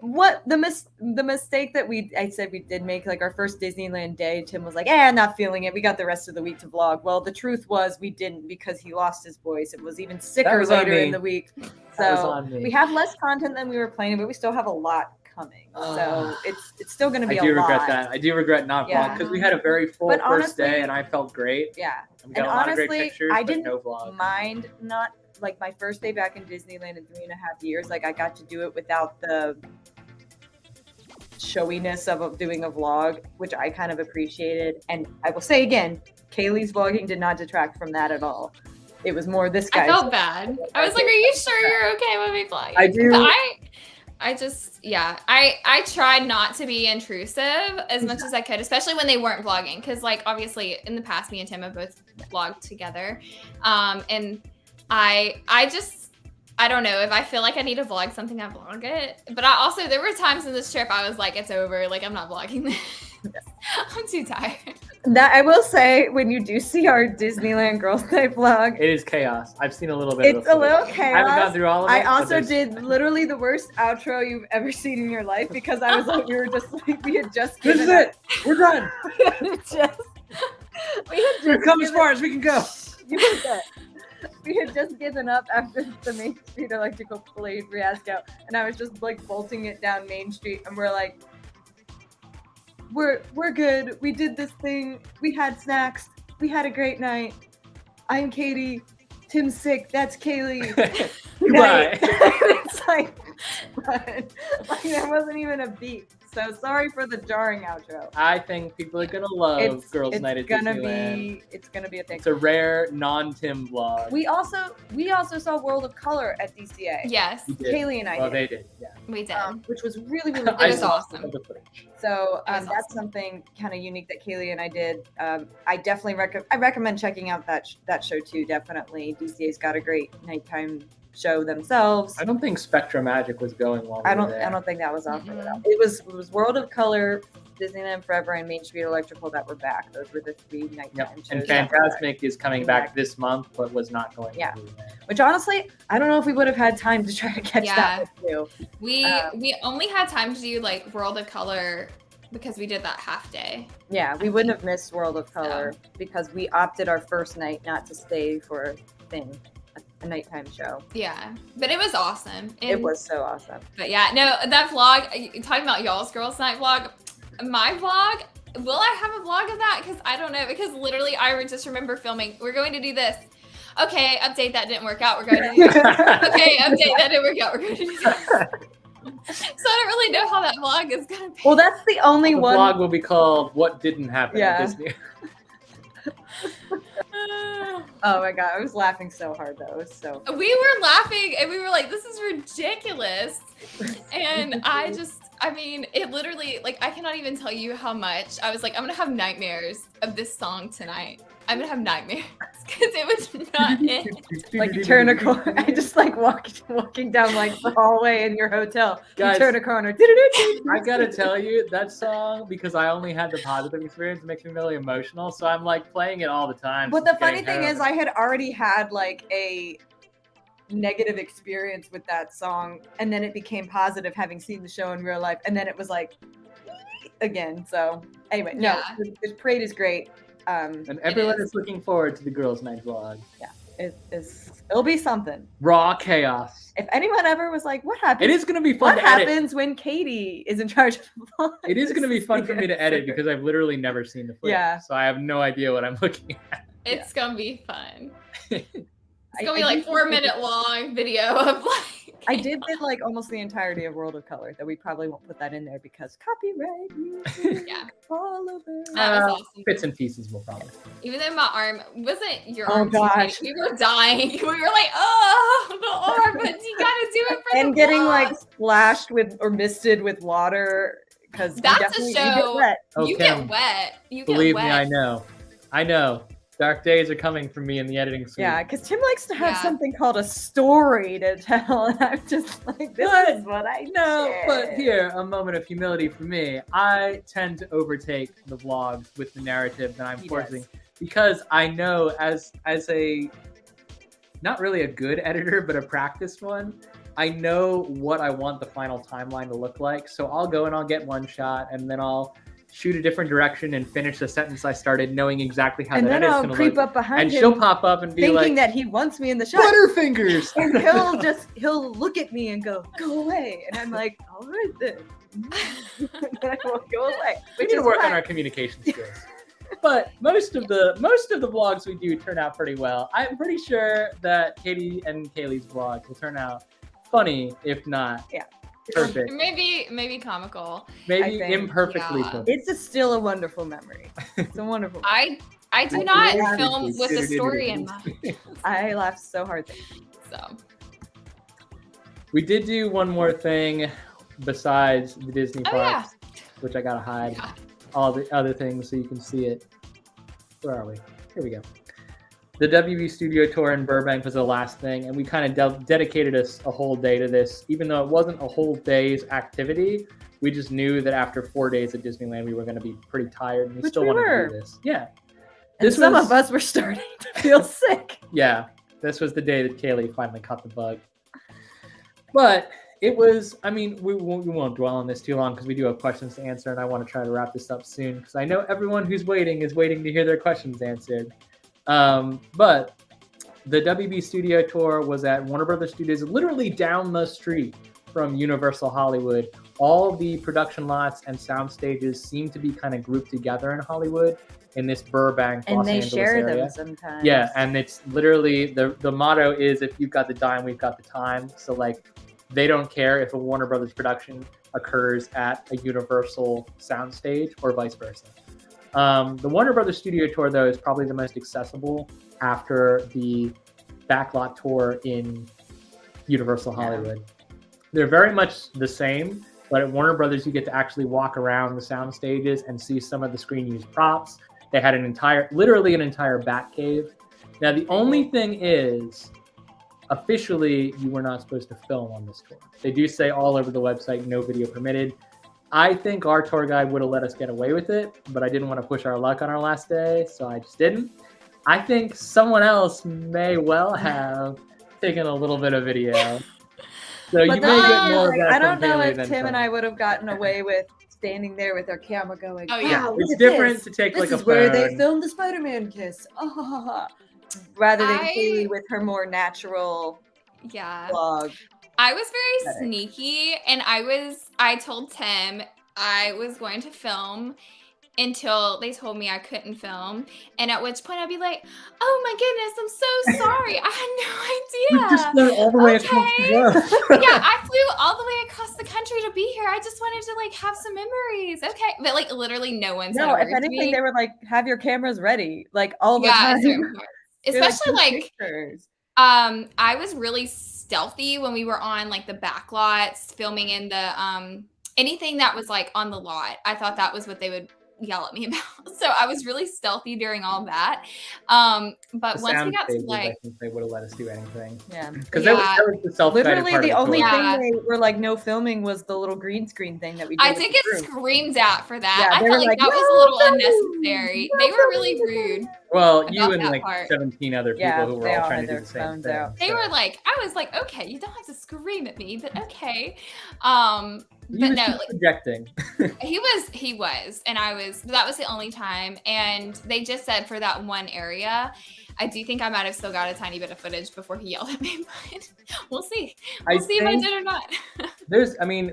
mistake that I said we did make, like our first Disneyland day. Tim was like, not feeling it. We got the rest of the week to vlog. Well, the truth was we didn't, because he lost his voice. It was even sicker later in the week. So we have less content than we were planning, but we still have a lot coming. So it's still going to be a lot. I do regret that. I do regret not vlogging, because we had a very full first day and I felt great. Yeah. We got a lot of great pictures, I didn't no vlog. mind not, like my first day back in Disneyland in 3.5 years, like I got to do it without the showiness of doing a vlog, which I kind of appreciated. And I will say again, Kaylee's vlogging did not detract from that at all. It was more this guy. I felt bad. I was like, are you sure you're okay with me vlogging? I do. But I tried not to be intrusive as much as I could, especially when they weren't vlogging. Because like, obviously in the past, me and Tim have both vlogged together. And I don't know, if I feel like I need to vlog something, I vlog it. But there were times in this trip I was like, it's over. Like, I'm not vlogging this. I'm too tired. That I will say, when you do see our Disneyland Girls Night vlog, it is chaos. I've seen a little bit. It's a little chaos. I haven't gone through all of it. I also did literally the worst outro you've ever seen in your life, because I was like, we had just. This is it. We're done. We've come as far as we can go. We had just given up after the Main Street Electrical Parade fiasco, and I was just like bolting it down Main Street, and we're like, we're good. We did this thing. We had snacks. We had a great night. I'm Katie. Tim's sick. That's Kaylee. Right. It's like there wasn't even a beat. So sorry for the jarring outro. I think people are gonna love Girls' Night at Disneyland. It's gonna be a thing. It's a rare non-Tim vlog. We also saw World of Color at DCA. Yes, We did. Kaylee and I Well, did. they did. Yeah. we did. Which was really, really It good. was awesome. The footage. So It was that's awesome. something kind of unique that Kaylee and I did. I definitely recommend checking out that show too. Definitely, DCA's got a great nighttime show themselves. I don't think Spectra Magic was going while we were there. I don't think that was on for Mhm. that. It was World of Color, Disneyland Forever, and Main Street Electrical that were back. Those were the 3 nighttime Yep. shows. And that were back. Fantasmic is coming back this month, but was not going Yeah. to be there. Which honestly, I don't know if we would have had time to try to catch that with you. We only had time to do like World of Color because we did that half day. Yeah, we wouldn't have missed World of Color because we opted our first night not to stay for a nighttime show. Yeah, but it was awesome. It And- was so awesome. But yeah, no, that vlog, talking about y'all's Girls' Night vlog, my vlog, will I have a vlog of that? Because I don't know, because literally I just remember filming, we're going to do this. Okay, update, that didn't work out, we're going to do this. Okay, update, that didn't work out, we're going to do this. So I don't really know how that vlog is going to be. Well, that's the only The one. vlog will be called "What Didn't Happen Yeah. at Disney." Oh my god, I was laughing so hard though. It was so. We were laughing and we were like, this is ridiculous. And I mean, it literally, like, I cannot even tell you how much I was like, I'm gonna have nightmares of this song tonight. I'm gonna have nightmares because it was not it. Like you turn a corner, I just like walking down like the hallway in your hotel. Guys, you turn a corner. I gotta tell you, that song, because I only had the positive experience, makes me really emotional. So I'm like playing it all the time. But the since funny getting thing home. is, I had already had like a negative experience with that song, and then it became positive having seen the show in real life, and then it was like again. So anyway, no, Yeah. the parade is great. And everyone is looking forward to the Girls' Night vlog. It'll be something. Raw chaos. If anyone ever was like, what happens? It is gonna be fun What to edit. happens when Katie is in charge of the vlog? It is gonna be fun for me to edit because I've literally never seen the footage. Yeah. So I have no idea what I'm looking at. It's gonna be fun. It's I- gonna be I like do 4 minute long video of like. I did like almost the entirety of World of Color, that we probably won't put that in there because copyright music Yeah. all over. That was awesome. Bits and pieces will probably. Even though my arm wasn't your Oh, arm, too, gosh. we were dying. We were like, oh, the arm, but you gotta do it for And the getting vlog. like splashed with or misted with water because That's a show. Oh, You Kim, get wet. You get believe wet. me, I know. I know. Dark days are coming for me in the editing suite. Yeah, because Tim likes to have Yeah. something called a story to tell, and I'm just like, this is what I No, did. but here, a moment of humility for me. I tend to overtake the vlogs with the narrative that I'm He forcing does. because I know as a not really a good editor, but a practiced one, I know what I want the final timeline to look like. So I'll go and I'll get one shot and then I'll shoot a different direction and finish the sentence I started knowing exactly how and that then edit's I'll going to creep look. up behind And him, she'll pop up and be thinking like, that he wants me in the shot. Butterfingers! And he'll look at me and go away. And I'm like, all right then. And then I won't go away. We Which need to is work on why- our communication skills. But most of the vlogs we do turn out pretty well. I'm pretty sure that Katie and Kaylee's vlog will turn out funny, if not perfect. Maybe comical. Maybe I think, imperfectly yeah. funny. It's still a wonderful memory. It's a wonderful I do I not do. film with the story in mind. I laughed so hard. So We did do one more thing besides the Disney Oh, yeah. parks, which I gotta hide Yeah. all the other things so you can see it. Where are we? Here we go. The WB Studio Tour in Burbank was the last thing, and we kind of dedicated a whole day to this. Even though it wasn't a whole day's activity, we just knew that after 4 days at Disneyland, we were going to be pretty tired, and we Which still we wanted were. to do this. Yeah. And This some was- of us were starting to feel sick. Yeah, this was the day that Kaylee finally caught the bug. But it was, I mean, we won't dwell on this too long because we do have questions to answer, and I want to try to wrap this up soon because I know everyone who's waiting is waiting to hear their questions answered. But the WB Studio Tour was at Warner Brothers Studios, literally down the street from Universal Hollywood all the production lots and sound stages seem to be kind of grouped together in Hollywood in this Burbank, And Los they Angeles share area. them sometimes. Yeah, and it's literally the motto is if you've got the dime, we've got the time. So like they don't care if a Warner Brothers production occurs at a Universal soundstage or vice versa. The Warner Brothers Studio Tour, though, is probably the most accessible after the backlot tour in Universal Hollywood. They're very much the same, but at Warner Brothers, you get to actually walk around the sound stages and see some of the screen use props. They had literally an entire bat cave. Now, the only thing is, officially, you were not supposed to film on this tour. They do say all over the website, no video permitted. I think our tour guide would have let us get away with it, but I didn't want to push our luck on our last day, so I just didn't. I think someone else may well have taken a little bit of video. So you may get more of that. I don't from know Kaylee if Tim and I would have gotten away with standing there with our camera going, Oh, yeah. wow, It's look at different this. to take This like a is where they phone. filmed the Spider-Man kiss. Rather than I- Kaylee with her more natural Yeah. vlog. I was very Aesthetic. sneaky, and I told Tim I was going to film until they told me I couldn't film, and at which point I'd be like, oh my goodness, I'm so sorry. I We had just no idea. flew all the way across the Okay. globe. Yeah, I flew all the way across the country to be here. I just wanted to like have some memories. Okay. But like literally no one said No, a if word to anything, me. they were like, have your cameras ready, like all the Yeah, time. at certain parts. They're Especially "Take like pictures." I was really stealthy when we were on like the back lots filming in the anything that was like on the lot. I thought that was what they would yell at me about. So I was really stealthy during all that. But The once we sound got to stages, like I think they would have let us do anything. Yeah. Because Yeah. that was the self-guided Literally, part the of only tour. Yeah. thing they were like, no filming was the little green screen thing that we did. I with did the get group. screamed at for that. Yeah, I they felt were like like, that was a "No little filming! unnecessary. No They were really filming!" rude. Well, you about and that like part. 17 other people Yeah, who were they all all trying had to do their the same phones thing. out. They so. were like, I was like, okay, you don't have to scream at me, but okay. He But was no, just like, projecting. he was, and that was the only time. And they just said for that one area, I do think I might have still got a tiny bit of footage before he yelled at me, but we'll see. We'll see if I did or not.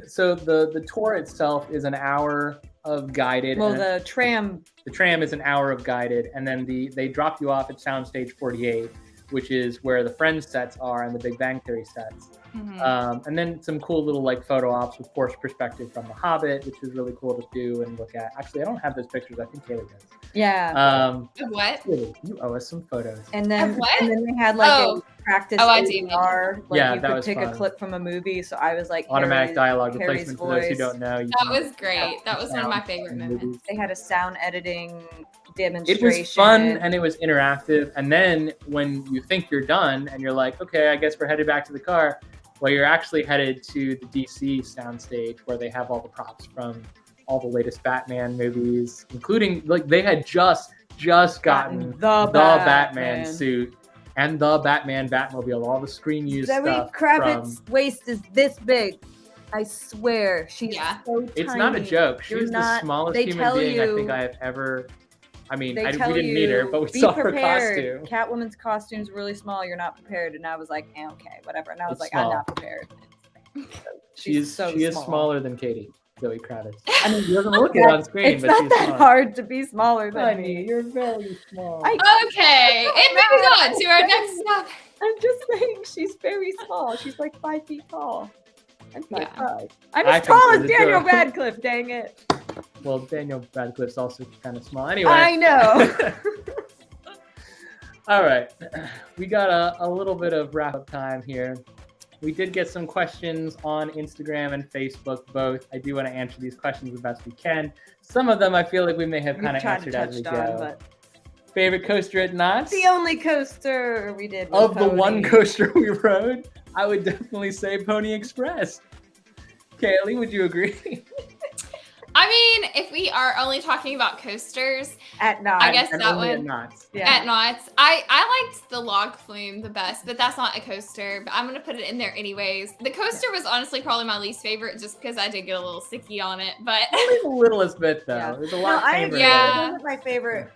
So the tour itself is an hour of guided. Well, and the tram. the tram is an hour of guided, and then they drop you off at Soundstage 48, which is where the Friends sets are and the Big Bang Theory sets. Mhm. And then some cool little like photo ops with forced perspective from The Hobbit, which is really cool to do and look at. Actually, I don't have those pictures. I think Kaylee does. Yeah. What? Kaylee, you owe us some photos. And then, what? and then they had like Oh. a practice Oh, I do. ADR. Like Yeah, you that could was take fun. a clip from a movie. So I was like, Automatic dialogue Harry's replacement for those who voice. don't know. That was great. That was one of my favorite moments. They had a sound editing It demonstration. was fun and it was interactive. And then when you think you're done and you're like, okay, I guess we're headed back to the car. Well, you're actually headed to the DC soundstage where they have all the props from all the latest Batman movies, including like they had just gotten the Batman suit and the Batman Batmobile, all the screen use Zoe stuff. Kravitz's waist is this big. I swear, she's Yeah. so tiny. It's not a joke. She's the smallest they human tell being I you- think I have ever. I mean, They we tell didn't meet her, but we be saw her prepared. costume. Catwoman's costume's really small. You're not prepared. And I was like, okay, whatever. And I was It's like, small. I'm not prepared. She is small. smaller than Katie, Zoe Kravitz. I mean, She doesn't look it on screen, it's but not she's that small. hard to be smaller than Honey, me. you're very small. Okay, and moving on to our next stop. I'm just saying she's very small. She's like 5 feet tall. I'm 5'5". Yeah. I'm I as tall consider as the Daniel door. Radcliffe, dang it. Well, Daniel Radcliffe's also kind of small. Anyway. I know. All right. We got a little bit of wrap-up time here. We did get some questions on Instagram and Facebook both. I do want to answer these questions the best we can. Some of them I feel like we may have kind of answered as we go. But Favorite coaster at Knott's? the only coaster we did was Of the one Pony. coaster we rode, I would definitely say Pony Express. Kaylee, would you agree? I mean, if we are only talking about coasters, At Knott. I guess And that only at one Knott's. Yeah. at Knott's. I liked the log flume the best, but that's not a coaster. But I'm gonna put it in there anyways. The coaster was honestly probably my least favorite, just because I did get a little sicky on it. But Only the littlest bit though. Yeah. There's a No, lot I tamer agree. there. Yeah. It wasn't my favorite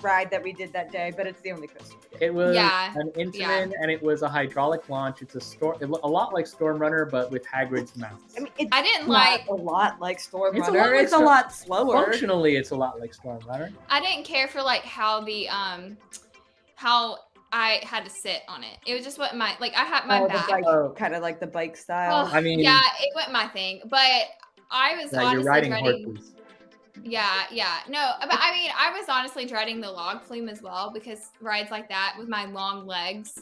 ride that we did that day, but it's the only coaster. It was Yeah, an Intamin, and it was a hydraulic launch. It's a lot like Storm Runner, but with Hagrid's mounts. I mean, it's I didn't not like. a lot like Storm It's a Runner. lot like It's a Storm- lot slower. Functionally, it's a lot like Storm Runner. I didn't care for like how the how I had to sit on it. It was just what my I had my back. Kind of like the bike style. Oh, I mean, yeah, it went my thing, but I was you're honestly riding dreading. horses. Yeah. No, but I mean, I was honestly dreading the log flume as well because rides like that with my long legs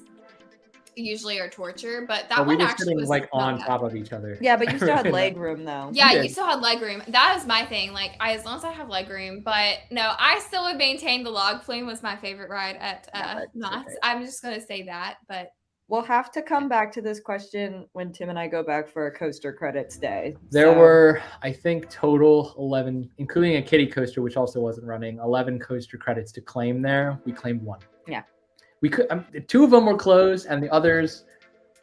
usually are torture. But that we one were actually sitting was like not on bad. top of each other. Yeah, but you still had leg room though. Yeah, You you did. still had leg room. That is my thing. As long as I have leg room. But no, I still would maintain the log flume was my favorite ride at Knott's. okay. I'm just gonna say that. But We'll have to come back to this question when Tim and I go back for a coaster credits day. There So- were, I think, total 11, including a kiddie coaster, which also wasn't running, 11 coaster credits to claim there. We claimed 1. Yeah. We could. 2 of them were closed, and the others.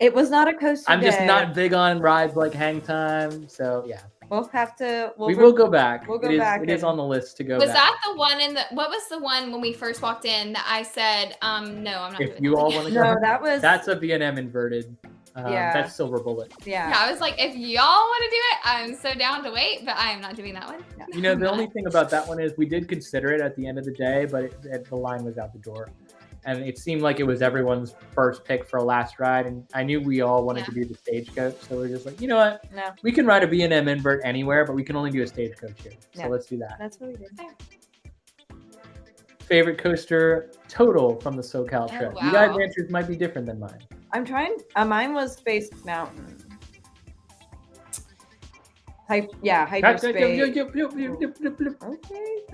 It was not a coaster I'm just day. not big on rides like Hang Time, so yeah. We'll have to. We will go back. we'll go It is- back It is and- on the list to go was back. that the one what was the one when we first walked in that I said, no, I'm not If doing you that all again. want to go, No, that was. that's a B&M inverted. Yeah. That's Silver Bullet. Yeah. Yeah, I was like, if y'all want to do it, I'm so down to wait, but I am not doing that one. You know, the I'm only not. thing about that one is we did consider it at the end of the day, but the line was out the door. And it seemed like it was everyone's first pick for a last ride. And I knew we all wanted to do the stagecoach. So we're just like, you know what? No, We can ride a B&M invert anywhere, but we can only do a stagecoach here. So Yeah. let's do that. that's what we did. Favorite coaster total from the SoCal trip. You guys' wow. answers might be different than mine. I'm trying. Mine was Space Mountain. Hyperspace. Okay.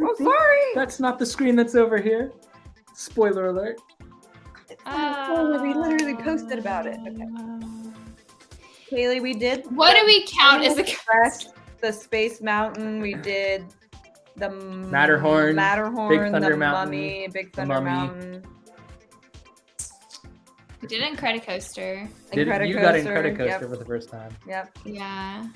Oh, sorry. That's not the screen that's over here. Spoiler alert. It's not a spoiler. We literally posted about it. Okay. Kaylee, we did. What do we count as a Express, the Space Mountain? We did the Matterhorn, Big Thunder the Mountain, Mummy, Big the Thunder Mummy. Mountain. We did Incredicoaster. You got Incredicoaster, Incredicoaster yep. for the first time. Yep. Yeah.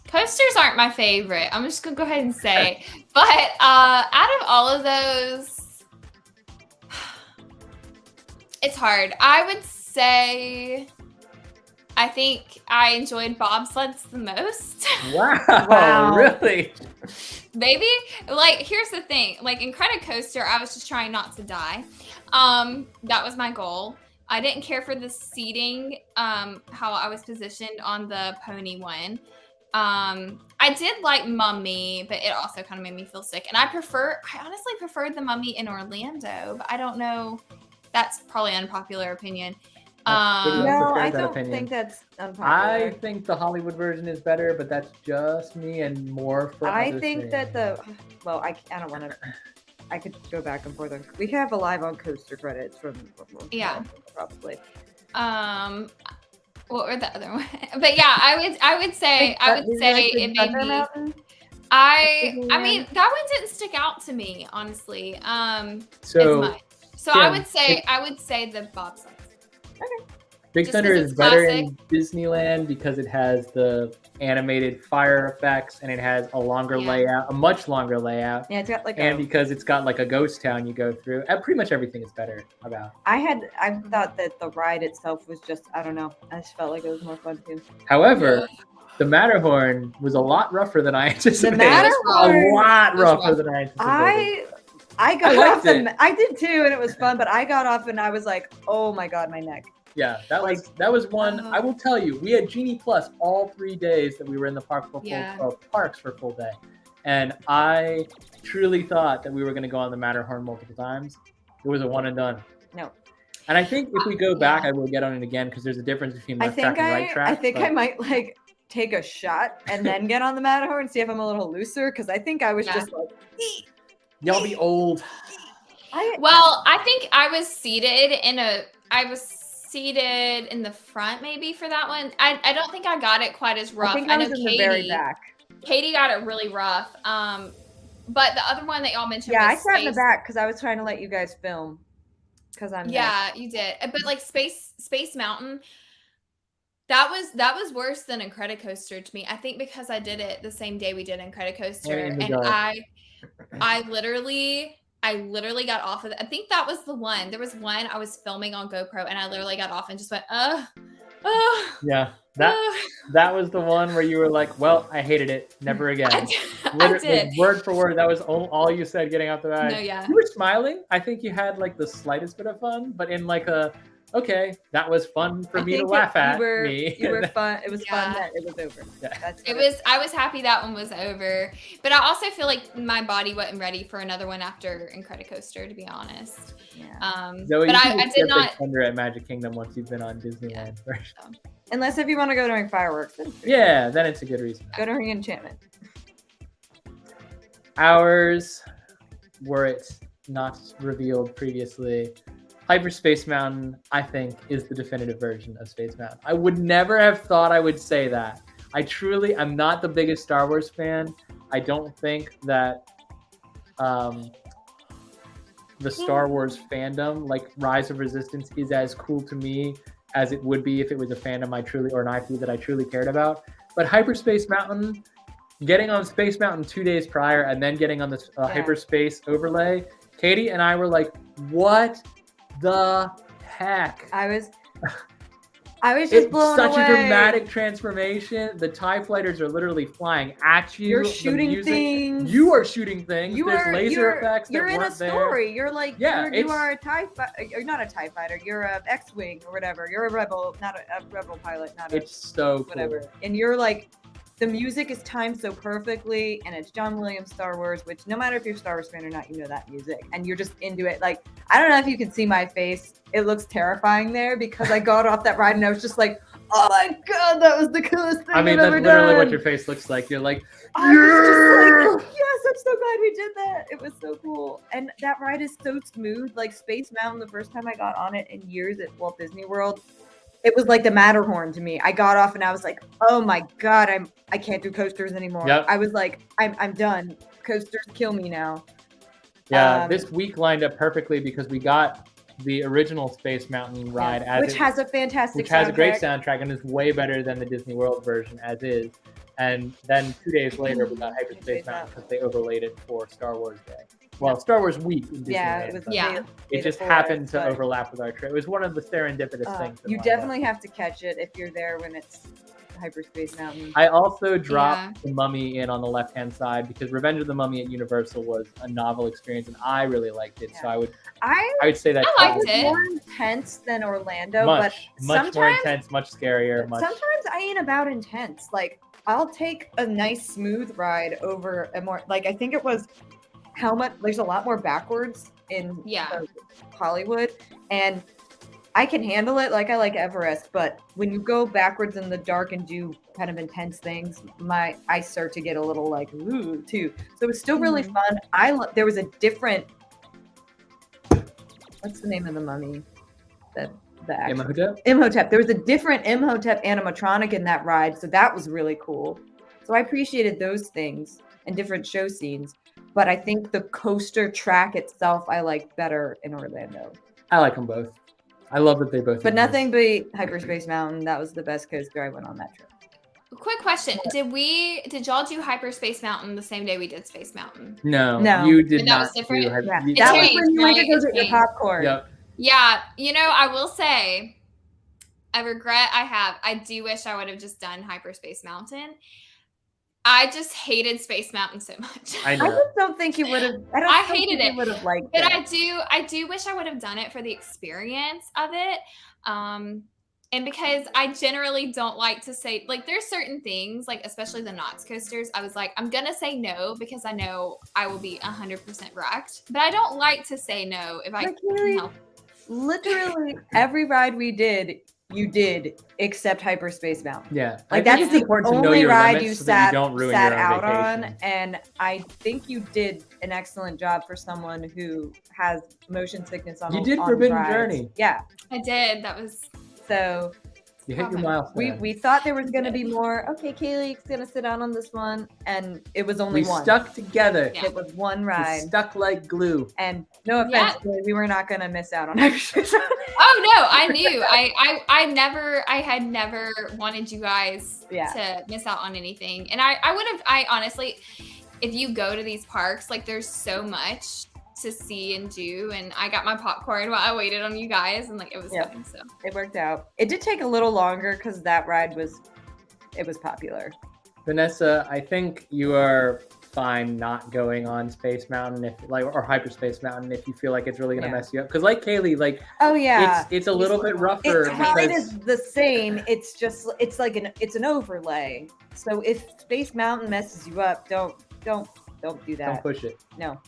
Coasters aren't my favorite. I'm just gonna go ahead and say, but out of all of those, it's hard. I would say, I think I enjoyed bobsleds the most. Wow. Really? Maybe here's the thing, Incredicoaster, I was just trying not to die. That was my goal. I didn't care for the seating, how I was positioned on the pony one. I did like Mummy, but it also kind of made me feel sick. And I honestly preferred the Mummy in Orlando, but I don't know. That's probably an unpopular opinion. That's pretty No, unprepared, I that don't opinion. think that's I unpopular. think the Hollywood version is better, but that's just me and more for I others think that saying. I don't want to. I could go back and forth. We have a live on coaster credits from. Yeah. Probably. What were the other one? But yeah, I would say it made me. Mountain? I Disneyland? mean that one didn't stick out to me honestly. As So much. So yeah, I would say the bobsleds. Big just Thunder 'cause is it's better in Disneyland because it has the animated fire effects and it has a much longer layout. Yeah, it's got like And because it's got like a ghost town you go through, pretty much everything is better about. I thought that the ride itself was just, I don't know. I just felt like it was more fun too. However, the Matterhorn was a lot rougher than I anticipated. Matterhorn a lot was rougher rough. than I anticipated. I got liked off it. I did too, and it was fun. But I got off and I was like, "Oh my god, my neck!" Yeah, that was one. I will tell you, we had Genie Plus all 3 days that we were in the park for parks for full day, and I truly thought that we were going to go on the Matterhorn multiple times. It was a one and done. No. And I think if we go back, I will get on it again because there's a difference between left track and right track. I think but I might take a shot and then get on the Matterhorn and see if I'm a little looser because I think I was just like, y'all be old. Well, I think I was seated in the front maybe for that one. I don't think I got it quite as rough. I think I was know in the very back. Katie got it really rough. But the other one that y'all mentioned Yeah, I was sat in the Space. back because I was trying to let you guys film. Because I'm You did. But Space Mountain, that was worse than Incredicoaster to me. I think because I did it the same day we did Incredicoaster, in the and dark. I literally got off of it. I think that was the one. There was one I was filming on GoPro, and I literally got off and just went, Yeah, that was the one where you were like, well, I hated it. Never again. I did. Like, word for word, that was all you said getting off the ride. No, yeah. You were smiling. I think you had like the slightest bit of fun, but in like a, okay, that was fun for me to laugh at. You were fun. It was fun that it was over. Yeah. I was happy that one was over, but I also feel like my body wasn't ready for another one after Incredicoaster, to be honest. Yeah. Zoe, but I did not. Thunder at Magic Kingdom once you've been on Disneyland first. Unless if you want to go during fireworks. Yeah, then it's a good reason. Go during enchantment. Ours, were it not revealed previously, Hyperspace Mountain, I think, is the definitive version of Space Mountain. I would never have thought I would say that. I'm not the biggest Star Wars fan. I don't think that the Star Wars fandom, like Rise of Resistance, is as cool to me as it would be if it was a fandom or an IP that I truly cared about. But Hyperspace Mountain, getting on Space Mountain 2 days prior and then getting on the Hyperspace overlay, Katie and I were like, what the heck? I was just blown away. It's such a dramatic transformation. The TIE fighters are literally flying at you. You're shooting things. You are shooting things. There's laser effects. You're in a story. There. You're like, you are a TIE fighter. You're not a TIE fighter. You're a X-Wing or whatever. You're a rebel, not a rebel pilot. It's so whatever. Cool. And you're like, the music is timed so perfectly, and it's John Williams Star Wars, which no matter if you're a Star Wars fan or not, you know that music, and you're just into it. Like, I don't know if you can see my face. It looks terrifying there because I got off that ride and I was just like, oh my God, that was the coolest thing I've ever done. That's literally what your face looks like. You're like, I was just like, yes, I'm so glad we did that. It was so cool. And that ride is so smooth. Like Space Mountain, the first time I got on it in years at Walt Disney World, it was like the Matterhorn to me. I got off and I was like, oh my God, I can't do coasters anymore. Yep. I was like, I'm done. Coasters kill me now. Yeah, this week lined up perfectly because we got the original Space Mountain ride, which has a fantastic soundtrack. Has a great soundtrack and is way better than the Disney World version as is. And then 2 days later, we got Hyperspace Mountain because they overlaid it for Star Wars Day. Well, Star Wars Week in Disneyland. It just happened to overlap with our trip. It was one of the serendipitous things. You definitely have to catch it if you're there when it's Hyperspace Mountain. I also dropped the Mummy in on the left-hand side because Revenge of the Mummy at Universal was a novel experience, and I really liked it. So I would say that I liked it. More intense than Orlando, much more intense, much scarier. Sometimes I ain't about intense. Like I'll take a nice smooth ride over a more I think it was there's a lot more backwards in Hollywood, and I can handle it. Like I like Everest, but when you go backwards in the dark and do kind of intense things, I start to get a little like ooh too. So it was still really fun. There was a different. What's the name of the mummy? Imhotep. There was a different Imhotep animatronic in that ride, so that was really cool. So I appreciated those things and different show scenes. But I think the coaster track itself I like better in Orlando. I like them both. I love that they both. But nothing beat Hyperspace Mountain. That was the best coaster I went on that trip. Quick question: Did y'all do Hyperspace Mountain the same day we did Space Mountain? No, you did not. That was different. That was when you went to go get your popcorn. Yep. Yeah, I will say, I do wish I would have just done Hyperspace Mountain. I just hated Space Mountain so much. I know. I just don't think you would have. I hated it. Would have liked but it. I do wish I would have done it for the experience of it. And because I generally don't like to say, like, there's certain things, like especially the Knott's coasters, I was like, I'm gonna say no because I know I will be 100% wrecked. But I don't like to say no if I can help. Literally every ride we did, you did except Hyperspace Mountain. Yeah, like that's the only ride you sat out on, and I think you did an excellent job for someone who has motion sickness on. You did Forbidden rides. Journey. Yeah, I did. That was so. You hit your milestone. We thought there was going to be more. Okay, Kaylee's going to sit down on this one, and it was only one. We stuck together. Yeah. It was one ride. We stuck like glue. And no offense, we were not going to miss out on Hyperspace. Oh no, I knew. I had never wanted you guys to miss out on anything, and I would have. I honestly, if you go to these parks, like there's so much to see and do, and I got my popcorn while I waited on you guys, and like it was fun. So it worked out. It did take a little longer because that ride was popular. Vanessa, I think you are fine not going on Space Mountain or Hyperspace Mountain if you feel like it's really gonna mess you up. Because like Kaylee, like it's a little bit rougher. The ride is the same. It's just it's an overlay. So if Space Mountain messes you up, don't do that. Don't push it. No.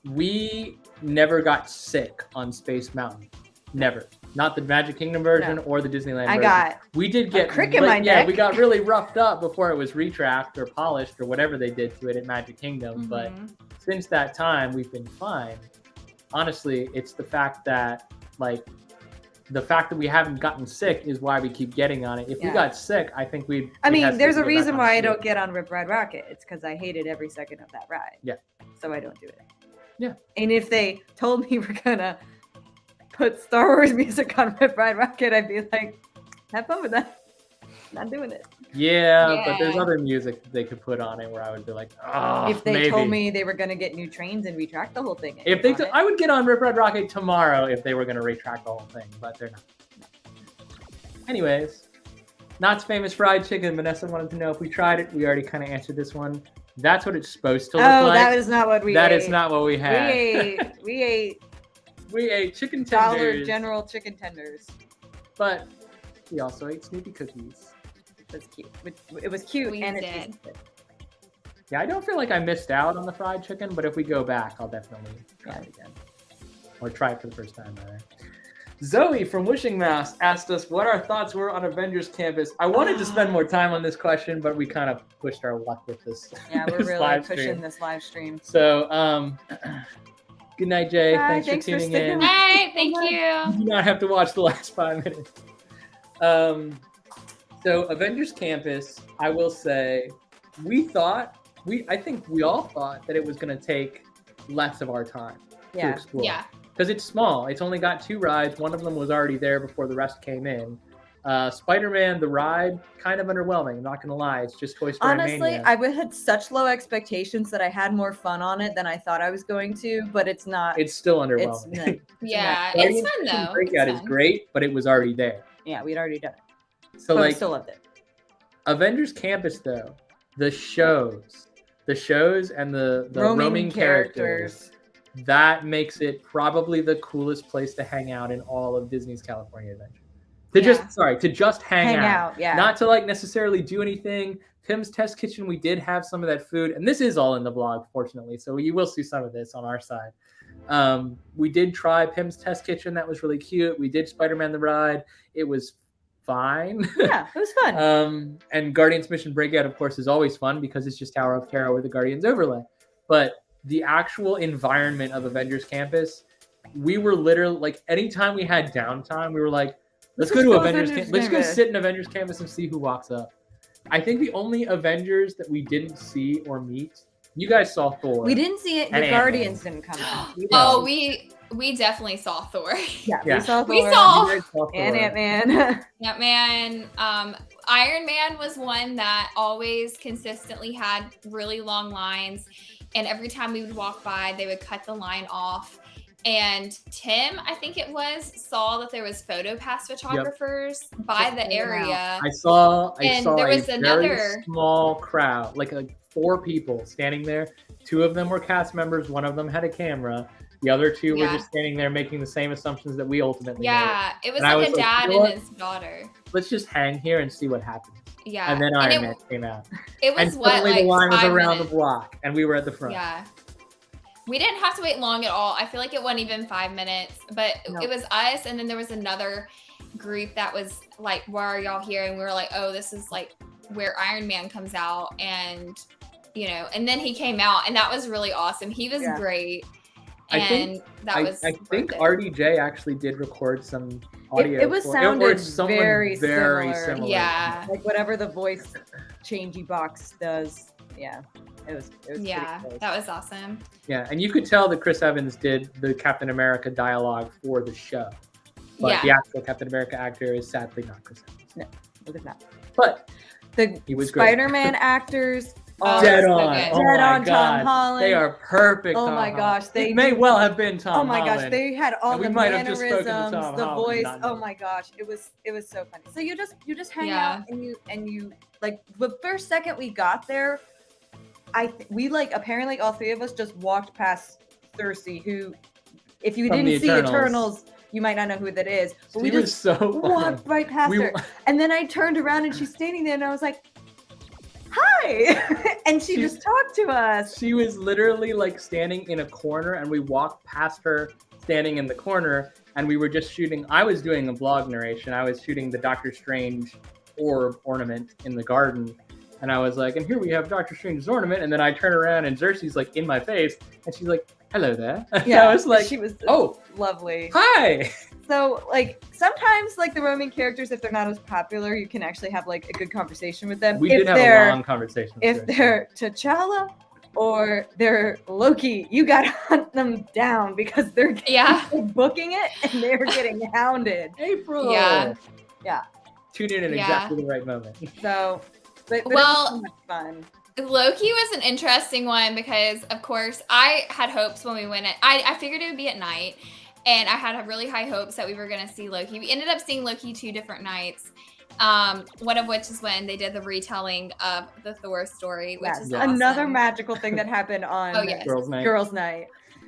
We never got sick on Space Mountain. Never. Not the Magic Kingdom version or the Disneyland version. We did get a crick in my neck. Yeah, we got really roughed up before it was retracked or polished or whatever they did to it at Magic Kingdom. But since that time, we've been fine. Honestly, it's the fact that we haven't gotten sick is why we keep getting on it. If we got sick, I think we'd. There's a reason why I don't get on Rip Ride Rocket. It's because I hated every second of that ride. Yeah. So I don't do it. Yeah. And if they told me we're gonna put Star Wars music on Rip Ride Rocket, I'd be like, have fun with that. Not doing it. Yeah, but there's other music that they could put on it where I would be like, oh, if they told me they were going to get new trains and retract the whole thing. I would get on Rip Ride Rocket tomorrow if they were going to retract the whole thing, but they're not. Anyways, Knott's Famous Fried Chicken. Vanessa wanted to know if we tried it. We already kind of answered this one. That's what it's supposed to look like. Oh, that is not what we ate. That is not what we had. We ate chicken tenders. Dollar General chicken tenders. But we also ate Snoopy cookies. It was cute. It was cute and it tasted good. Yeah, I don't feel like I missed out on the fried chicken, but if we go back, I'll definitely try it again. Or try it for the first time, rather. Zoe from Wishing Mouse asked us what our thoughts were on Avengers Campus. I wanted to spend more time on this question, but we kind of pushed our luck with this. Yeah, we're really pushing this live stream. So, good night, Jay. Bye, thanks for tuning in. Hey, thank you. You do not have to watch the last 5 minutes. So Avengers Campus, I will say, I think we all thought that it was going to take less of our time to explore. Yeah. Because it's small. It's only got 2 rides. One of them was already there before the rest came in. Spider-Man, the ride, kind of underwhelming. I'm not going to lie. It's just Toy Story Honestly, Mania. I had such low expectations that I had more fun on it than I thought I was going to, but it's not. It's still underwhelming. It's fun though. Breakout is great, but it was already there. Yeah, we'd already done it. So I still loved it. Avengers Campus, though, the shows and the roaming characters, that makes it probably the coolest place to hang out in all of Disney's California Adventure. To just hang out. Yeah. Not to necessarily do anything. Pim's Test Kitchen, we did have some of that food, and this is all in the vlog, fortunately, so you will see some of this on our side. We did try Pim's Test Kitchen. That was really cute. We did Spider-Man the Ride. It was fine. Yeah, it was fun. And Guardians Mission Breakout, of course, is always fun because it's just Tower of Terror with the Guardians overlay. But the actual environment of Avengers Campus, we were literally anytime we had downtime, we were like, let's go to Avengers Campus. Let's go sit in Avengers Campus and see who walks up. I think the only Avengers that we didn't see or meet, you guys saw Thor. We didn't see it. The Guardians didn't come out. We definitely saw Thor. Yeah. We saw Thor. We saw and Ant-Man. Ant-Man. Iron Man was one that always consistently had really long lines. And every time we would walk by, they would cut the line off. And Tim, I think it was, saw that there was PhotoPass photographers by the area. I saw there was very small crowd, like 4 people standing there. 2 of them were cast members. One of them had a camera. The other 2 were just standing there making the same assumptions that we ultimately made. It was like a dad and his daughter. Let's just hang here and see what happens. Yeah. And then Iron Man came out. It was and suddenly the line was around the block, and we were at the front. Yeah. We didn't have to wait long at all. I feel like it wasn't even 5 minutes, but it was us. And then there was another group that was like, why are y'all here? And we were like, oh, this is where Iron Man comes out. And, and then he came out, and that was really awesome. He was great. I think RDJ actually did record some audio. It sounded very similar. Yeah. Like whatever the voice changey box does. Yeah. It was that was awesome. Yeah, and you could tell that Chris Evans did the Captain America dialogue for the show. But the actual Captain America actor is sadly not Chris Evans. No, it was not. But The He was great. Spider-Man actors. Oh, Dead so on. good. Oh Dead my on Tom God. Holland. They are perfect. Oh Tom my Holland. gosh, they It may did- well have been Tom Oh my Holland. gosh, they had all And we the might have just spoken to mannerisms, Tom the Holland, voice. not Oh me. my gosh, it was so funny. So you just hang Yeah. out and you like the first second we got there, we like apparently all three of us just walked past Thirsty, who if you From didn't the see Eternals. Eternals, you might not know who that is. But She we was just so funny. walked right past We- her, and then I turned around and she's standing there, and I was like, "Hi," and she just talked to us. She was literally like standing in a corner, and we walked past her standing in the corner, and we were just shooting. I was doing a vlog narration. I was shooting the Doctor Strange ornament in the garden, and I was like, and here we have Doctor Strange's ornament, and then I turn around and Xerxes like in my face, and she's like, hello there. And Yeah, I was like, she was oh, lovely. hi. So, like, sometimes, like, the roaming characters, if they're not as popular, you can actually have, like, a good conversation with them. We if did have they're, a long conversation. with If Xerxes. they're T'Challa or they're Loki, you gotta hunt them down because they're Yeah. booking it and they're getting hounded. April. Yeah. Yeah. Tune in at Yeah. exactly the right moment. So, but it Well- was so much fun. Loki was an interesting one because, of course, I had hopes when we went. I figured it would be at night, and I had really high hopes that we were going to see Loki. We ended up seeing Loki 2 different nights. One of which is when they did the retelling of the Thor story, which Yes. is Another awesome. magical thing that happened on Oh, yes. Girls' night. Girls' Night.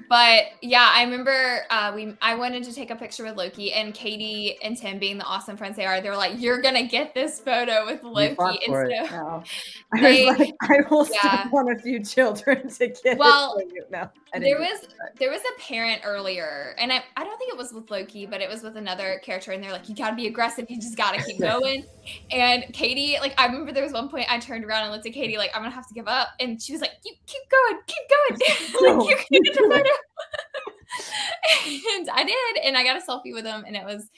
But yeah, I remember I wanted to take a picture with Loki, and Katie and Tim, being the awesome friends they are, they were like, "You're gonna get this photo with fought Loki." for And it. so, No. I They- was like, I will yeah. step on a few children to get Well, it for you. No, I didn't there do was that. there was a parent earlier, and I don't think it was with Loki, but it was with another character, and they're like, "You gotta be aggressive, you just gotta keep going." And Katie, like, I remember there was one point I turned around and looked at Katie like, "I'm gonna have to give up," and she was like, "You keep going, No, like, you get the photo." And I did, and I got a selfie with him, and it was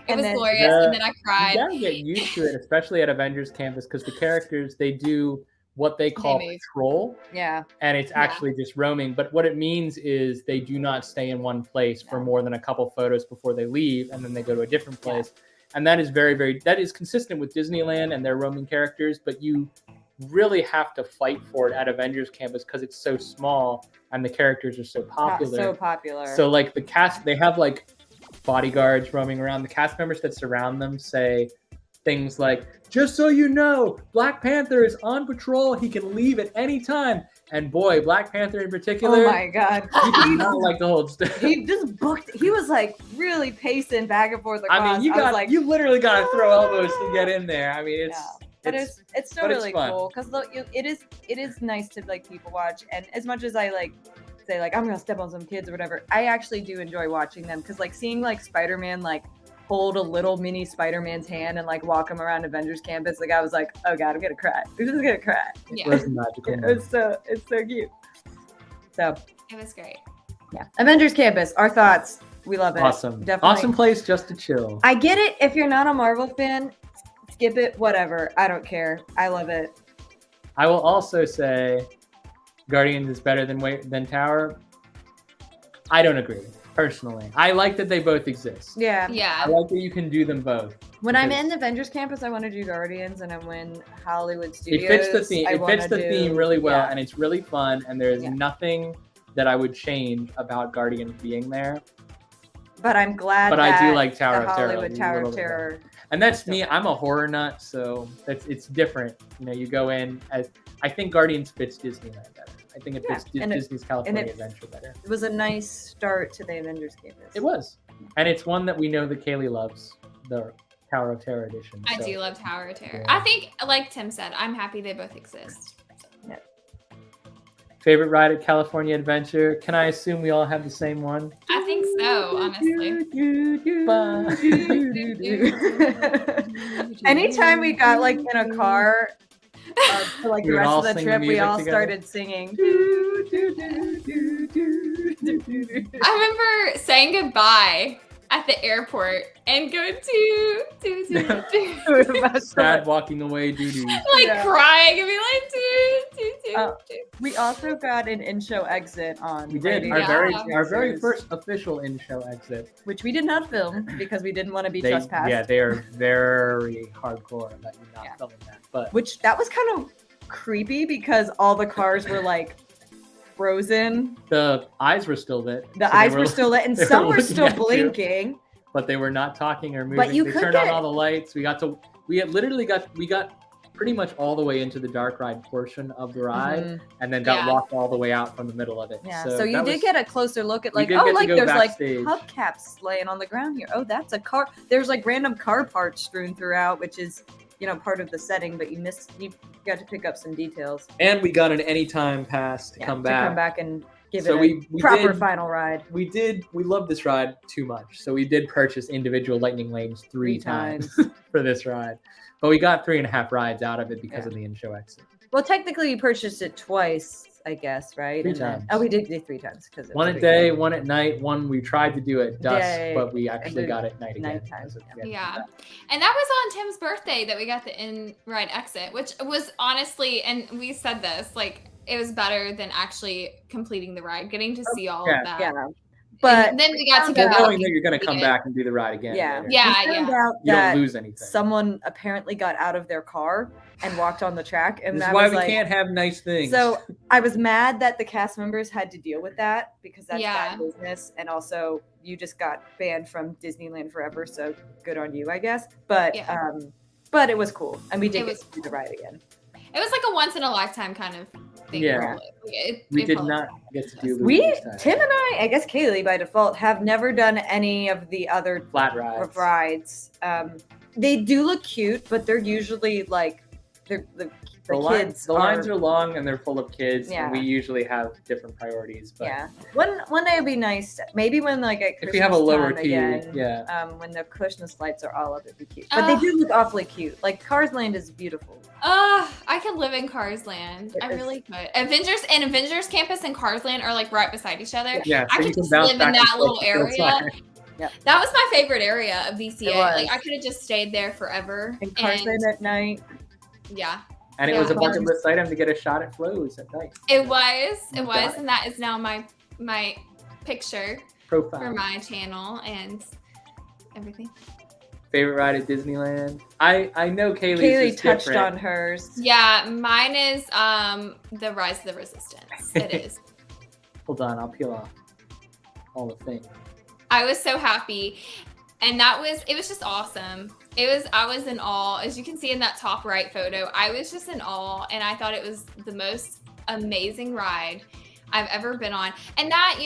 And then- glorious. Yeah. And then I cried. You gotta get used to it, especially at Avengers Campus, because the characters, they do what they call move. patrol, Yeah. and it's Yeah. actually just roaming. But what it means is they do not stay in one place for No. more than a couple photos before they leave, and then they go to a different place. And that is that is consistent with Disneyland and their roaming characters, but you really have to fight for it at Avengers Campus because it's so small and the characters are so popular. So popular. So like the cast, they have like bodyguards roaming around. The cast members that surround them say things like, "Just so you know, Black Panther is on patrol. He can leave at any time." And boy, Black Panther in particular, oh my God. he did not like to hold still. He just booked. He was like really pacing back and forth across. I mean, was like, you literally got to throw elbows to get in there. I mean, but it's still but it's really fun. cool because it is nice to like people watch. And as much as I like say like I'm gonna step on some kids or whatever, I actually do enjoy watching them because like seeing like Spider-Man like hold a little mini Spider-Man's hand and like walk him around Avengers Campus, like I was like, oh God, I'm gonna cry. I'm just gonna cry. It Yeah, was magical. It's so cute. So it was great. yeah, Avengers Campus. Our thoughts. We love it. Awesome. Definitely. Awesome place just to chill. I get it. If you're not a Marvel fan, skip it. Whatever. I don't care. I love it. I will also say Guardians is better than Tower. I don't agree, personally. I like that they both exist. Yeah. I Yeah, like that you can do them both. When I'm Because in Avengers Campus, I want to do Guardians, and I'm in Hollywood It Studios. fits the theme. I It fits wanna the do- theme really well, yeah. and it's really fun. And there's Yeah. nothing that I would change about Guardians being there. But I'm glad. But that I do like Tower the of Terror. Hollywood a Tower little of bit better. Terror. And that's me. I'm a horror nut, so it's different. You know, you go in as I think Guardians fits Disneyland better. I think it fits and it- Disney's California it- Adventure better. It was a nice start to the Avengers Campus. It was, and it's one that we know that Kaylee loves, the Tower of Terror edition. I so- do love Tower of Terror. Yeah. I think, like Tim said, I'm happy they both exist. Favorite ride at California Adventure? Can I assume we all have the same one? I think so, honestly. Anytime we got like in a car for like We the would rest all of the sing trip, the we music all together? started singing. I remember saying goodbye at the airport and go to Sad walking away doo-doo. crying and be like We also got an in-show exit on. We did our very first official in-show exit, which we did not film because we didn't want to be trespassed. Yeah, they are very hardcore about you not filming that. But that was kind of creepy because all the cars were like frozen. The eyes were still lit. The eyes were still lit, and some were still blinking. But they were not talking or moving. But you they could turned on all the lights. We got pretty much all the way into the dark ride portion of the ride, and then got locked all the way out from the middle of it. Yeah. So you did get a closer look at there's backstage. like hubcaps laying on the ground here. Oh, that's a car. There's like random car parts strewn throughout, which is part of the setting, but you got to pick up some details. And we got an anytime pass to come back and give it a proper final ride. We loved this ride too much. So we did purchase individual lightning lanes three times for this ride. But we got 3.5 rides out of it because of the in-show exit. Well, technically we purchased it twice, I guess, right? 3 times. We did 3 times. One at day, one at night, one we tried to do at dusk, but we actually got it night again. Yeah. And that was on Tim's birthday that we got the in-ride exit, which was honestly, and we said this, like, it was better than actually completing the ride, getting to see all of that. Yeah. But and then we got to go back. Knowing that you're going to come back and do the ride again. Yeah. You don't lose anything. Someone apparently got out of their car and walked on the track. And this is why we can't have nice things. So I was mad that the cast members had to deal with that because that's bad business. And also you just got banned from Disneyland forever. So good on you, I guess. But it was cool. And we did get to do the ride again. It was like a once in a lifetime kind of thing. Yeah. We did not get to do Tim and I guess Kaylee by default, have never done any of the other flat rides. They do look cute, but they're usually like the kids. The lines are long and they're full of kids. Yeah. And we usually have different priorities. But one day it'd be nice. Maybe when like at Christmas if you have a lower key, again, when the Christmas lights are all up, it'd be cute. But they do look awfully cute. Like Cars Land is beautiful. I could live in Cars Land. I really could. Avengers Campus and Cars Land are like right beside each other. Yeah, I could just live in that little area. Yeah. That was my favorite area of VCA. Like I could have just stayed there forever. And Cars Land at night. Yeah. And it was a bucket list item to get a shot at Flo's at night. It was, and that is now my picture profile for my channel and everything. Favorite ride at Disneyland? I know Kaylee touched on hers. Yeah, mine is the Rise of the Resistance. It is. Hold on, I'll peel off all the things. I was so happy. And it was just awesome. I was in awe. As you can see in that top right photo, I was just in awe, and I thought it was the most amazing ride I've ever been on. And that,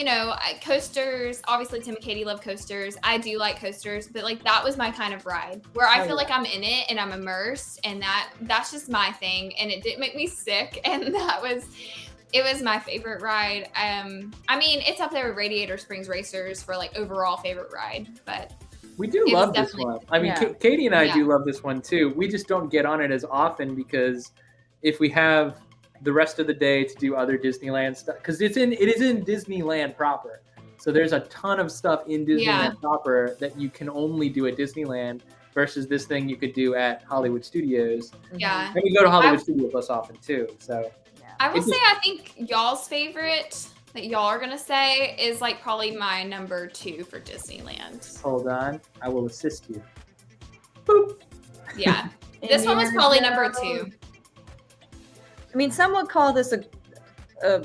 coasters, obviously Tim and Katie love coasters. I do like coasters, but like that was my kind of ride where I feel like I'm in it and I'm immersed, and that's just my thing. And it didn't make me sick. And it was my favorite ride. I mean, it's up there with Radiator Springs Racers for like overall favorite ride, but we do love this one. I mean, Katie and I do love this one too. We just don't get on it as often because if we have the rest of the day to do other Disneyland stuff, because it is in Disneyland proper. So there's a ton of stuff in Disneyland proper that you can only do at Disneyland versus this thing you could do at Hollywood Studios. Yeah. And we go to Hollywood Studios less often too. So I will say I think y'all's favorite that y'all are gonna say is like probably my number 2 for Disneyland. Hold on, I will assist you. Boop. Yeah, this one was probably number 2. I mean, some would call this a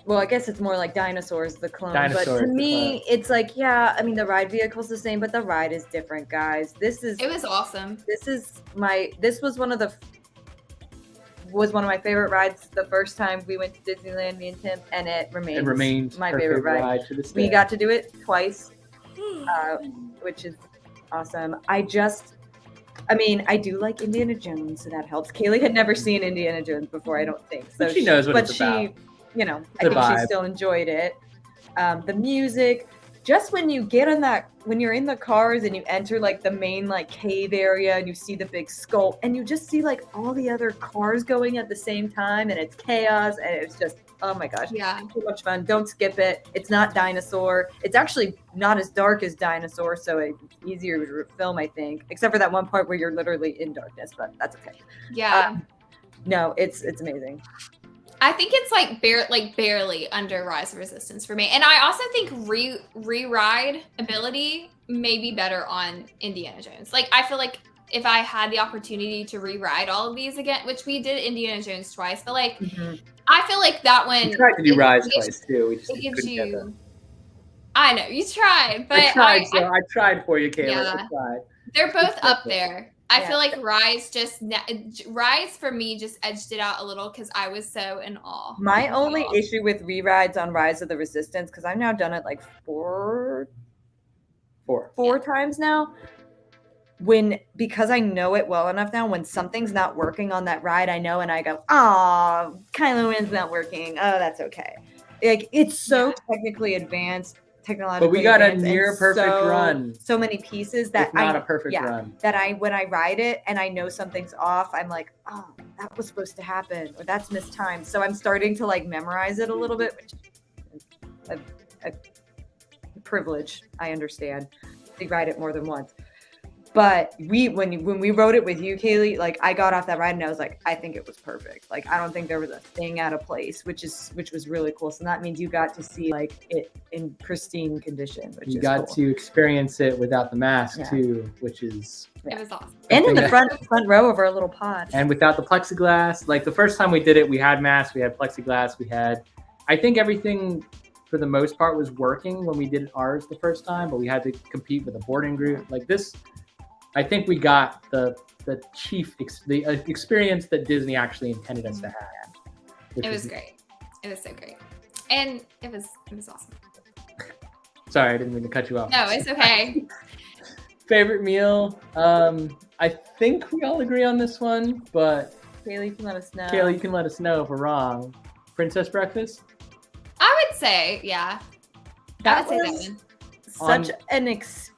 well, I guess it's more like Dinosaurs, the clone. But to me, it's like, I mean, the ride vehicle's the same, but the ride is different, guys. It was awesome. This was one of my favorite rides the first time we went to Disneyland, me and Tim, and it remains my favorite ride. To this day. We got to do it twice, which is awesome. I do like Indiana Jones, so that helps. Kaylee had never seen Indiana Jones before, I don't think. So she knows what it's about. I think she still enjoyed it. The music, just when you get on that, when you're in the cars and you enter like the main like cave area and you see the big skull and you just see like all the other cars going at the same time and it's chaos and it's just, oh my gosh. Yeah. Too much fun. Don't skip it. It's not Dinosaur. It's actually not as dark as Dinosaur, so it's easier to film, I think, except for that one part where you're literally in darkness, but that's okay. Yeah. No, it's amazing. I think it's like barely under Rise of Resistance for me. And I also think re-ride ability may be better on Indiana Jones. Like, I feel like if I had the opportunity to re-ride all of these again, which we did Indiana Jones twice, but like, I feel like that one. We tried to do Rise twice too. We just it gives couldn't get there. you. I know you tried, but I tried for you, Kayla. Yeah. I tried. They're both up there. I Yeah. feel like Rise for me just edged it out a little because I was so in awe. My only issue with re-rides on Rise of the Resistance, because I've now done it like four times now, because I know it well enough now, when something's not working on that ride, I know, and I go, oh, Kylo Ren's not working. Oh, that's okay. Like, it's so technically advanced, technologically But we got a advanced, near and perfect run. So many pieces that It's not a perfect run. that when I ride it and I know something's off, I'm like, oh, that was supposed to happen, or that's mistimed. So I'm starting to like memorize it a little bit, which is a privilege. I understand. To ride it more than once. But when we rode it with you, Kaylee, like I got off that ride and I was like, I think it was perfect. Like I don't think there was a thing out of place, which was really cool. So that means you got to see like it in pristine condition, which You is got cool. to experience it without the mask too, which is It was awesome. And in the front row of our little pod. and without the plexiglass. Like the first time we did it, we had masks, we had plexiglass, I think everything for the most part was working when we did ours the first time, but we had to compete with a boarding group like this. I think we got the experience that Disney actually intended us to have. It was great. It was so great, and it was awesome. Sorry, I didn't mean to cut you off. No, it's okay. Favorite meal? I think we all agree on this one, but Kaylee, you can let us know. Kaylee, you can let us know if we're wrong. Princess breakfast? I would say, yeah. I would say that one. Such an experience.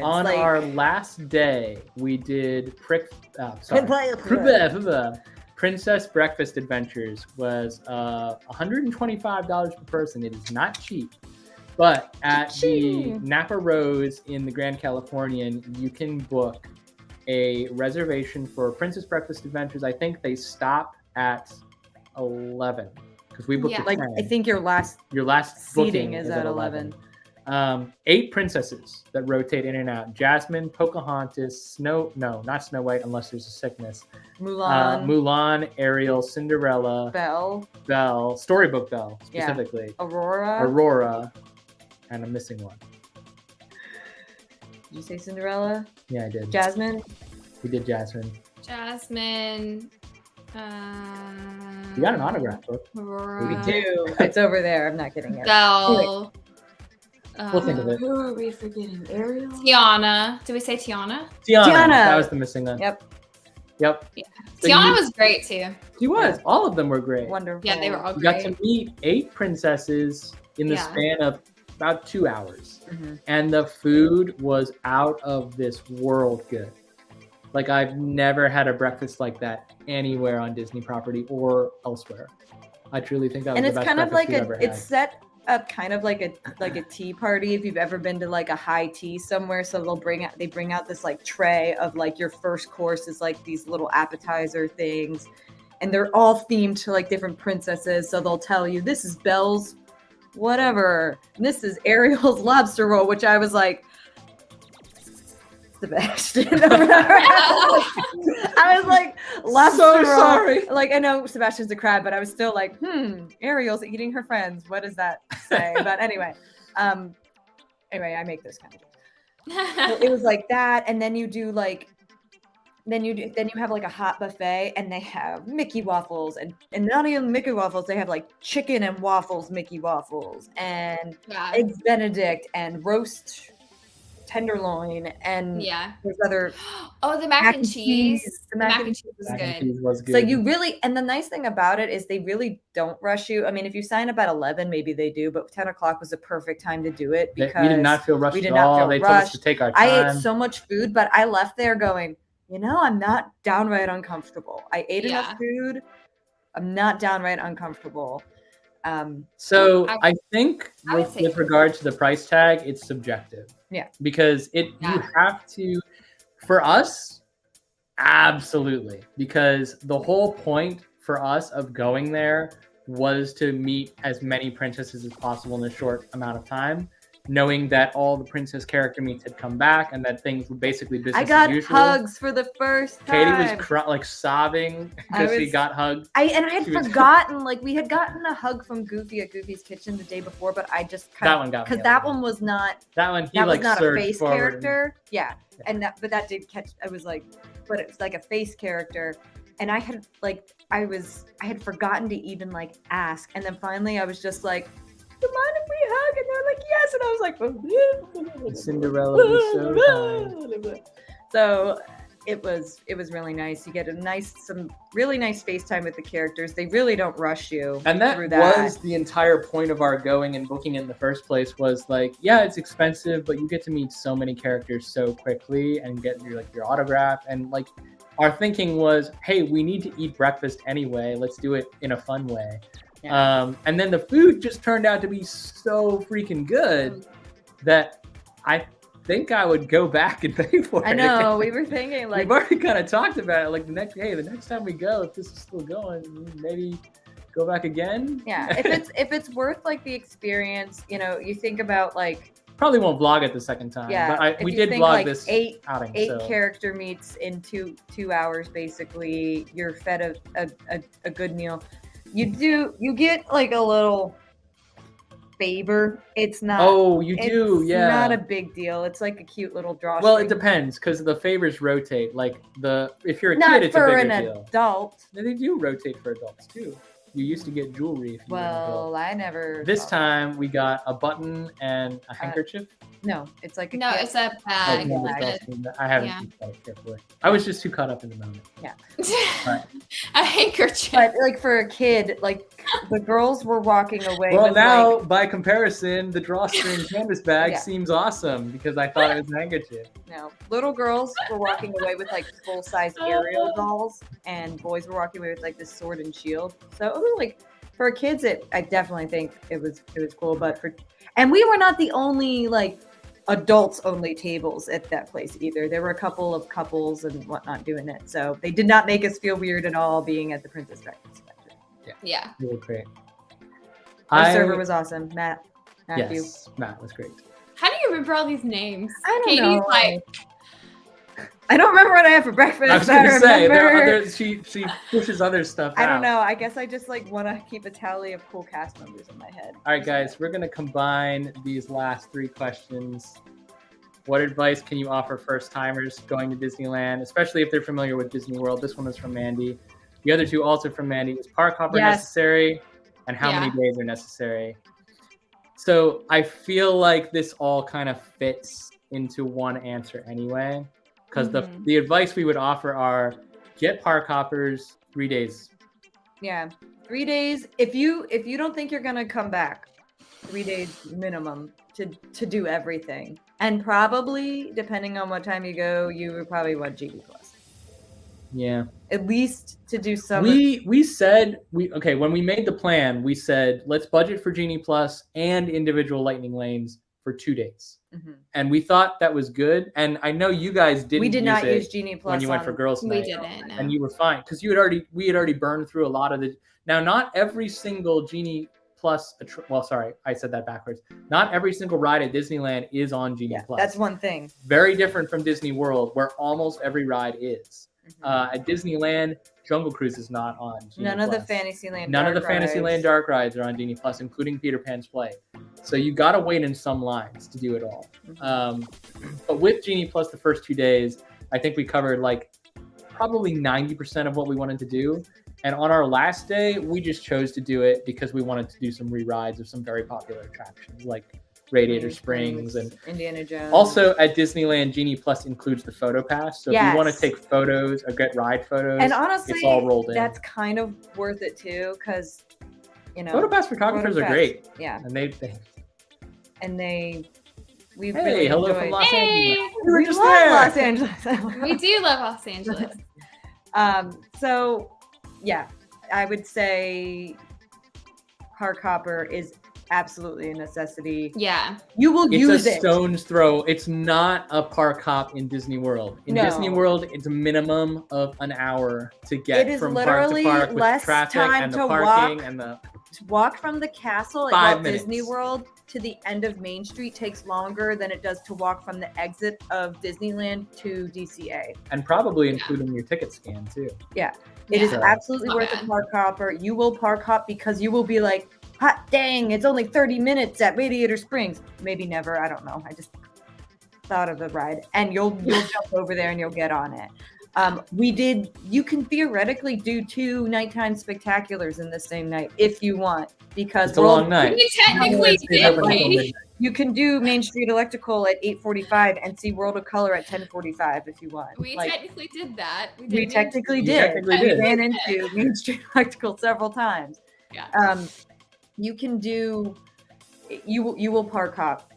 On like, our last day, we did Princess Breakfast Adventures was $125 per person. It is not cheap. But at the Napa Rose in the Grand Californian, you can book a reservation for Princess Breakfast Adventures. I think they stop at 11 because we booked at 10. I think your last seating booking is at 11. 8 princesses that rotate in and out. Jasmine, Pocahontas, not Snow White unless there's a sickness. Mulan, Ariel, Cinderella, Belle, Storybook Belle specifically. Aurora, and I'm missing one. Did you say Cinderella? Yeah, I did. Jasmine? We did Jasmine. You got an autograph book. Aurora. We do. It's over there. I'm not kidding. Belle. We'll think of it. Who are we forgetting? Ariel? Tiana. Did we say Tiana? Tiana. That was the missing one. Yep. Yeah. So Tiana was great too. She was. All of them were great. Wonderful. Yeah, they were all We great. got to meet 8 princesses in the span of about 2 hours. Mm-hmm. And the food was out of this world good. Like I've never had a breakfast like that anywhere on Disney property or elsewhere. I truly think that was the best breakfast we've ever had. It's set up kind of like a tea party if you've ever been to like a high tea somewhere. So they bring out this like tray of like your first course is like these little appetizer things, and they're all themed to like different princesses. So they'll tell you this is Belle's whatever, and this is Ariel's lobster roll, which I was like, Sebastian. I was like, lobster roll. Sorry. Like I know Sebastian's a crab, but I was still like, Ariel's eating her friends. What does that say? But anyway, I make those kind of jokes. It was like that, and then you do like, then you have like a hot buffet, and they have Mickey waffles, and not even Mickey waffles. They have like chicken and waffles, Mickey waffles, and eggs Benedict, and roast tenderloin, and Yeah. there's other Oh, the mac and cheese. The mac and cheese was Mac and good. cheese was good. So you really, and the nice thing about it is they really don't rush you. I mean, if you sign up at 11, maybe they do, but 10 o'clock was the perfect time to do it because we did not feel rushed we did at not all. feel They told us rushed. to take our I time. ate so much food, but I left there going, I'm not downright uncomfortable. I ate enough food. I'm not downright uncomfortable. So I think I would say with regard to the price tag, it's subjective. Yeah. Because you have to, for us, absolutely. Because the whole point for us of going there was to meet as many princesses as possible in a short amount of time, knowing that all the princess character meets had come back and that things were basically business as usual. I got hugs for the first time. Katie was sobbing because she got hugged. I had forgotten, we had gotten a hug from Goofy at Goofy's Kitchen the day before, but I just that one got me. because that one was not. That one, that was not a face forward. character. Yeah, and that did catch. I was like, but it's like a face character, and I had forgotten to even ask, and then finally I was just like, "Do you mind if we hug?" And they're like, "Yes," and I was like, Cinderella was so kind. So it was really nice. You get some really nice FaceTime with the characters. They really don't rush you. And that through that was the entire point of our going and booking it in the first place, was it's expensive, but you get to meet so many characters so quickly and get your autograph. And our thinking was, hey, we need to eat breakfast anyway. Let's do it in a fun way. Yeah. And then the food just turned out to be so freaking good that I think I would go back and pay for it. I know, we were thinking we've already kind of talked about it. The next time we go, if this is still going, maybe go back again. Yeah, if it's worth the experience, you think about probably won't vlog it the second time. Yeah, but we did vlog this eight outing. Character meets in two hours basically. You're fed a good meal. You get a little favor. It's not. Oh, you do, yeah. It's not a big deal. It's a cute little drawstring. Well, it depends because the favors rotate. If you're a not kid, it's a bigger deal. Not for an adult. They do rotate for adults too. You used to get jewelry. If you were an adult. I never. This time we got a button and a handkerchief. No, it's a no, it's a bag. I haven't looked at it carefully. I was just too caught up in the moment. Yeah. Right. A handkerchief. But for a kid, the girls were walking away. Well, with, now by comparison, the drawstring canvas bag seems awesome because I thought it was a handkerchief. No, little girls were walking away with full size Ariel dolls, and boys were walking away with this sword and shield. So for kids, I definitely think it was cool. But and we were not the only adults only tables at that place either. There were a couple of couples and whatnot doing it, so they did not make us feel weird at all being at the Princess Breakfast. Yeah, they were great. Our server was awesome, Matthew. Yes, Matt was great. How do you remember all these names? I don't Katie's know. I don't remember what I had for breakfast. I was going to say, there are other, she pushes other stuff I don't know. I guess I just want to keep a tally of cool cast members in my head. All right, guys, we're going to combine these last 3 questions. What advice can you offer first-timers going to Disneyland, especially if they're familiar with Disney World? This one is from Mandy. The other 2 also from Mandy. Is park hopper necessary, and how many days are necessary? So I feel like this all kind of fits into one answer anyway. Because the advice we would offer are get park hoppers 3 days. Yeah, 3 days. If you don't think you're gonna come back, 3 days minimum to do everything. And probably, depending on what time you go, you would probably want GD Plus. Yeah. At least to do some. We said when we made the plan, we said let's budget for Genie Plus and individual lightning lanes for 2 days. Mm-hmm. And we thought that was good. And I know you guys didn't. We did not use Genie Plus when you went for girls' night. We didn't. No. And you were fine because we had already burned through a lot of the. Now, not every single Genie Plus. I said that backwards. Not every single ride at Disneyland is on Genie Plus. That's one thing. Very different from Disney World, where almost every ride is. Mm-hmm. At Disneyland, Jungle Cruise is not on Genie None Plus. of the Fantasyland. None of the Fantasyland dark rides are on Genie Plus, including Peter Pan's Play. So you got to wait in some lines to do it all. Mm-hmm. But with Genie Plus, the first 2 days, I think we covered probably 90% of what we wanted to do. And on our last day, we just chose to do it because we wanted to do some re-rides of some very popular attractions, like Radiator Springs, and Indiana Jones. also at Disneyland, Genie Plus includes the photo pass. So if you want to take photos or get ride photos, and honestly, it's all rolled in. That's kind of worth it too, because photo pass photographers are great. Yeah, and we've really hello enjoyed. from Los Angeles. We were just there. Los Angeles. We do love Los Angeles. So yeah, I would say park hopper is absolutely a necessity. Yeah. You will use it. It's a stone's throw. It's not a park hop in Disney World. In Disney World, it's a minimum of an hour to get from park to park with traffic and the parking and the... To walk from the castle at Walt Disney World to the end of Main Street takes longer than it does to walk from the exit of Disneyland to DCA. And probably including your ticket scan too. Yeah. It is absolutely worth a park hopper. You will park hop because you will be like, hot dang, it's only 30 minutes at Radiator Springs. Maybe never, I don't know. I just thought of the ride. And you'll jump over there and you'll get on it. You can theoretically do 2 nighttime spectaculars in the same night if you want, because it's a long night. We technically did. You can do Main Street Electrical at 8:45 and see World of Color at 10:45 if you want. We technically did that. We technically did. We ran into Main Street Electrical several times. Yeah. You can do. You will park hop.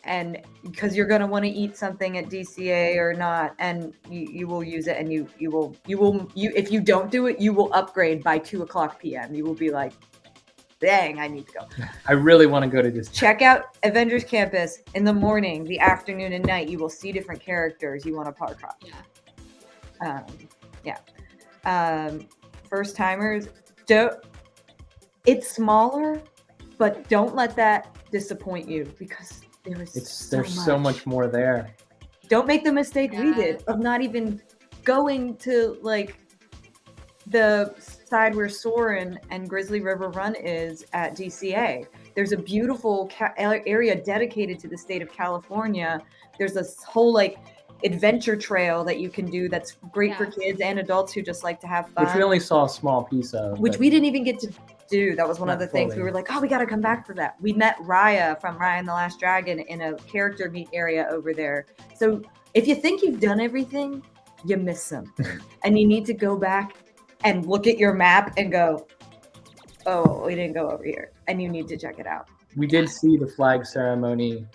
And because you're going to want to eat something at DCA or not, and you will use it, and you if you don't do it, you will upgrade by 2:00 p.m. You will be like, dang, I need to go. I really want to go to this. Check out Avengers Campus in the morning, the afternoon, and night. You will see different characters. You want to park hop. First timers, it's smaller, but don't let that disappoint you, because there's so much more there. Don't make the mistake we did of not even going to like the side where Soarin' and Grizzly River Run is at DCA. There's a beautiful area dedicated to the state of California. There's this whole like adventure trail that you can do that's great for kids and adults who just like to have fun. Which we only saw a small piece of. Which we didn't even get to do. That was one of the things we were like, oh, we got to come back for that. We met Raya from Raya and the Last Dragon in a character meet area over there. So if you think you've done everything, you miss something. And you need to go back and look at your map and go, oh, we didn't go over here. And you need to check it out. We did see the flag ceremony.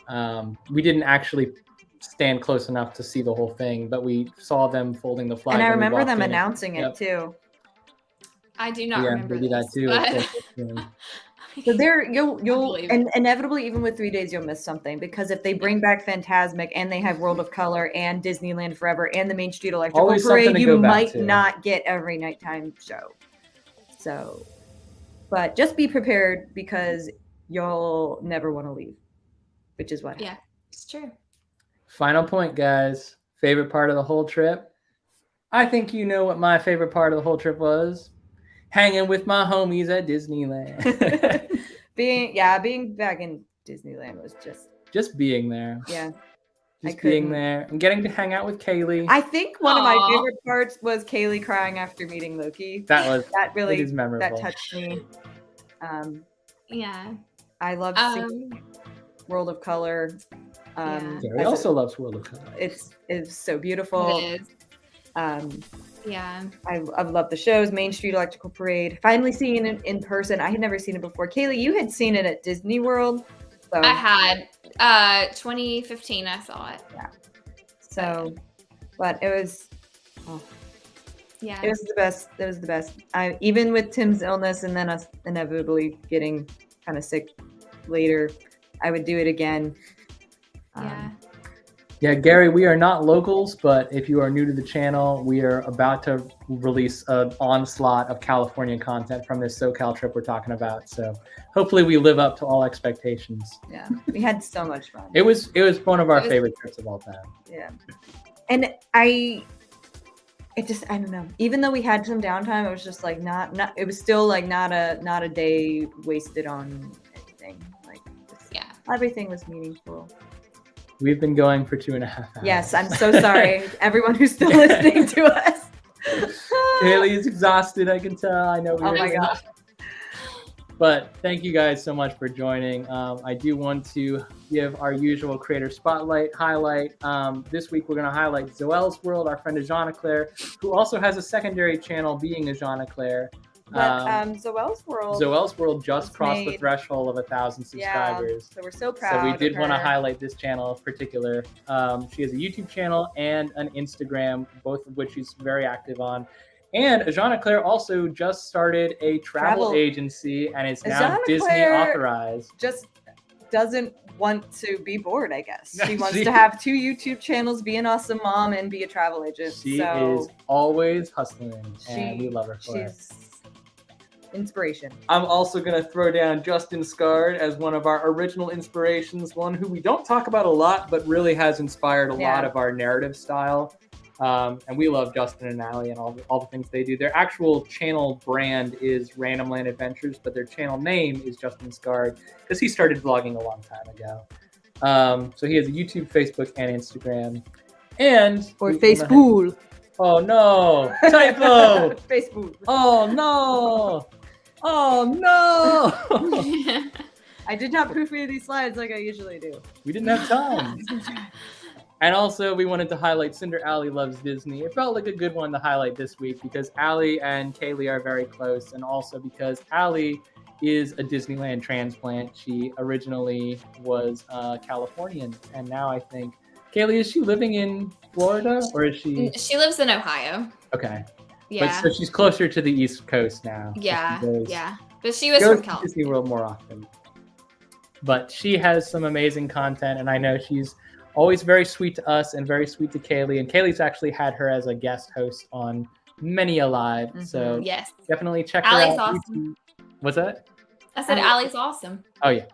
We didn't actually stand close enough to see the whole thing, but we saw them folding the flag. And I remember them announcing it too. I do not remember maybe this, that too. So there, you'll and inevitably, even with 3 days, you'll miss something, because if they bring back Fantasmic and they have World of Color and Disneyland Forever and the Main Street Electrical Parade, you might not get every nighttime show. So, but just be prepared, because you'll never want to leave, which is what happened. Yeah, it's true. Final point, guys. Favorite part of the whole trip? I think you know what my favorite part of the whole trip was. Hanging with my homies at Disneyland. being back in Disneyland was just being there. Yeah. Just being there and getting to hang out with Kaylee. I think one of my favorite parts was Kaylee crying after meeting Loki. That really is memorable. That touched me. Yeah. I love seeing World of Color. Gary also loves World of Color. It's so beautiful. It is. Yeah. I've loved the shows. Main Street Electrical Parade. Finally seeing it in person. I had never seen it before. Kaylee, you had seen it at Disney World. So. I had. 2015 I saw it. Yeah. So, but it was. Oh, yeah. It was the best. It was the best. Even with Tim's illness and then us inevitably getting kind of sick later, I would do it again. Yeah, Gary, we are not locals, but if you are new to the channel, we are about to release an onslaught of California content from this SoCal trip we're talking about. So hopefully we live up to all expectations. Yeah, we had so much fun. It was one of our favorite trips of all time. Yeah. And I don't know. Even though we had some downtime, it was just like not it was still like not a day wasted on anything. Like everything was meaningful. We've been going for 2.5 hours. Yes, I'm so sorry, everyone who's still listening to us. Kaylee is exhausted, I can tell. I know. Oh my gosh. But thank you guys so much for joining. I do want to give our usual creator spotlight highlight. This week we're going to highlight Zoel's World, our friend Ajana Claire, who also has a secondary channel being Ajana Claire. But Zoel's World just crossed the threshold of 1,000 subscribers. Yeah, so we're so proud. So we did want to highlight this channel in particular. She has a YouTube channel and an Instagram, both of which she's very active on. And Ajana Claire also just started a travel agency and is now Disney authorized. Just doesn't want to be bored, I guess. She wants to have 2 YouTube channels, be an awesome mom, and be a travel agent. She is always hustling, and we love her for it. Inspiration. I'm also going to throw down Justin Scard as one of our original inspirations, one who we don't talk about a lot, but really has inspired a lot of our narrative style. And we love Justin and Allie and all the things they do. Their actual channel brand is Random Land Adventures, but their channel name is Justin Scard because he started vlogging a long time ago. So he has a YouTube, Facebook, and Instagram. Or Facebook. Oh no! Typo! Facebook. Oh no! Oh no! I did not proofread these slides like I usually do. We didn't have time. And also, we wanted to highlight Cinder Allie Loves Disney. It felt like a good one to highlight this week because Allie and Kaylee are very close, and also because Allie is a Disneyland transplant. She originally was Californian, and now I think Kaylee, is she living in Florida or is she? She lives in Ohio. Okay. Yeah. But so she's closer to the East Coast now. Yeah. So Yeah. But she was from California. Disney World more often. But she has some amazing content, and I know she's always very sweet to us and very sweet to Kaylee. And Kaylee's actually had her as a guest host on many a live. Mm-hmm. So yes, definitely check her Allie's out. Awesome. What's that? I said Allie's awesome. Oh yeah.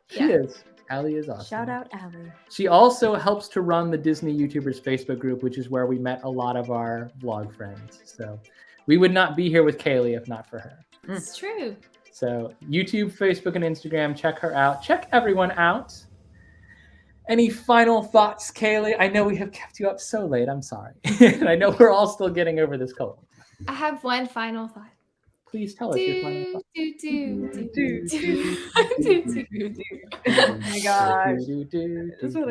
She is. Allie is awesome. Shout out Allie. She also helps to run the Disney YouTubers Facebook group, which is where we met a lot of our vlog friends. So we would not be here with Kaylee if not for her. It's true. So YouTube, Facebook, and Instagram, check her out. Check everyone out. Any final thoughts, Kaylee? I know we have kept you up so late. I'm sorry. And I know we're all still getting over this cold. I have one final thought. Please tell us your final thought. Oh my gosh.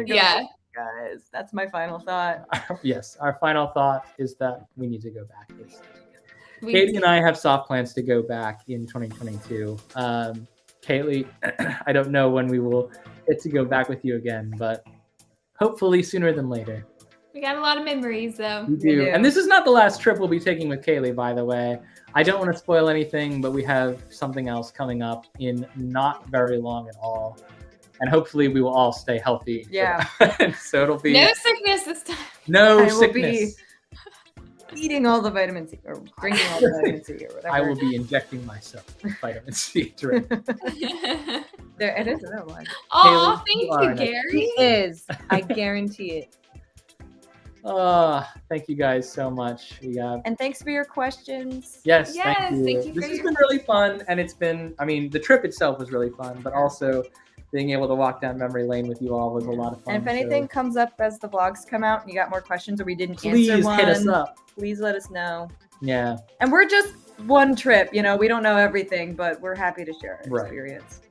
Yeah. Guys, that's my final thought. Yes, our final thought is that we need to go back. Katie and I have soft plans to go back in 2022. Kaylee, I don't know when we will get to go back with you again, but hopefully sooner than later. We got a lot of memories, though. We do. And this is not the last trip we'll be taking with Kaylee, by the way. I don't want to spoil anything, but we have something else coming up in not very long at all. And hopefully we will all stay healthy. Yeah. So it'll be... No sickness this time. No sickness. Eating all the vitamin C or drinking all the vitamin C or whatever. I will be injecting myself with vitamin C drink. There, it is another one. Oh, thank you, Gary. It is. I guarantee it. Thank you guys so much. And thanks for your questions. Yes, thank you. Thank you. This has been really fun, and it's been, I mean, the trip itself was really fun, but also being able to walk down memory lane with you all was a lot of fun. And if anything comes up as the vlogs come out and you got more questions or we didn't please answer one, hit us up. Please let us know. Yeah. And we're just one trip, you know, we don't know everything, but we're happy to share our experience.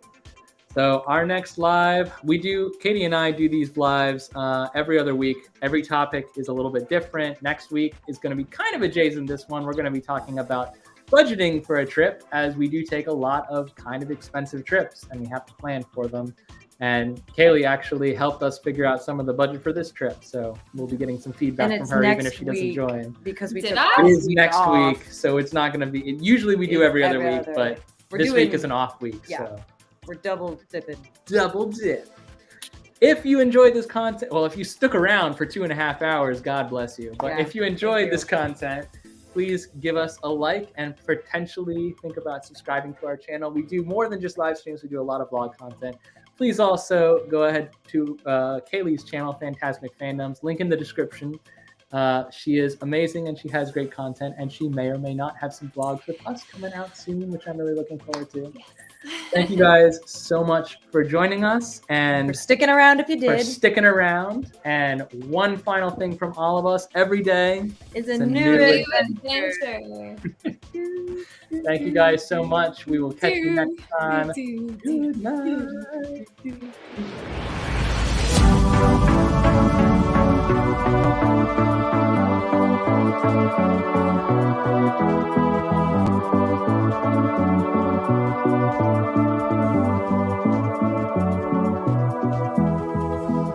So our next live, Katie and I do these lives every other week. Every topic is a little bit different. Next week is going to be kind of adjacent to this one. We're going to be talking about budgeting for a trip, as we do take a lot of kind of expensive trips and we have to plan for them. And Kaylee actually helped us figure out some of the budget for this trip. So we'll be getting some feedback from her, even if she doesn't join. Because we It is next week, so it's not going to be, usually we do every other week, but this week is an off week. Yeah. So we're double dipping. Double dip. If you enjoyed this content, well, if you stuck around for 2.5 hours, God bless you. But if you enjoyed this content, please give us a like and potentially think about subscribing to our channel. We do more than just live streams. We do a lot of vlog content. Please also go ahead to Kaylee's channel, Phantasmic Fandoms. Link in the description. She is amazing and she has great content, and she may or may not have some vlogs with us coming out soon, which I'm really looking forward to. Yes. Thank you guys so much for joining us and for sticking around if you did. For sticking around. And one final thing from all of us, every day is a new adventure. Thank you guys so much. We will catch you next time. Good night.